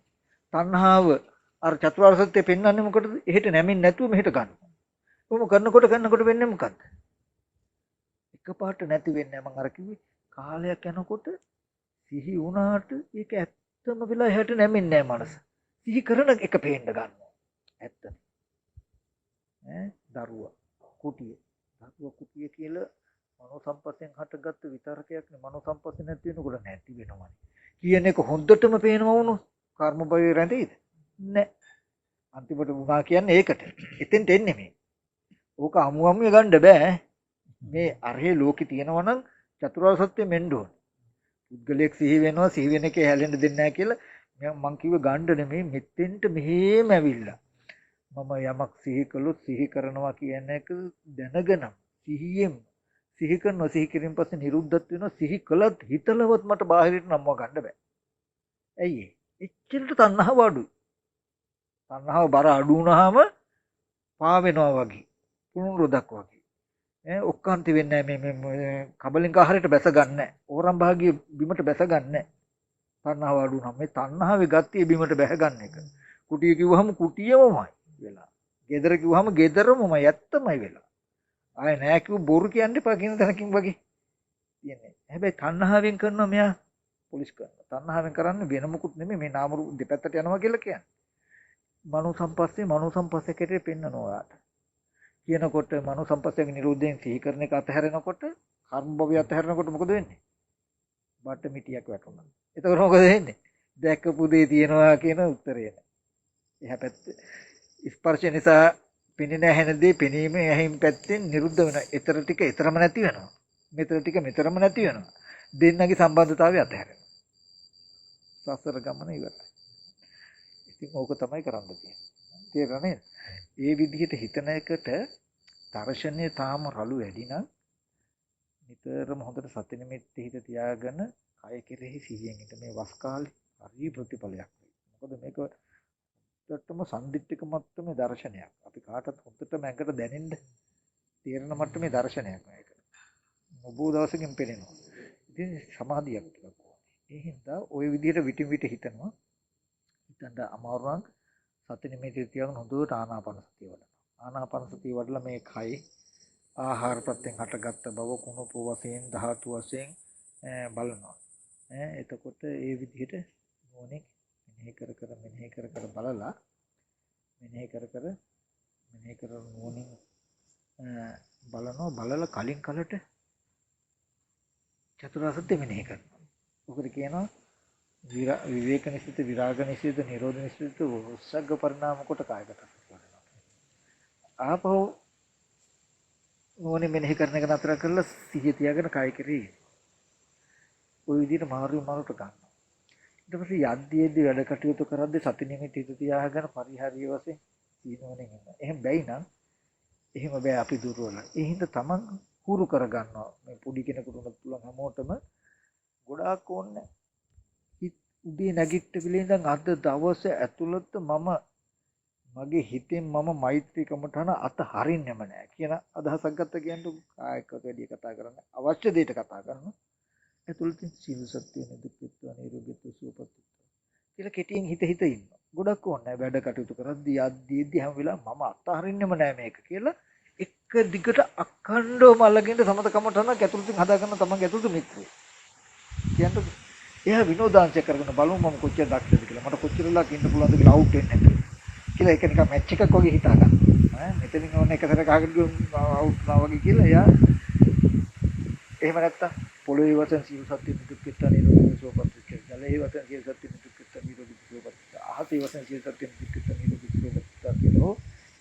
තණ්හාව අර චතුරාර්ය සත්‍ය පෙන්වන්නේ මොකටද? එහෙට නැමින් නැතුව මෙහෙට ගන්න. කොහොම කරනකොට වෙන්නේ මොකද්ද? එකපාරට නැති වෙන්නේ මම අර කිව්වේ කාලයක් යනකොට සිහි වුණාට ඒක ඇත්තම වෙලා එහෙට නැමෙන්නේ නැහැ මනස. සිහි කරන එක පේන්න ගන්නවා. ඇත්තනේ. දරුවා කුටිය කියලා මනෝ සම්පස්යෙන් හටගත්තු විතරකයක් නේ මනෝ සම්පස්සේ නැති වෙනකොට නැති වෙනවනේ කියන එක හොඳටම පේනවා වුණොත් කර්ම භවයේ රැඳෙයිද නැහැ අන්තිමට වුණා කියන්නේ ඒකට එතෙන්ට එන්නේ මේ ඕක අමුම්ම ගන්න බෑ මේ අරහේ ලෝකේ තියෙනවා නම් චතුරාර්ය සත්‍ය මෙන්න ඕන පුද්ගලයෙක් සිහි වෙනවා සිහි වෙන එකේ හැලෙන්න දෙන්නේ නැහැ කියලා මම කිව්වේ ගන්න නෙමෙයි මෙතෙන්ට මෙහෙම ඇවිල්ලා මම යමක් සිහි කළොත් සිහි කරනවා කියන එක දැනගෙන සිහියෙන් සිහි කරනවා සිහි කිරීම පස්සේ නිරුද්ධත් වෙනවා සිහි කළත් හිතලවත් මට බාහිරට නම්ව ගන්න බෑ. ඇයි ඒ? එච්චරට තණ්හාව අඩුයි. තණ්හාව බර අඩු වුණාම පා වෙනවා වගේ. පුණු රොදක් වගේ. ඔක්කාන්ති වෙන්නේ මේ කබලින්ක ආහාරයට බැස ගන්න. ඕරම් භාගිය බිමට බැස ගන්න. තණ්හාව අඩු වුණාම මේ තණ්හාවේ ගතිය බිමට බැස ගන්න එක. කුටිය කිව්වහම කුටියමමයි. වෙලා. ගෙදර කිව්වම ගෙදරමම ඇත්තමයි වෙලා. ආය නෑ කිව්ව බොරු කියන්න එපා කියන තැනකින් වගේ තියෙන්නේ. හැබැයි තණ්හාවෙන් කරනවා මෙයා පොලිස් කරනවා. තණ්හාවෙන් කරන්නේ වෙන මොකුත් නෙමෙයි මේ නාම රූප දෙපැත්තට යනවා කියලා කියන්නේ. මනෝ සම්පස්සේ කෙරේ පෙන්නනවා ඔයාට. කියනකොට මනෝ සම්පස්සේගේ නිරෝධයෙන් සිහි කරන එක අතහැරෙනකොට කර්ම භවය අතහැරෙනකොට මොකද වෙන්නේ? බට මිටියක් වැටුණා. එතකොට මොකද වෙන්නේ? දැක්කපු දේ තියනවා කියන උත්තරය නෑ. එහා පැත්තේ ස්පර්ශ නිසා පෙනෙන හැනදී පෙනීම ඇහිම් පැත්තෙන් නිරුද්ධ වෙනවා. ඊතර ටික ඊතරම නැති වෙනවා. මෙතන ටික මෙතරම නැති වෙනවා. දෙන්නගේ සම්බන්ධතාවය අතහැරෙනවා. සසර ගමන ඉවරයි. ඉතින් ඕක තමයි කරන්න තියෙන්නේ. තේරෙන්නේ? ඒ විදිහට හිතන එකට දර්ශනීය තාම රළු වැඩි නම් නිතරම හොඳට සති නිමිති හිත තියාගෙන කය කෙරෙහි සිහියෙන් ඉන්න මේ වස් කාලේ හරි ප්‍රතිඵලයක්. මොකද මේක ඇත්තටම සම්දිත්තික මට්ටමේ දර්ශනයක්. අපි කාටත් හොඳටම ඇඟට දැනෙන්න තේරෙන මට්ටමේ දර්ශනයක් මේක. ඔබෝ දවසකින් පෙනෙනවා. ඉතින් සමාධියක් ටිකක් ඕනේ. ඒ හින්දා ওই විදිහට විටින් විට හිතනවා. හිතන්න අමාරු නම් සති නිමිති තියාගෙන හොඳට ආනාපාන සතිය වඩනවා. ආනාපාන සතිය වඩලා මේ කයි ආහාර ප්‍රත්‍යයෙන් හටගත්ත බව කුණප වශයෙන් ධාතු වශයෙන් බලනවා. එතකොට ඒ විදිහට මොනේ මෙනෙහි කර කර බලලා මෙනෙහි කර නෝනින් බලනවා. බලලා කලින් කලට චතුරාර්ය සත්‍ය මෙනෙහි කරනවා. ඔකට කියනවා විවේක නිසිත, විරාග නිසිත, නිරෝධ නිසිත, උස්සග්ග පරිණාම කොට කායගත කරනවා. ආපහු නෝනින් මෙනෙහි කරන එක නතර කරලා සිහිය තියාගෙන කාය කෙරෙහි ওই විදිහට මාරුට ගන්නවා. ඊට පස්සේ යද්දීදී වැඩ කටයුතු කරද්දී සති නිමිති හිත තියාගෙන පරිහාරිය වශයෙන් සීනෝනේ ඉන්නවා. එහෙම බැයි නම් එහෙම බෑ අපි දුර්වලයි. ඒ හින්දා තමන් හුරු කර ගන්නවා. මේ පොඩි කෙනෙකුට උනත් පුළුවන් හැමෝටම ගොඩාක් ඕනේ. උදේ නැගිට්ටවිලේ ඉඳන් අද දවසේ ඇතුළත මගේ හිතෙන් මම මෛත්‍රී කමඨහන අත හරින්නෙම නෑ කියන අදහසක් ගත්ත කියන්නේ කායක වැඩි කතා කරන්න අවශ්‍ය දෙයට කතා කරනවා. ඇතුළතින් සීල සත්‍ය නිදුක්ඛිත නිරෝගීත්ව සුවපත් කියලා කෙටියෙන් හිත ඉන්නවා. ගොඩක් ඕනේ වැඩ කටයුතු කරද්දී යද්දීදී හැම වෙලාවෙම මම අත්හරින්නෙම නෑ මේක කියලා එක දිගට අඛණ්ඩවම අල්ලගෙන සමත කමඨහන ඇතුළතින් හදාගන්න තමන්ගේ ඇතුළත මිත්‍රය. කියන්න එයා විනෝදාංශය කරගෙන බලමු මම කොච්චර දක්ෂද කියලා. මට කොච්චර වෙලාවක් ඉන්න පුළුවන්ද කියලා අවුට් වෙන්නේ නැතුව. කියලා ඒක නිකන් මැච් එකක් වගේ හිතා ගන්න. මෙතනින් ඕන එක සැරයක් අහගෙන ගියොත් අවුට් නා වගේ කියලා එයා එහෙම නැත්තම් පොළොවේ වශයෙන් සීල සත්‍ය නිදුක්ඛිත නිරෝධී සෝපත් කියලා. ජලයේ වශයෙන් සීල සත්‍ය නිදුක්ඛිත නිරෝධී සෝපත්. අහසේ වශයෙන් සීල සත්‍ය නිදුක්ඛිත නිරෝධී සෝපත් කියලා.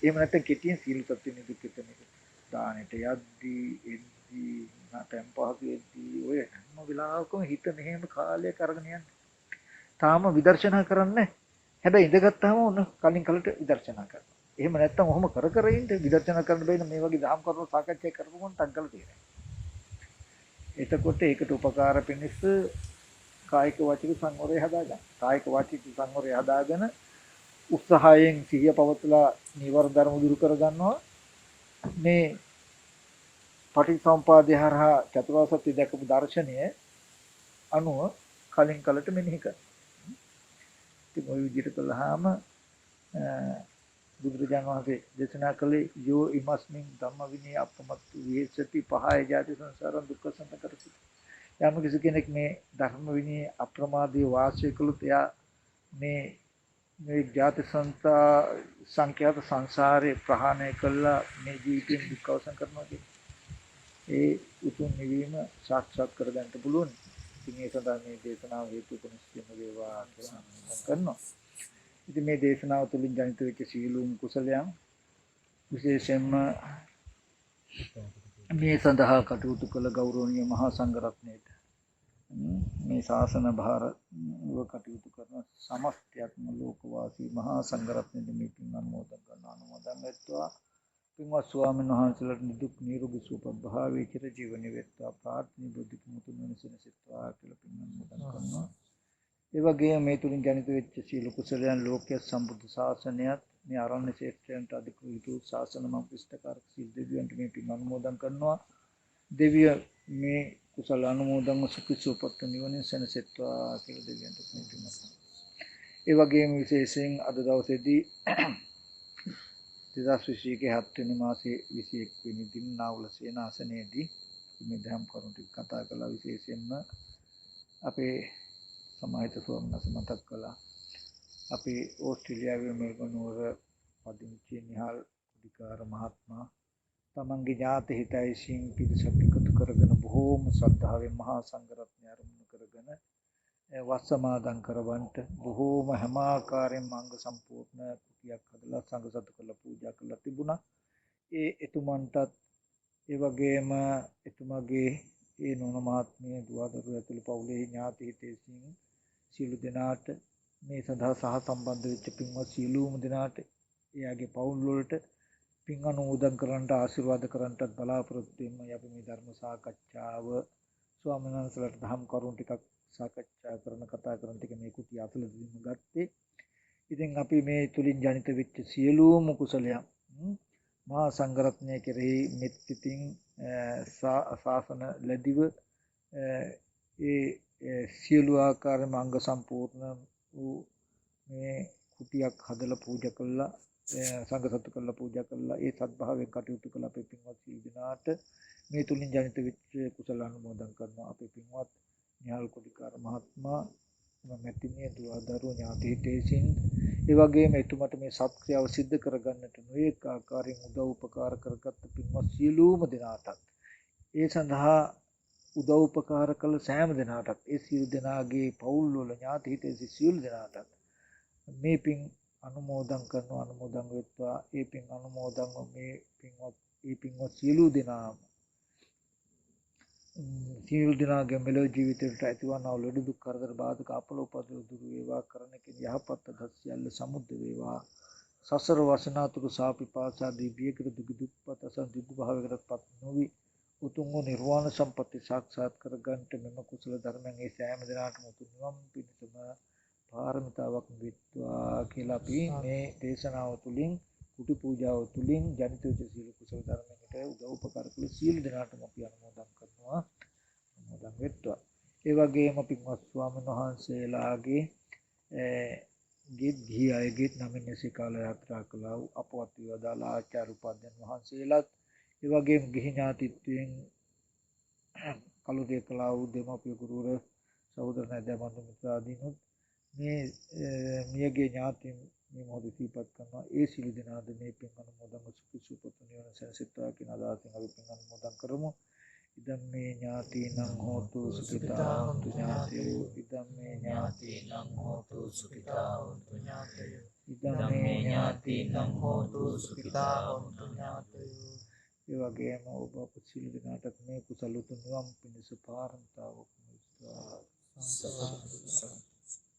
එහෙම නැත්තම් කෙටියෙන් සීල සත්‍ය නිදුක්ඛිත නිරෝධී. දානෙට යද්දී එද්දී නැතම් පහසුෙද්දී ඔය හැම වෙලාවකම හිත මෙහෙම කාලයක් අරගෙන යන්නේ. තාම විදර්ශනා කරන්නේ. හැබැයි ඉඳගත්තාම ඔන්න කලින් කලට විදර්ශනා කරනවා. එහෙම නැත්තම් ඔහොම කර ඉන්න විදර්ශනා කරන්න බැයින මේ වගේ දහම් කරුණු සාකච්ඡා කරපුවම ටග්ගල තියෙනවා. එතකොට ඒකට උපකාර පිණිස කායික වාචික සංවරය හදාගන්න. කායික වාචික සංවරය හදාගෙන උත්සාහයෙන් සිහිය පවත්ලා නිවර ධර්ම දුරු කර ගන්නවා. මේ පටිච්චසමුපාදය හරහා චතුරාර්ය සත්‍ය දැකපු දර්ශනය අනුව කලින් කලට මෙනෙහි කරනවා. ඉතින් ওই විදිහට කළාම බුදුරජාණන් වහන්සේ දේශනා කළේ යෝ ඉමස්මින් ධම්ම විනය අපමත්තු විහෙසති පහය ජාති සංසාරං දුක්ඛ සම්පතරති. යම් කිසි කෙනෙක් මේ ධර්ම විනය අප්‍රමාදී වාසය කළොත් එයා මේ ජාති සංඛ්‍යාත සංසාරේ ප්‍රහාණය කළා මේ ජීවිතෙන් දුක් අවසන් කරනවා කියන්නේ. ඒ උතුම් නිවීම සාක්ෂාත් කරගන්න පුළුවන්. ඉතින් ඒ සඳහා මේ දේශනාව හේතු කොනස්තිම වේවා කියලා කරනවා. ඉතින් මේ දේශනාව තුළින් ජනිත වෙච්ච සීලුම් කුසලයන් විශේෂයෙන්ම මේ සඳහා කටයුතු කළ ගෞරවනීය මහා සංඝරත්නයට මේ ශාසන භාරව කටයුතු කරන සමස්තයක්ම ලෝකවාසී මහා සංඝරත්නයට මේ පින් අනුමෝදන් කරන අනුමෝදන් වෙත්වා. පින්වත් ස්වාමීන් වහන්සේලාට නිදුක් නිරෝගී සුවපත් භාවයේ චිර ජීවනයේ වෙත්වා ප්‍රාර්ථනීය බුද්ධ මුතුන් වෙනසෙනසෙත්වා කියලා පින් අනුමෝදන් කරනවා. ඒ වගේම මේ තුලින් ජනිත වෙච්ච සීල කුසලයන් ලෝකයේ සම්බුද්ධ ශාසනයත් මේ ආරණ්‍ය ක්ෂේත්‍රයන්ට අධිකෘත ශාසන මම්පිෂ්ඨකාරක සීල් දෙවියන්ට මේ පින් අනුමෝදන් කරනවා. දෙවිය මේ කුසල අනුමෝදන්ව සුඛසුවපත් නිවනින් සැනසෙත්වා කියලා දෙවියන්ට මේ පින් අනුමෝදන්. ඒ වගේම විශේෂයෙන් අද දවසේදී 2021 7 වෙනි මාසේ 21 වෙනි දින නාවුල සේනාසනයේදී මේ දහම් කරුණු ටික කතා කළා. විශේෂයෙන්ම අපේ සමාහිත ස්වාමීන් වහන්සේ මතක් කළා අපේ ඕස්ට්‍රේලියාවේ මෙල්බන් නුවර පදිංචි නිහාල් කුඩිකාර මහත්මයා තමන්ගේ ඥාති හිතයිසින් පිරිසක් එකතු කරගෙන බොහෝම ශ්‍රද්ධාවෙන් මහා සංඝරත්නය ආරම්භ කරගෙන වස්සමාදන් කරවන්ට බොහෝම හැම ආකාරයෙන් මංග සම්පූර්ණ කුටියක් හදලා සංඝ සතු කරලා පූජා කරලා තිබුණා. ඒ එතුමන්ටත් ඒ වගේම එතුමගේ ඒ නෝන මහත්මිය දුවදරුවෝ ඇතුළු පවුලේ ඥාති හිතේසින් සියලු දෙනාට මේ සඳහා සහ සම්බන්ධ වෙච්ච පින්වත් සියලුම දෙනාට එයාගේ පවුල් වලට පින් අනුමෝදන් කරන්නට ආශිර්වාද කරන්නටත් බලාපොරොත්තු වෙමු. අපි මේ ධර්ම සාකච්ඡාව ස්වාමීන් වහන්සේලාට දහම් කරුණු ටිකක් සාකච්ඡා කරන කතා කරන ටික මේ කුටි අතුලදීම ගත්තේ. ඉතින් අපි මේ තුලින් ජනිත වෙච්ච සියලුම කුසලයන් මහා සංඝරත්නය කෙරෙහි මෙත්තිතින් ශාසන ලැබිව ඒ සියලු ආකාරයෙන්ම අංග සම්පූර්ණ වූ මේ කුටියක් හදලා පූජා කළා සංඝ සතු කළා පූජා කළා ඒ සත්භාවයෙන් කටයුතු කළ අපේ පින්වත් සියලු දෙනාට මේ තුලින් ජනිත වෙච්ච කුසල අනුමෝදන් කරනවා අපේ පින්වත් නිහාල් කුඩිකාර මහත්මයා මැතිණිය දුව දරුවෝ ඥාති හිතේසින් ඒ වගේම එතුමට මේ සත්ක්‍රියාව සිද්ධ කරගන්නට නොඑක ආකාරයෙන් උදව් උපකාර කරගත්ත පින්වත් සියලුම දෙනාටත් ඒ සඳහා උදව් උපකාර කළ සෑම දෙනාටත් ඒ සියලු දෙනාගේ පවුල් වල ඥාති හිතේසි සියලු දෙනාටත් මේ පින් අනුමෝදන් කරනවා අනුමෝදන් වෙත්වා ඒ පින් අනුමෝදන්ව මේ පින්වත් සියලු දෙනාම සියලු දෙනාගේ මෙලොව ජීවිතයට ඇතිවනා වූ ලෙඩ දුක් කරදර බාධක අපල උපද්‍රව දුරු වේවා කරණකින් යහපත් අදහස් සියල්ල සමුද්ද වේවා සසර වසනාතුරු සාපිපාසාදී බියකර දුක දුක්පත් අසන් දුක් භාවයකටපත් නොවි උතුම් වූ නිර්වාණ සම්පත්‍ය සාක්ෂාත් කර ගන්නට මෙම කුසල ධර්මයන් ඒ සෑම දිනකටම උතුම් නිවන් පිණිසම පාරමිතාවක් වෙත්වා කියලා අපි මේ දේශනාව තුළින් කුටි පූජාව තුළින් ජනිත වෙච්ච සීල කුසල ධර්මයකට උදව් උපකාර කළ සියලු දෙනාටම අපි අනුමෝදන් කරනවා අනුමෝදන් වෙත්වා ඒ වගේම පින්වත් ස්වාමීන් වහන්සේලාගේ ගෙත් ගිහි අයගෙත් නමින් එසේ කාල යාත්‍රා කළා වූ අපවත් වේදාලා ආචාර්ය උපාධ්‍යයන් වහන්සේලාත් ඒ වගේම ගිහි ඥාතිත්වයෙන් කලුරිය කළා වූ දෙමාපිය ගුරුවර සහෝදර නැදෑ බඳු මිත්‍රාදීනුත් මේ මියගේ ඥාතීන් මේ මොහොතේ සිහිපත් කරනවා ඒ සිළු දෙනාද මේ පින් අනුමෝදන් සුඛ සුවපත් නිවන සැනසෙත්වා කියන අදහසින් අපි පින් අනුමෝදන් කරමු ඉදම් මේ ඥාතීනං හෝතු සුඛිතා හොන්තු ඥාතයෝ ඉදම් මේ ඥාතීනං හෝතු සුඛිතා හොන්තු ඥාතයෝ ඉදම් මේ ඥාතීනං හෝතු සුඛිතා හොන්තු ඥාතයෝ ඒ වගේම ඔබ අප සිළු දෙනාටත් මේ කුසල උතුම් නිවන් පිණිස පාරමිතාවක් වේවා